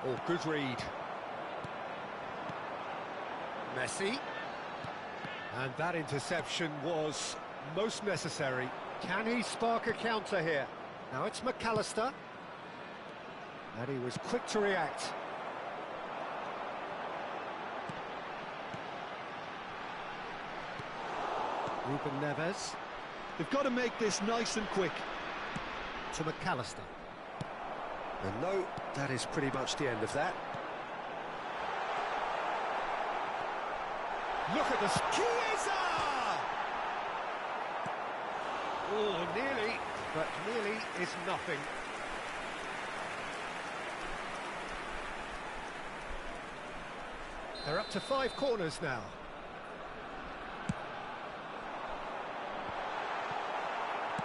Oh, good read. Messi. And that interception was most necessary. Can he spark a counter here? Now it's McAllister. And he was quick to react. Ruben Neves. They've got to make this nice and quick. To McAllister. And no, that is pretty much the end of that. Look at this. Chiesa! Oh, nearly, but nearly is nothing. They're up to 5 corners now.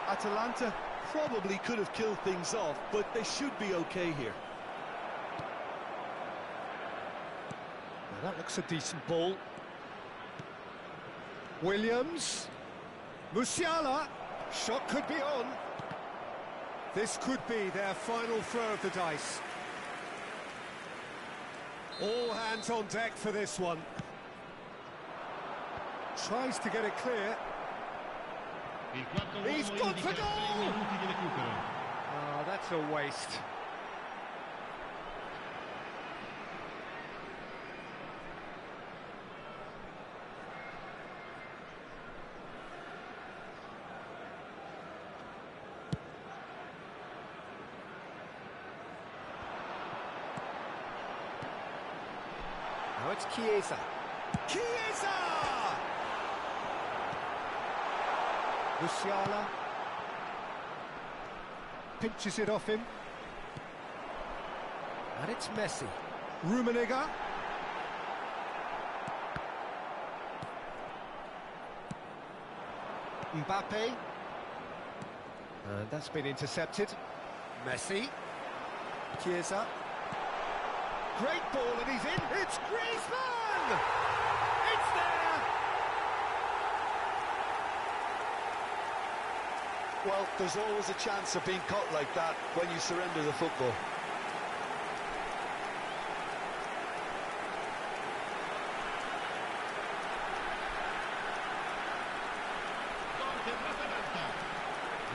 Atalanta probably could have killed things off, but they should be okay here. Now that looks a decent ball. Williams. Musiala. Shot could be on. This could be their final throw of the dice. All hands on deck for this one. Tries to get it clear. He's gone for goal! Oh, that's a waste. Now it's Chiesa. Chiesa! Musiala pinches it off him. And it's Messi. Rummenigge. Mbappe. And that's been intercepted. Messi. Chiesa. Great ball and he's in. It's Griezmann! It's there! Well, there's always a chance of being caught like that when you surrender the football.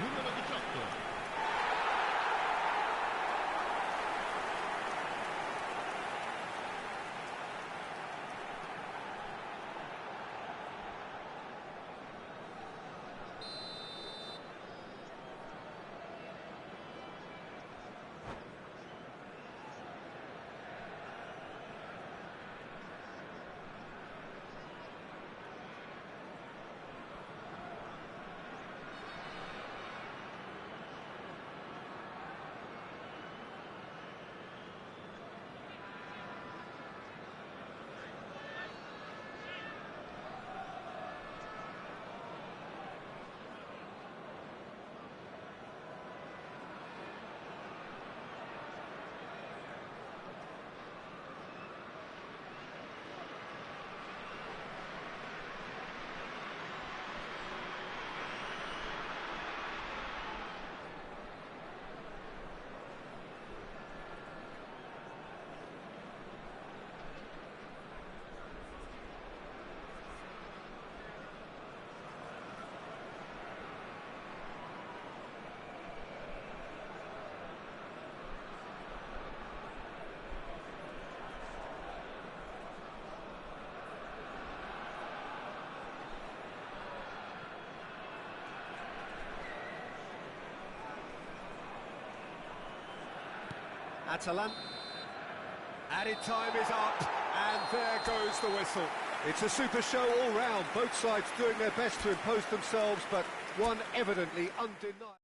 Numero 18. Atalanta. Added time is up, and there goes the whistle. It's a super show all round, both sides doing their best to impose themselves, but one evidently undeniable.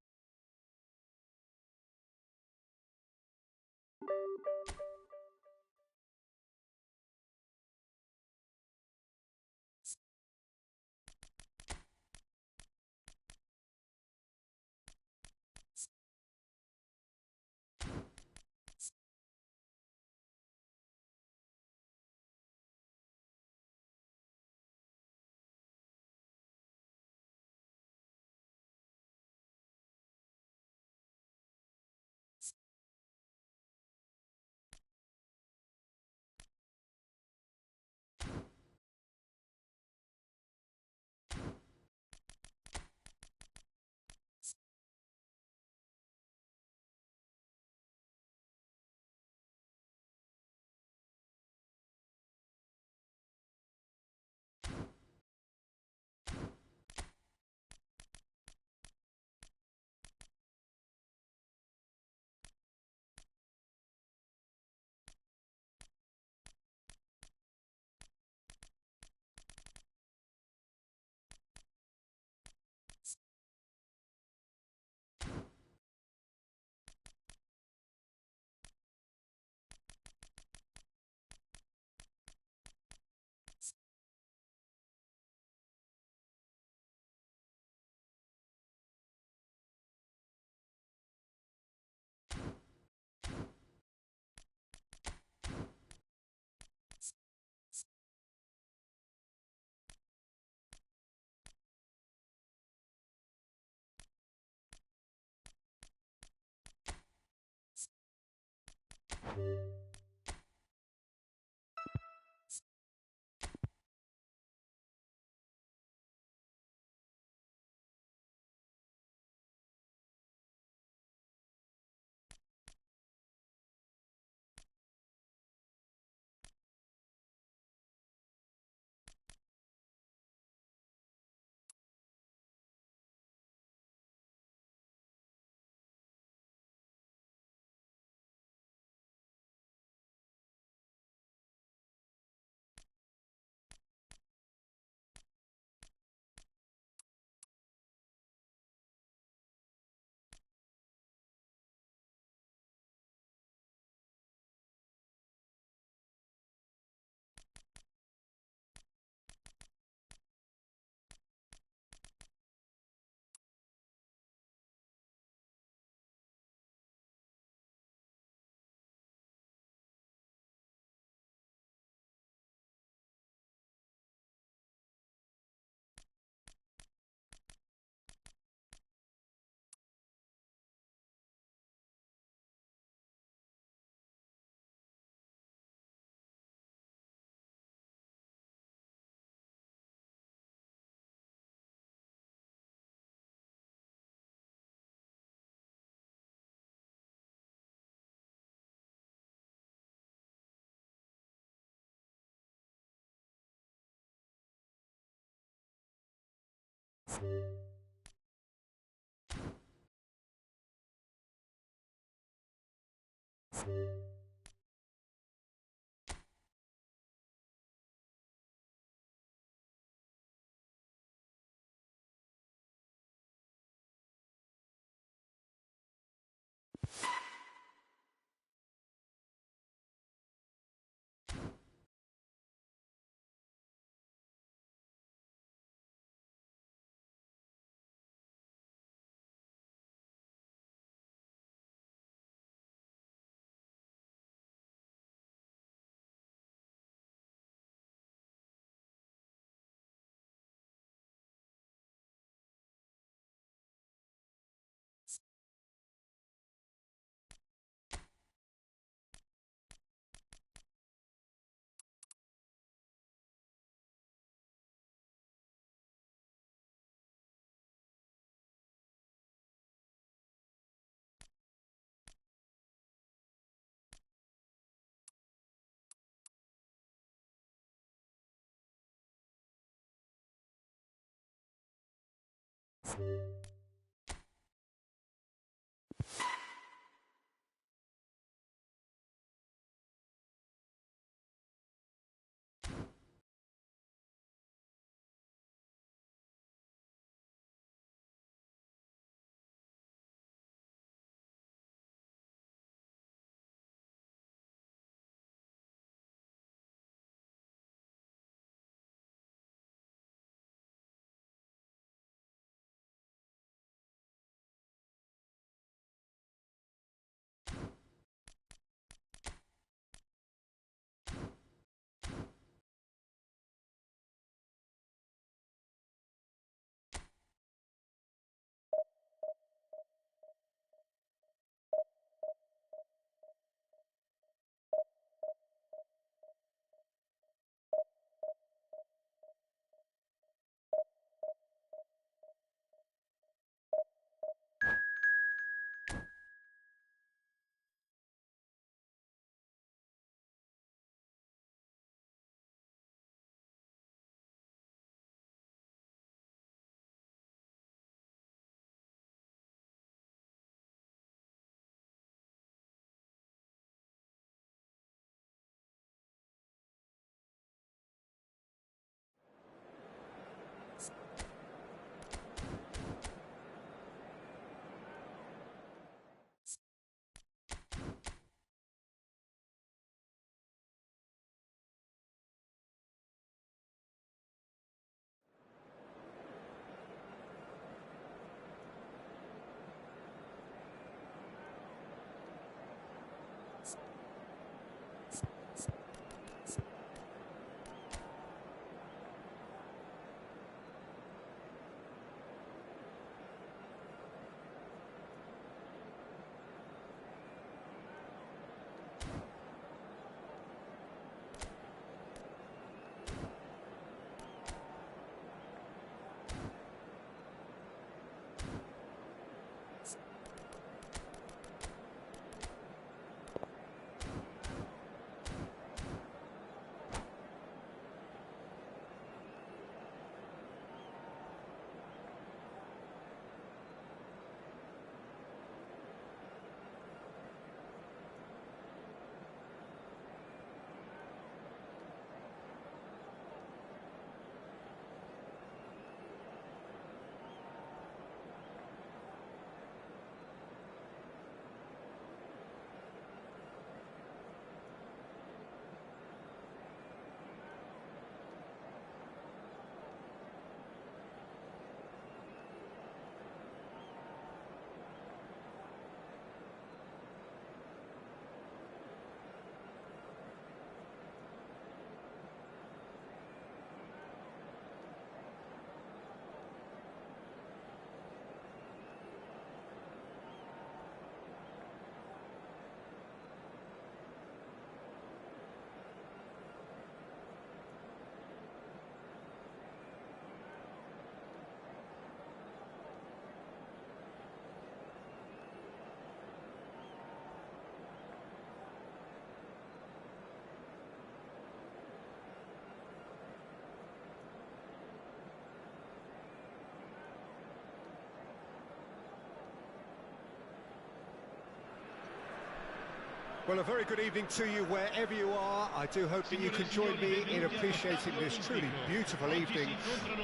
Well, a very good evening to you wherever you are. I do hope that you can join me in appreciating this truly beautiful evening,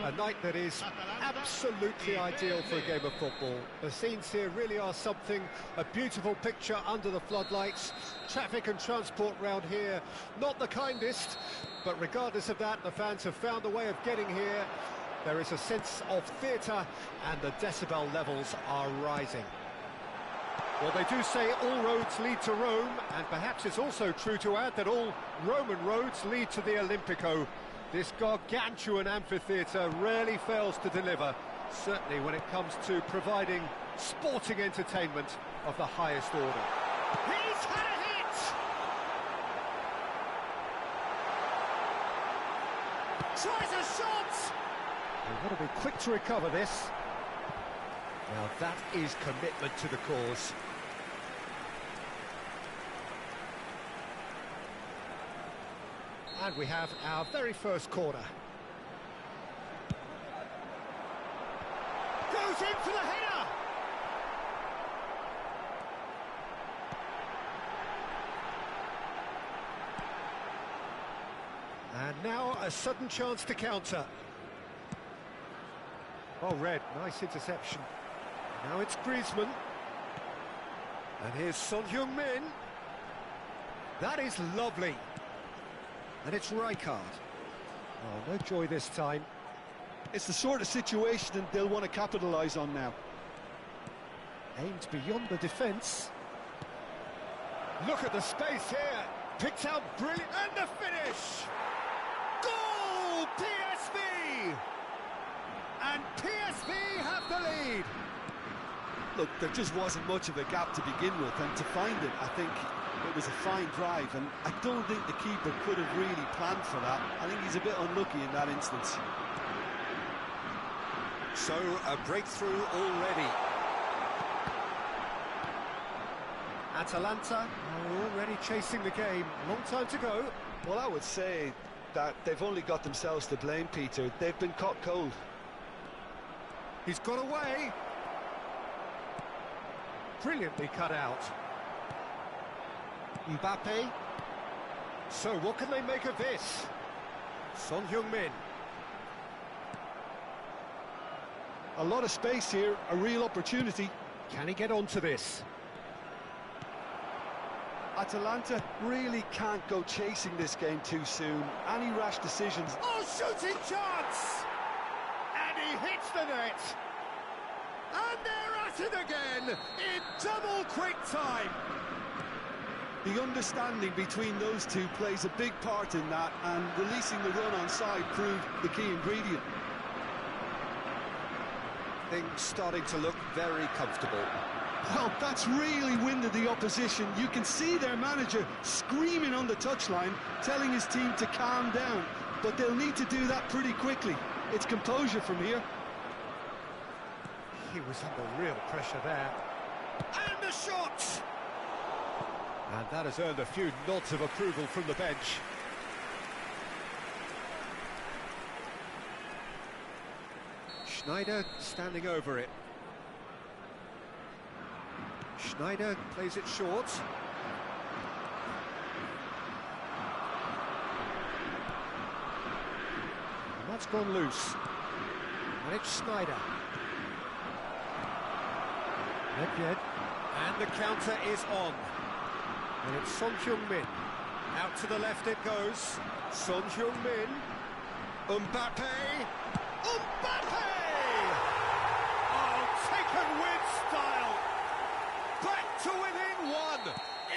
a night that is absolutely ideal for a game of football. The scenes here really are something, a beautiful picture under the floodlights. Traffic and transport round here, not the kindest, but regardless of that, the fans have found a way of getting here. There is a sense of theatre and the decibel levels are rising. Well, they do say all roads lead to Rome, and perhaps it's also true to add that all Roman roads lead to the Olimpico. This gargantuan amphitheatre rarely fails to deliver, certainly when it comes to providing sporting entertainment of the highest order. He's had a hit! Tries a shot! They've got to be quick to recover this. Now that is commitment to the cause. And we have our very first corner. Goes in for the header! And now a sudden chance to counter. Oh, Red, nice interception. Now it's Griezmann. And here's Son Heung-min. That is lovely. And it's Rijkaard. Oh, no joy this time. It's the sort of situation they'll want to capitalise on now. Aimed beyond the defence. Look at the space here. Picked out brilliant. And the finish! Goal! PSV! And PSV have the lead. Look, there just wasn't much of a gap to begin with, and to find it, I think it was a fine drive, and I don't think the keeper could have really planned for that. I think he's a bit unlucky in that instance. So, a breakthrough already. Atalanta are already chasing the game. Long time to go. Well, I would say that they've only got themselves to blame, Peter. They've been caught cold. He's got away. Brilliantly cut out. Mbappe. So what can they make of this? Son Heung-min. A lot of space here, a real opportunity. Can he get onto this? Atalanta really can't go chasing this game too soon. Any rash decisions... Oh, shooting chance! And he hits the net! And they're at it again, in double quick time! The understanding between those two plays a big part in that, and releasing the run on side proved the key ingredient. Things starting to look very comfortable. Well, that's really winded the opposition. You can see their manager screaming on the touchline, telling his team to calm down. But they'll need to do that pretty quickly. It's composure from here. He was under real pressure there. And the shot! And that has earned a few nods of approval from the bench. Schneider standing over it. Schneider plays it short. And that's gone loose. And it's Schneider. Nedved. And the counter is on. And it's Son Heung-min. Out to the left it goes. Son Heung-min. Mbappe. Mbappe! Oh, taken with style. Back to within one.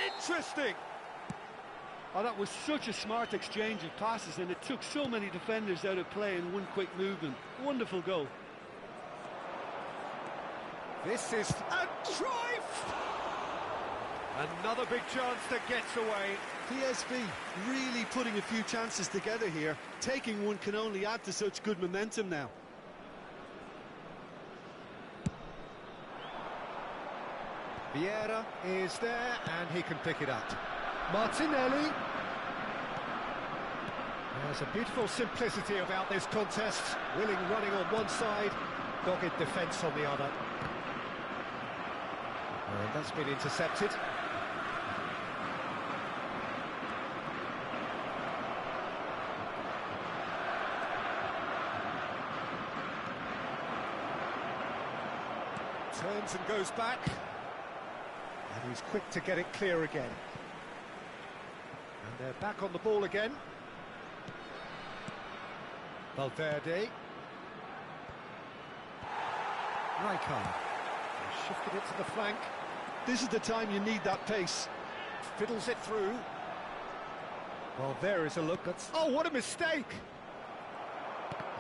Interesting. Oh, that was such a smart exchange of passes, and it took so many defenders out of play in one quick movement. Wonderful goal. This is a Cruyff! Another big chance that gets away. PSV really putting a few chances together here. Taking one can only add to such good momentum now. Vieira is there, and he can pick it up. Martinelli. There's a beautiful simplicity about this contest. Willing running on one side, dogged defence on the other. And that's been intercepted. Turns and goes back. And he's quick to get it clear again. And they're back on the ball again. Valverde. Rijkaard. Shifted it to the flank. This is the time you need that pace. Fiddles it through. Well, there is a look at... Oh, what a mistake!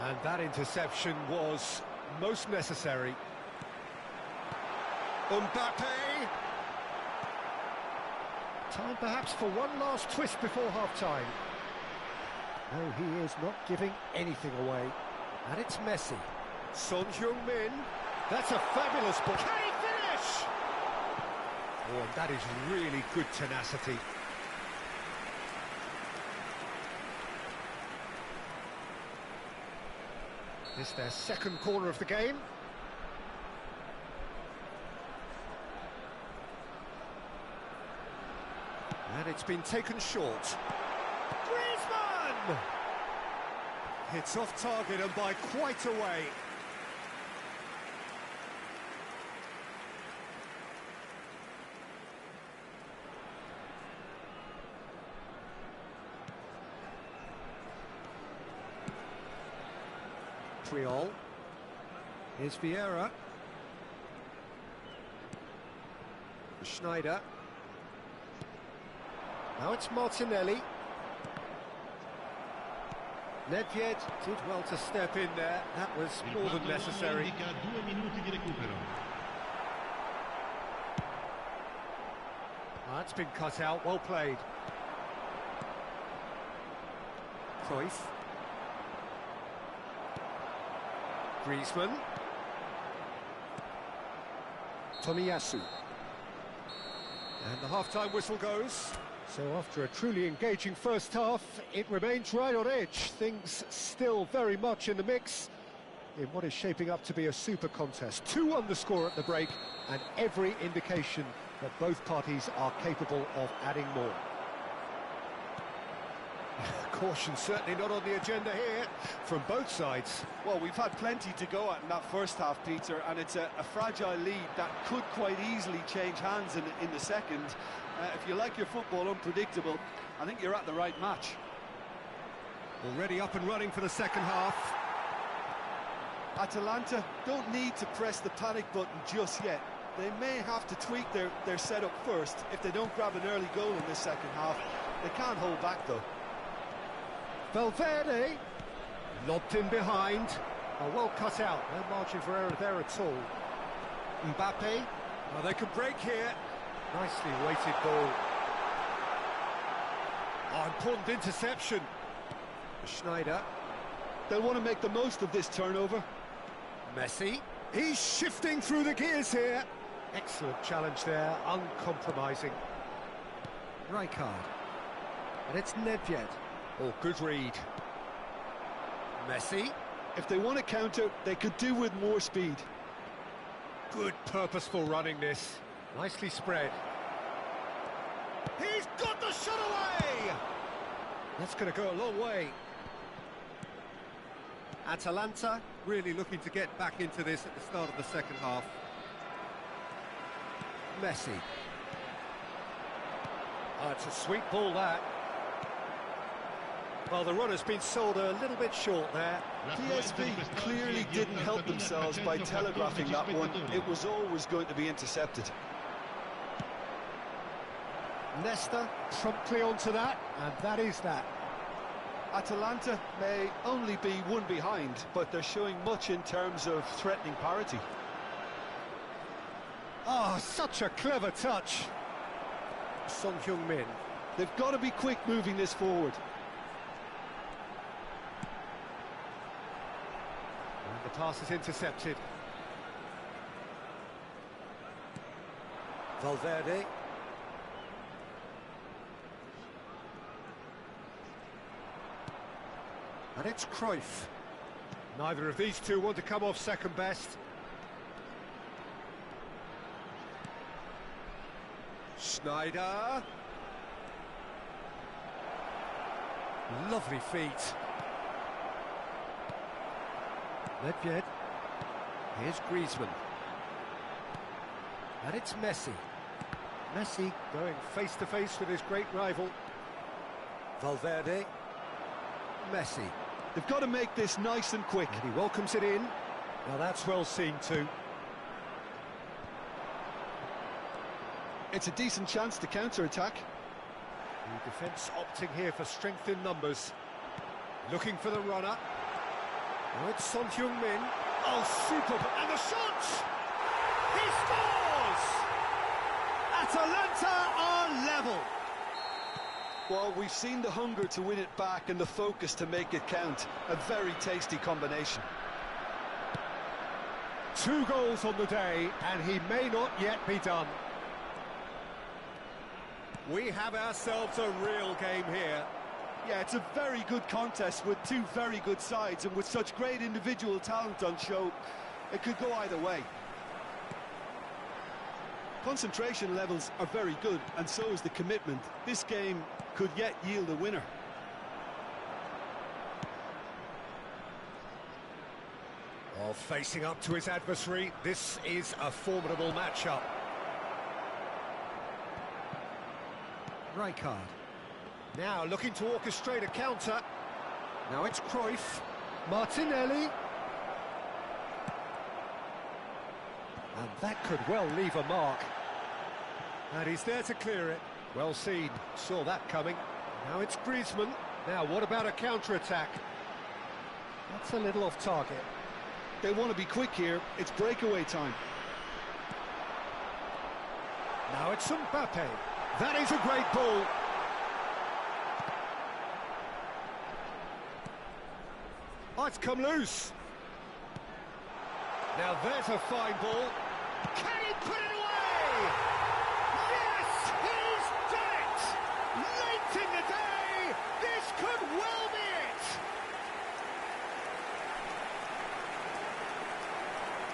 And that interception was most necessary. Mbappe! Time perhaps for one last twist before half-time. No, he is not giving anything away. And it's Messi. Son Heung-min. That's a fabulous ball. Can he finish? Oh, and that is really good tenacity. This is their second corner of the game. And it's been taken short. Griezmann! It's off target and by quite a way. Triol. Here's Vieira. Schneider. Now it's Martinelli. Nedved did well to step in there. That was more than necessary. That's been cut out. Well played. Cruyff. Griezmann. Tomiyasu. And the half-time whistle goes. So after a truly engaging first half, it remains right on edge. Things still very much in the mix in what is shaping up to be a super contest. 2 on the score at the break, and every indication that both parties are capable of adding more. Caution certainly not on the agenda here from both sides. Well, we've had plenty to go at in that first half, Peter, and it's a fragile lead that could quite easily change hands in the second. If you like your football unpredictable, I think you're at the right match. Already up and running for the second half. Atalanta don't need to press the panic button just yet. They may have to tweak their setup first if they don't grab an early goal in this second half. They can't hold back, though. Valverde, lobbed in behind. Oh, well cut out, no margin for error there at all. Mbappe, well, they can break here. Nicely weighted ball. Oh, important interception. Schneider. They'll want to make the most of this turnover. Messi, he's shifting through the gears here. Excellent challenge there, uncompromising. Rijkaard, and it's Nedved. Oh, good read. Messi. If they want to counter, they could do with more speed. Good purposeful running this. Nicely spread. He's got the shot away! That's going to go a long way. Atalanta really looking to get back into this at the start of the second half. Messi. Oh, it's a sweet ball, that. Well, the run has been sold a little bit short there. PSV clearly didn't help themselves by telegraphing that one. It was always going to be intercepted. Nesta promptly onto that, and that is that. Atalanta may only be 1 behind, but they're showing much in terms of threatening parity. Oh, such a clever touch. Son Heung-min. They've got to be quick moving this forward. And the pass is intercepted. Valverde. And it's Cruyff. Neither of these two want to come off second best. Schneider. Lovely feet. Nedved. Here's Griezmann. And it's Messi. Messi going face-to-face with his great rival. Valverde. Messi. They've got to make this nice and quick. And he welcomes it in. Now that's well seen too. It's a decent chance to counter-attack. The defence opting here for strength in numbers. Looking for the runner. Now it's Son Heung-min. Oh, super! And the shot! He scores! Atalanta are level. Well, we've seen the hunger to win it back and the focus to make it count. A very tasty combination. 2 goals on the day, and he may not yet be done. We have ourselves a real game here. Yeah, it's a very good contest with two very good sides, and with such great individual talent on show, it could go either way. Concentration levels are very good, and so is the commitment. This game could yet yield a winner. While facing up to his adversary, this is a formidable matchup. Rijkaard. Now looking to orchestrate a counter. Now it's Cruyff. Martinelli. And that could well leave a mark. And he's there to clear it. Well seen. Saw that coming. Now it's Griezmann. Now what about a counter-attack? That's a little off target. They want to be quick here. It's breakaway time. Now it's Mbappe. That is a great ball. Oh, it's come loose. Now there's a fine ball. Can he put it away? Yes, he's done it! Late in the day, this could well be it!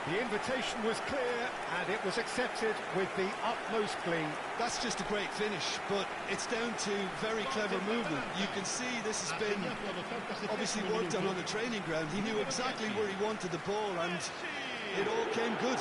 The invitation was clear, and it was accepted with the utmost glee. That's just a great finish, but it's down to very clever movement. You can see this has been obviously worked on the training ground. He knew exactly where he wanted the ball, and it all came good.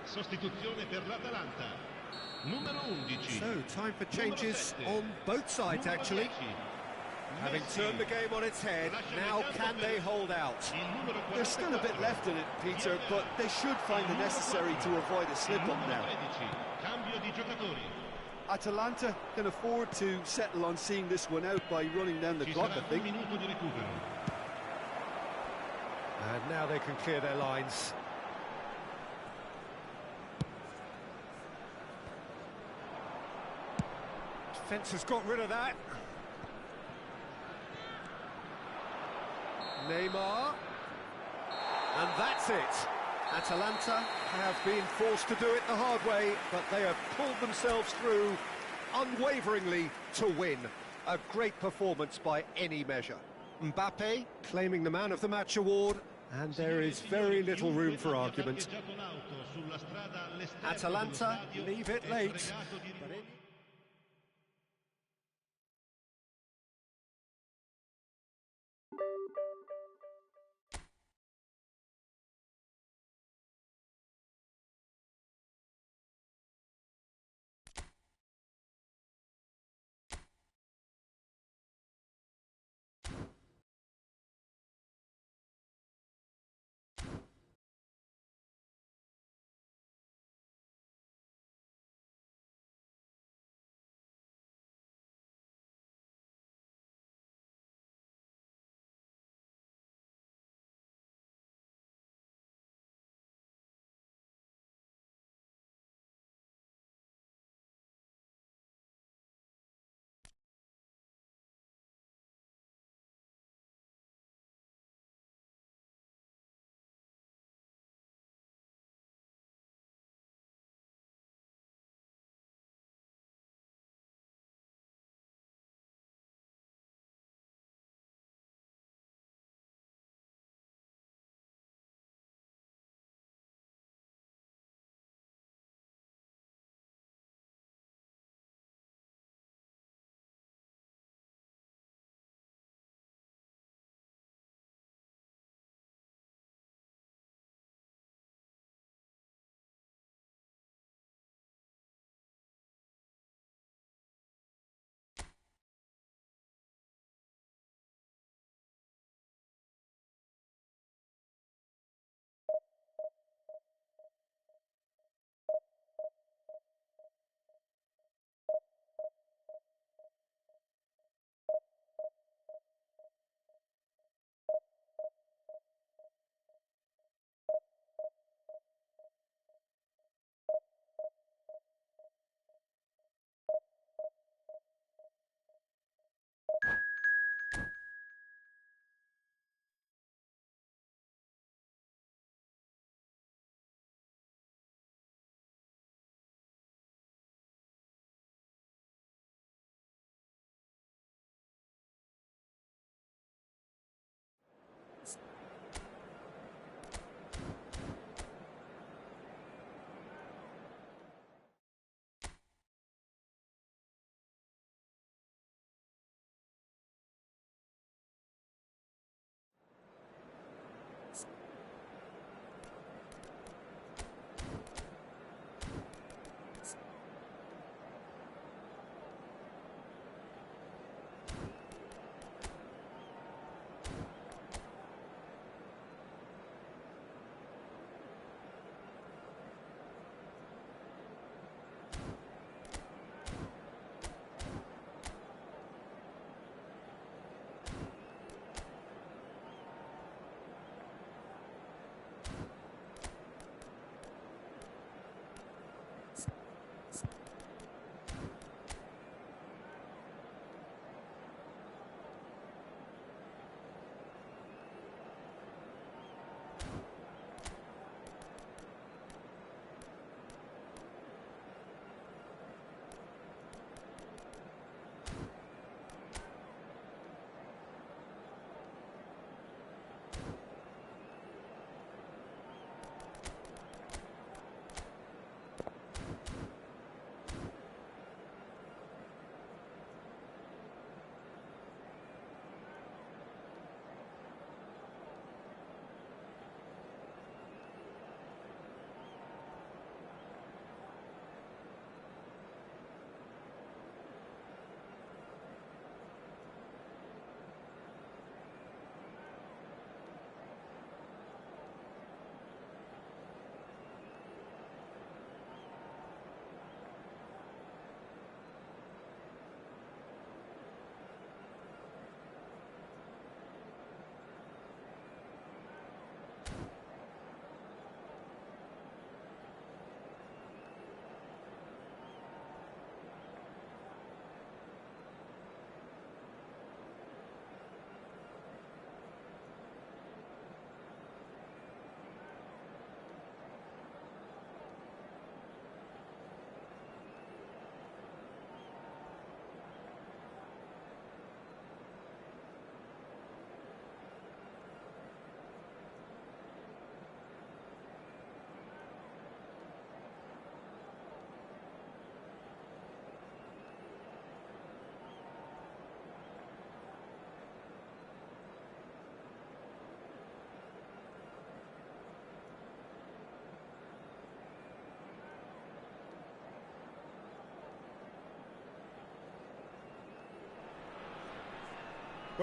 Sostituzione per l'Atalanta. Numero 11. So, time for changes on both sides, actually. Having turned the game on its head, now can they hold out? There's still a bit left in it, Peter, but they should find it necessary to avoid a slip-up now. Cambio di giocatori. Atalanta can afford to settle on seeing this one out by running down the clock, I think. Un minuto di recupero. And now they can clear their lines. Defence has got rid of that. Neymar. And that's it. Atalanta have been forced to do it the hard way, but they have pulled themselves through unwaveringly to win. A great performance by any measure. Mbappe claiming the Man of the Match award, and there is very little room for argument. Atalanta leave it late, but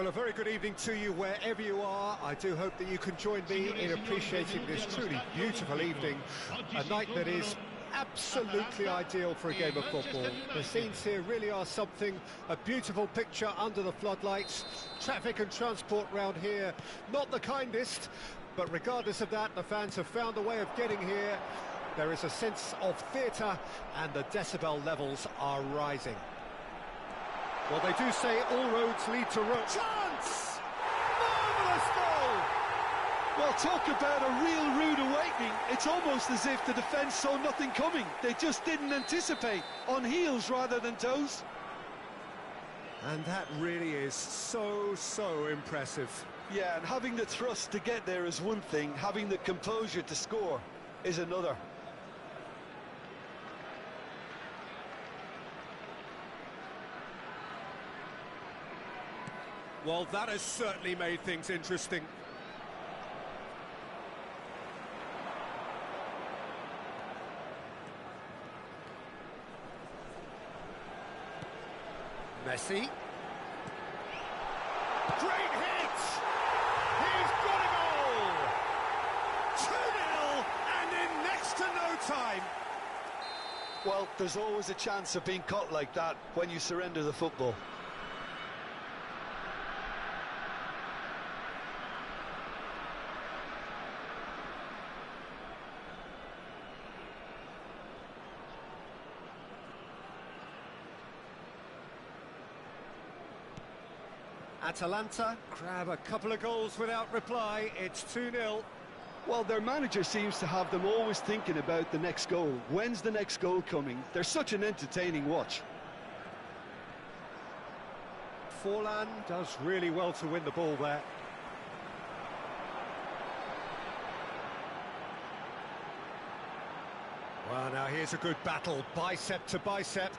Well, a very good evening to you wherever you are. I do hope that you can join me in appreciating this truly beautiful evening, a night that is absolutely ideal for a game of football. The scenes here really are something, a beautiful picture under the floodlights. Traffic and transport round here, not the kindest, but regardless of that, the fans have found a way of getting here. There is a sense of theatre and the decibel levels are rising. Well, they do say all roads lead to Rome. Chance! Marvellous goal! Well, talk about a real rude awakening. It's almost as if the defence saw nothing coming. They just didn't anticipate, on heels rather than toes. And that really is so impressive. Yeah, and having the thrust to get there is one thing, having the composure to score is another. Well, that has certainly made things interesting. Messi. Great hit! He's got a goal! 2-0 and in next to no time. Well, there's always a chance of being caught like that when you surrender the football. Atalanta grab a couple of goals without reply. It's 2-0. Well, their manager seems to have them always thinking about the next goal. When's the next goal coming? They're such an entertaining watch. Forlan does really well to win the ball there. Well, now here's a good battle, bicep to bicep.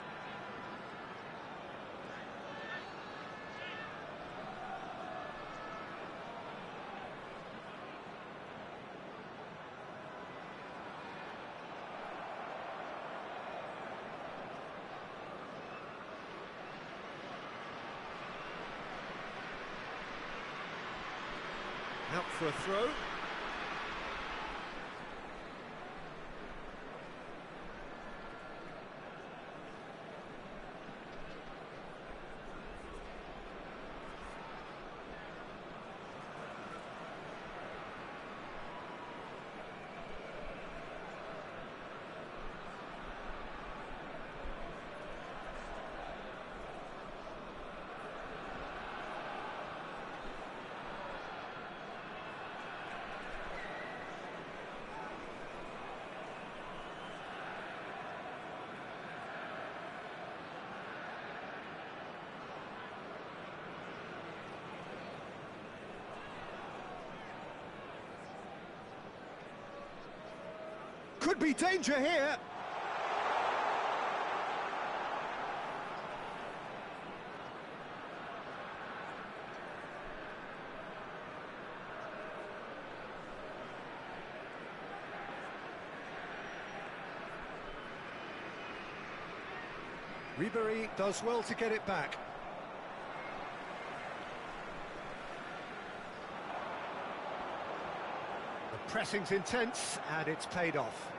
Out for a throw. Could be danger here. Ribery does well to get it back. The pressing's intense and it's paid off.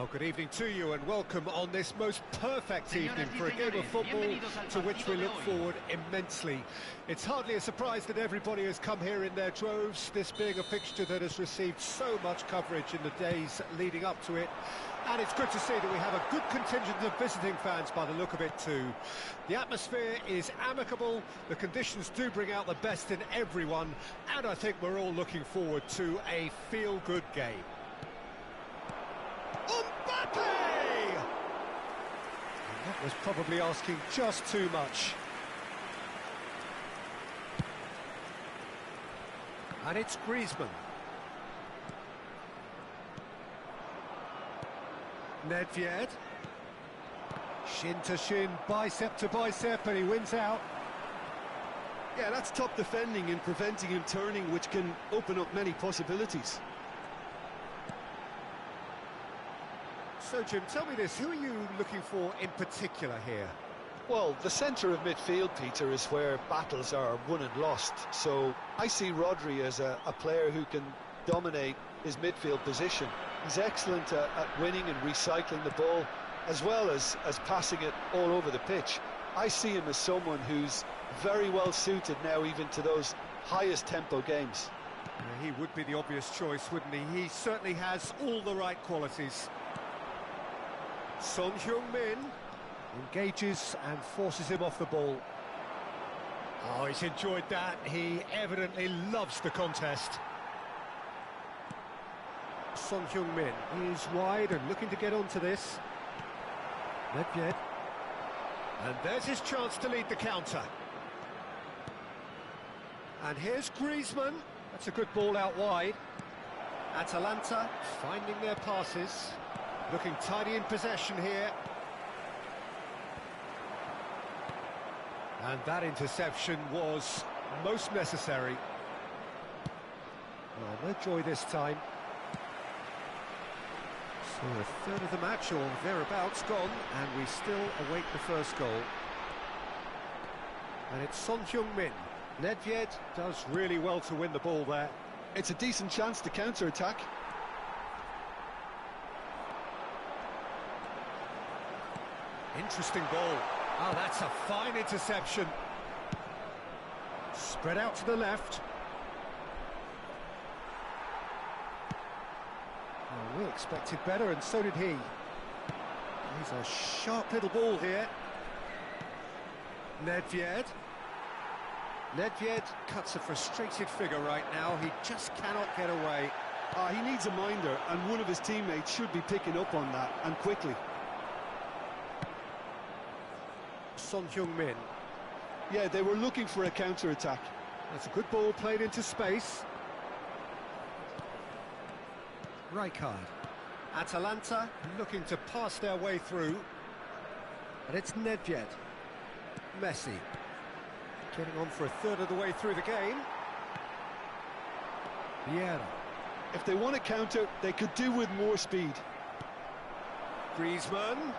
Well, good evening to you and welcome on this most perfect evening for a game of football to which we look forward immensely. It's hardly a surprise that everybody has come here in their droves, this being a fixture that has received so much coverage in the days leading up to it. And it's good to see that we have a good contingent of visiting fans by the look of it too. The atmosphere is amicable, the conditions do bring out the best in everyone, and I think we're all looking forward to a feel-good game. Mbappe! And that was probably asking just too much. And it's Griezmann. Nedved. Shin to shin, bicep to bicep, and he wins out. Yeah, that's top defending and preventing him turning, which can open up many possibilities. So, Jim, tell me this, who are you looking for in particular here? Well, the centre of midfield, Peter, is where battles are won and lost. So I see Rodri as a player who can dominate his midfield position. He's excellent at winning and recycling the ball, as well as passing it all over the pitch. I see him as someone who's very well suited now even to those highest tempo games. He would be the obvious choice, wouldn't he? He certainly has all the right qualities. Son Heung-min engages and forces him off the ball. Oh, he's enjoyed that. He evidently loves the contest. Son Heung-min is wide and looking to get onto this. Nedved. And there's his chance to lead the counter. And here's Griezmann. That's a good ball out wide. Atalanta finding their passes. Looking tidy in possession here. And that interception was most necessary. Well, no joy this time. So a third of the match or thereabouts gone, and we still await the first goal. And it's Son Heung-min. Nedved does really well to win the ball there. It's a decent chance to counter-attack. Interesting ball. Oh, that's a fine interception. Spread out to the left. Well, we expected better, and so did he. He's a sharp little ball here. Nedved. Nedved cuts a frustrated figure right now. He just cannot get away. He needs a minder, and one of his teammates should be picking up on that, and quickly. Son Heung-min. Yeah, they were looking for a counter-attack. That's a good ball played into space. Rijkaard. Atalanta looking to pass their way through. And it's Nedved. Messi. Getting on for a third of the way through the game. Vieira. If they want to counter, they could do with more speed. Griezmann.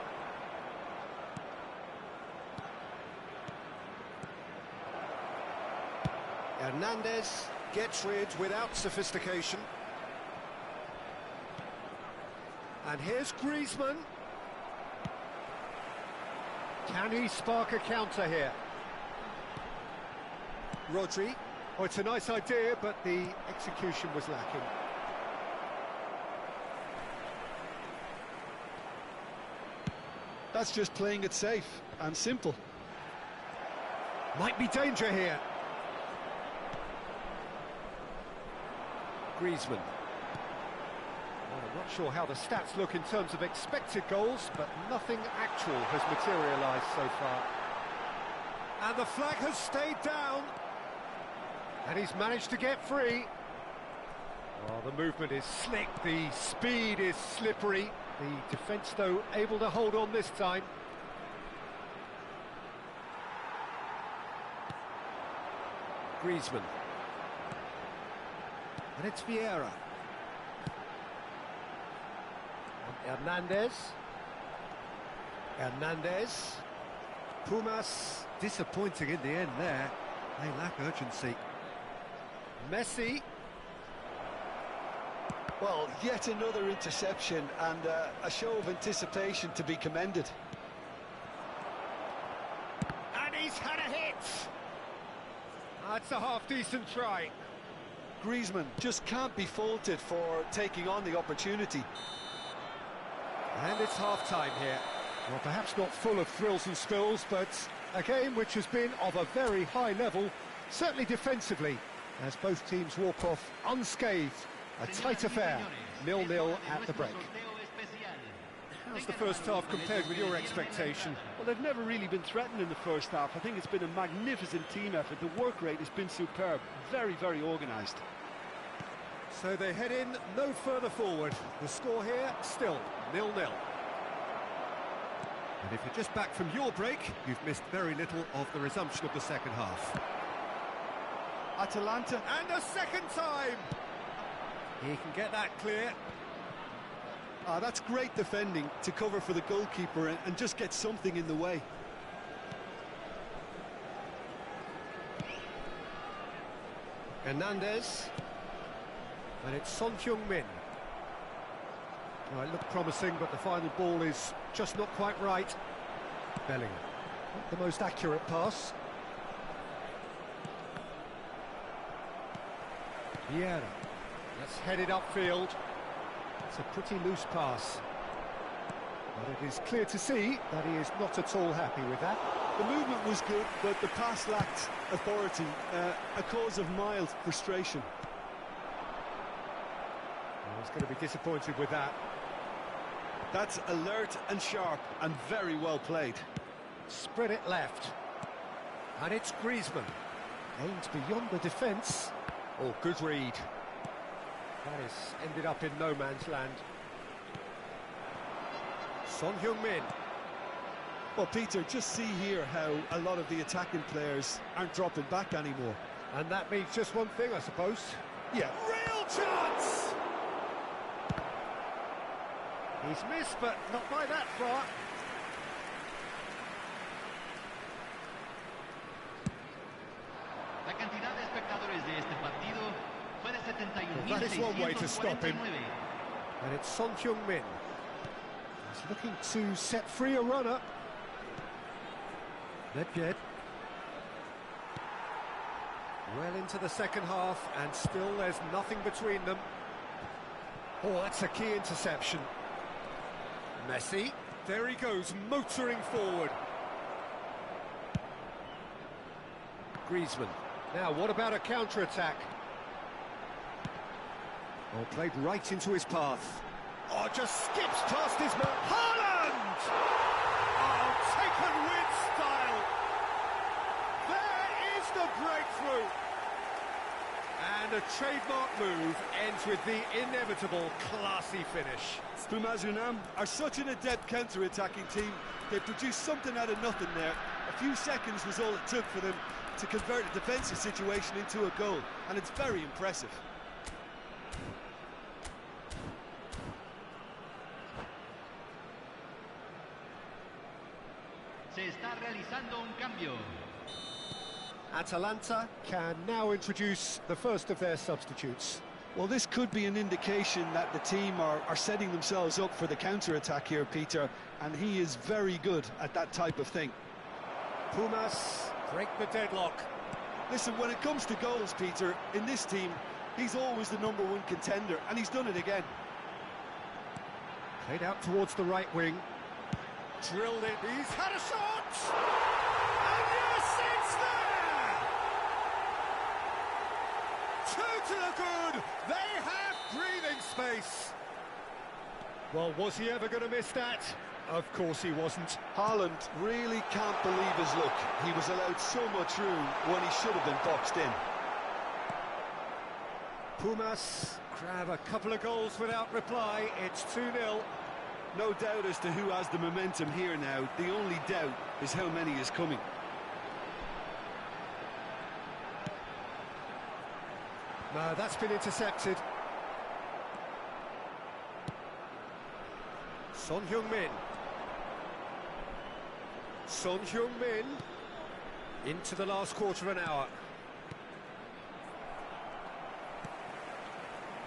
Hernandez gets rid without sophistication. And here's Griezmann. Can he spark a counter here? Rodri. Oh, it's a nice idea, but the execution was lacking. That's just playing it safe and simple. Might be danger here. Griezmann. Well, I'm not sure how the stats look in terms of expected goals, but nothing actual has materialised so far. And the flag has stayed down. And he's managed to get free. Well, the movement is slick, the speed is slippery. The defence, though, able to hold on this time. Griezmann. And it's Vieira. And Hernandez. Hernandez. Pumas disappointing in the end there. They lack urgency. Messi. Well, yet another interception and a show of anticipation to be commended. And he's had a hit! That's a half-decent try. Griezmann just can't be faulted for taking on the opportunity. And it's half-time here. Well, perhaps not full of thrills and spills, but a game which has been of a very high level, certainly defensively, as both teams walk off unscathed. A tight affair, 0-0 at the break. How's the first half compared with your expectation? Well, they've never really been threatened in the first half. I think it's been a magnificent team effort. The work rate has been superb. Very, very organised. So they head in no further forward. The score here, still 0-0. And if you're just back from your break, you've missed very little of the resumption of the second half. Atalanta. And a second time! He can get that clear. That's great defending to cover for the goalkeeper and just get something in the way. Hernandez. And it's Son Heung-min. Well, it looked promising, but the final ball is just not quite right. Bellingham. Not the most accurate pass. Vieira. That's headed upfield. It's a pretty loose pass. But it is clear to see that he is not at all happy with that. The movement was good, but the pass lacked authority, a cause of mild frustration. Well, he's going to be disappointed with that. That's alert and sharp and very well played. Spread it left. And it's Griezmann. Aimed beyond the defence. Oh, good read. That has ended up in no man's land. Son Heung-min. Well, Peter, just see here how a lot of the attacking players aren't dropping back anymore. And that means just one thing, I suppose. Yeah. Real chance! He's missed, but not by that far. La cantidad de espectadores de este partido fue de 71.649. That is one way to stop him. And it's Son Heung-min. He's looking to set free a runner. Nedved. Well into the second half, and still there's nothing between them. Oh, that's a key interception. Messi. There he goes, motoring forward. Griezmann. Now, what about a counter-attack? Oh, played right into his path. Oh, just skips past his man. Haaland! Oh, taken with style. There is the breakthrough. And a trademark move ends with the inevitable classy finish. Pumas Unam are such an adept counter-attacking team. They produced something out of nothing there. A few seconds was all it took for them to convert a defensive situation into a goal, and it's very impressive. Se está realizando un cambio. Atalanta can now introduce the first of their substitutes. Well, this could be an indication that the team are setting themselves up for the counter-attack here, Peter, and he is very good at that type of thing. Pumas break the deadlock. Listen, when it comes to goals, Peter, in this team, he's always the #1 contender, and he's done it again. Played out towards the right wing. Drilled it. He's had a shot! And yes, it's there! 2 to the good! They have breathing space! Well, was he ever going to miss that? Of course he wasn't. Haaland really can't believe his luck. He was allowed so much room when he should have been boxed in. Pumas grab a couple of goals without reply. It's 2-0. No doubt as to who has the momentum here now. The only doubt is how many is coming. No, that's been intercepted. Son Heung-min. Son Heung-min into the last quarter of an hour.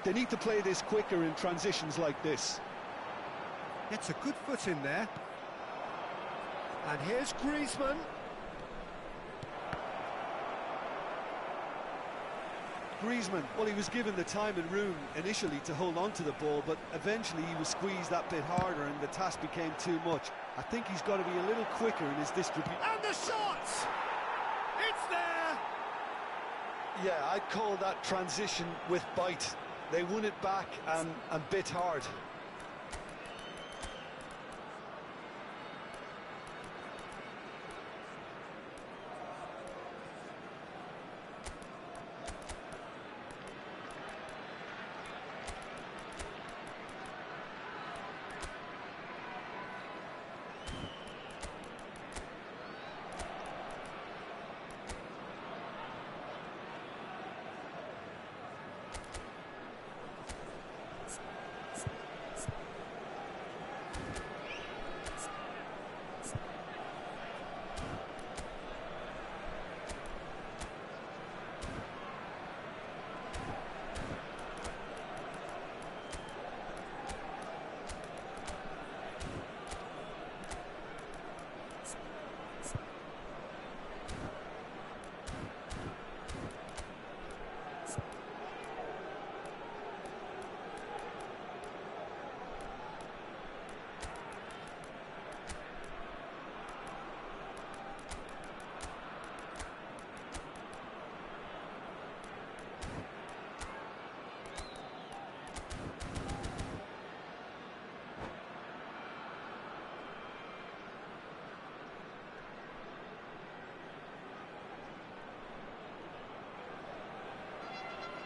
They need to play this quicker in transitions like this. Gets a good foot in there. And here's Griezmann. Griezmann, well, he was given the time and room initially to hold on to the ball, but eventually he was squeezed that bit harder and the task became too much. I think he's got to be a little quicker in his distribution. And the shot! It's there! Yeah, I'd call that transition with bite. They won it back and bit hard.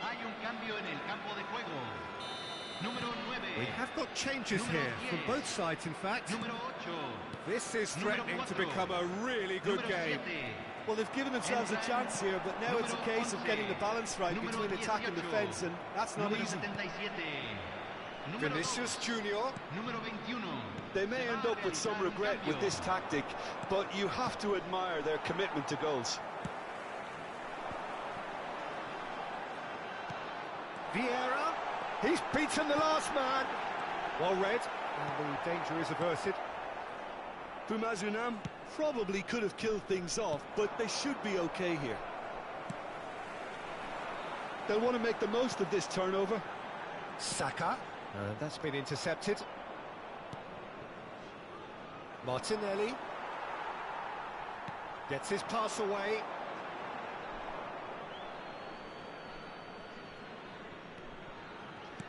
Hay un cambio en el campo de juego. Número 9. We have got changes here from both sides, in fact. Número 8. This is threatening to become a really good game. Well, they've given themselves a chance here, but now it's a case of getting the balance right between attack and defence, and that's not easy. Vinicius Junior. Número 21. They may end up with some regret with this tactic, but you have to admire their commitment to goals. Vieira, he's beaten the last man. Well read, and the danger is averted. Bumazunam probably could have killed things off, but they should be okay here. They'll want to make the most of this turnover. Saka, and that's been intercepted. Martinelli gets his pass away.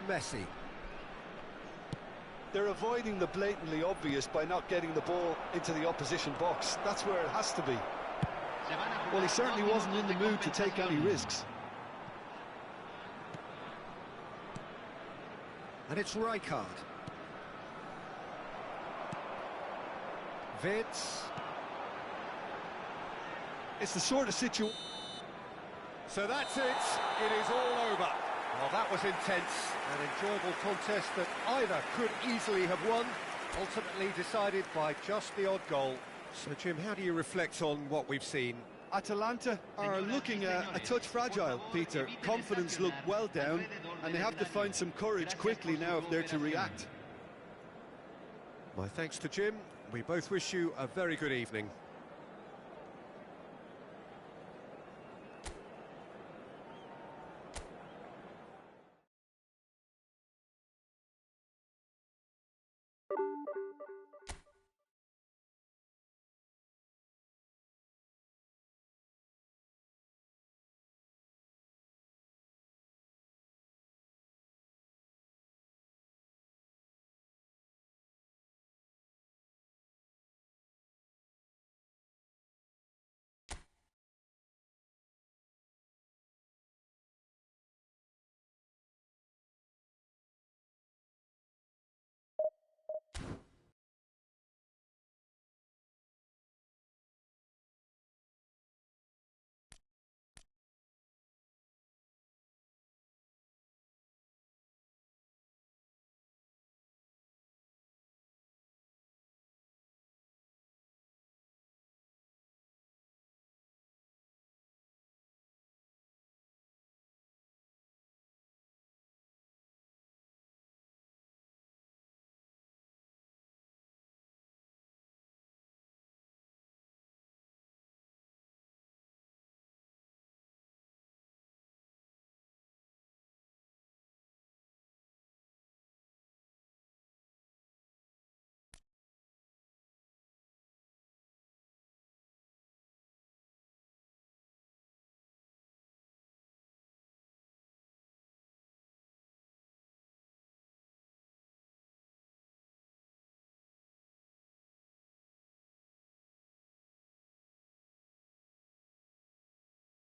Messi. They're avoiding the blatantly obvious by not getting the ball into the opposition box. That's where it has to be. Well, he certainly wasn't in the mood to take any risks. And it's Rijkaard. Vitz. It's the sort of situation... So that's it. It is all over. Well, that was intense. An enjoyable contest that either could easily have won, ultimately decided by just the odd goal. So, Jim, how do you reflect on what we've seen? Atalanta are looking a touch fragile, Peter. Confidence looked well down, and they have to find some courage quickly now if they're to react. My thanks to Jim. We both wish you a very good evening.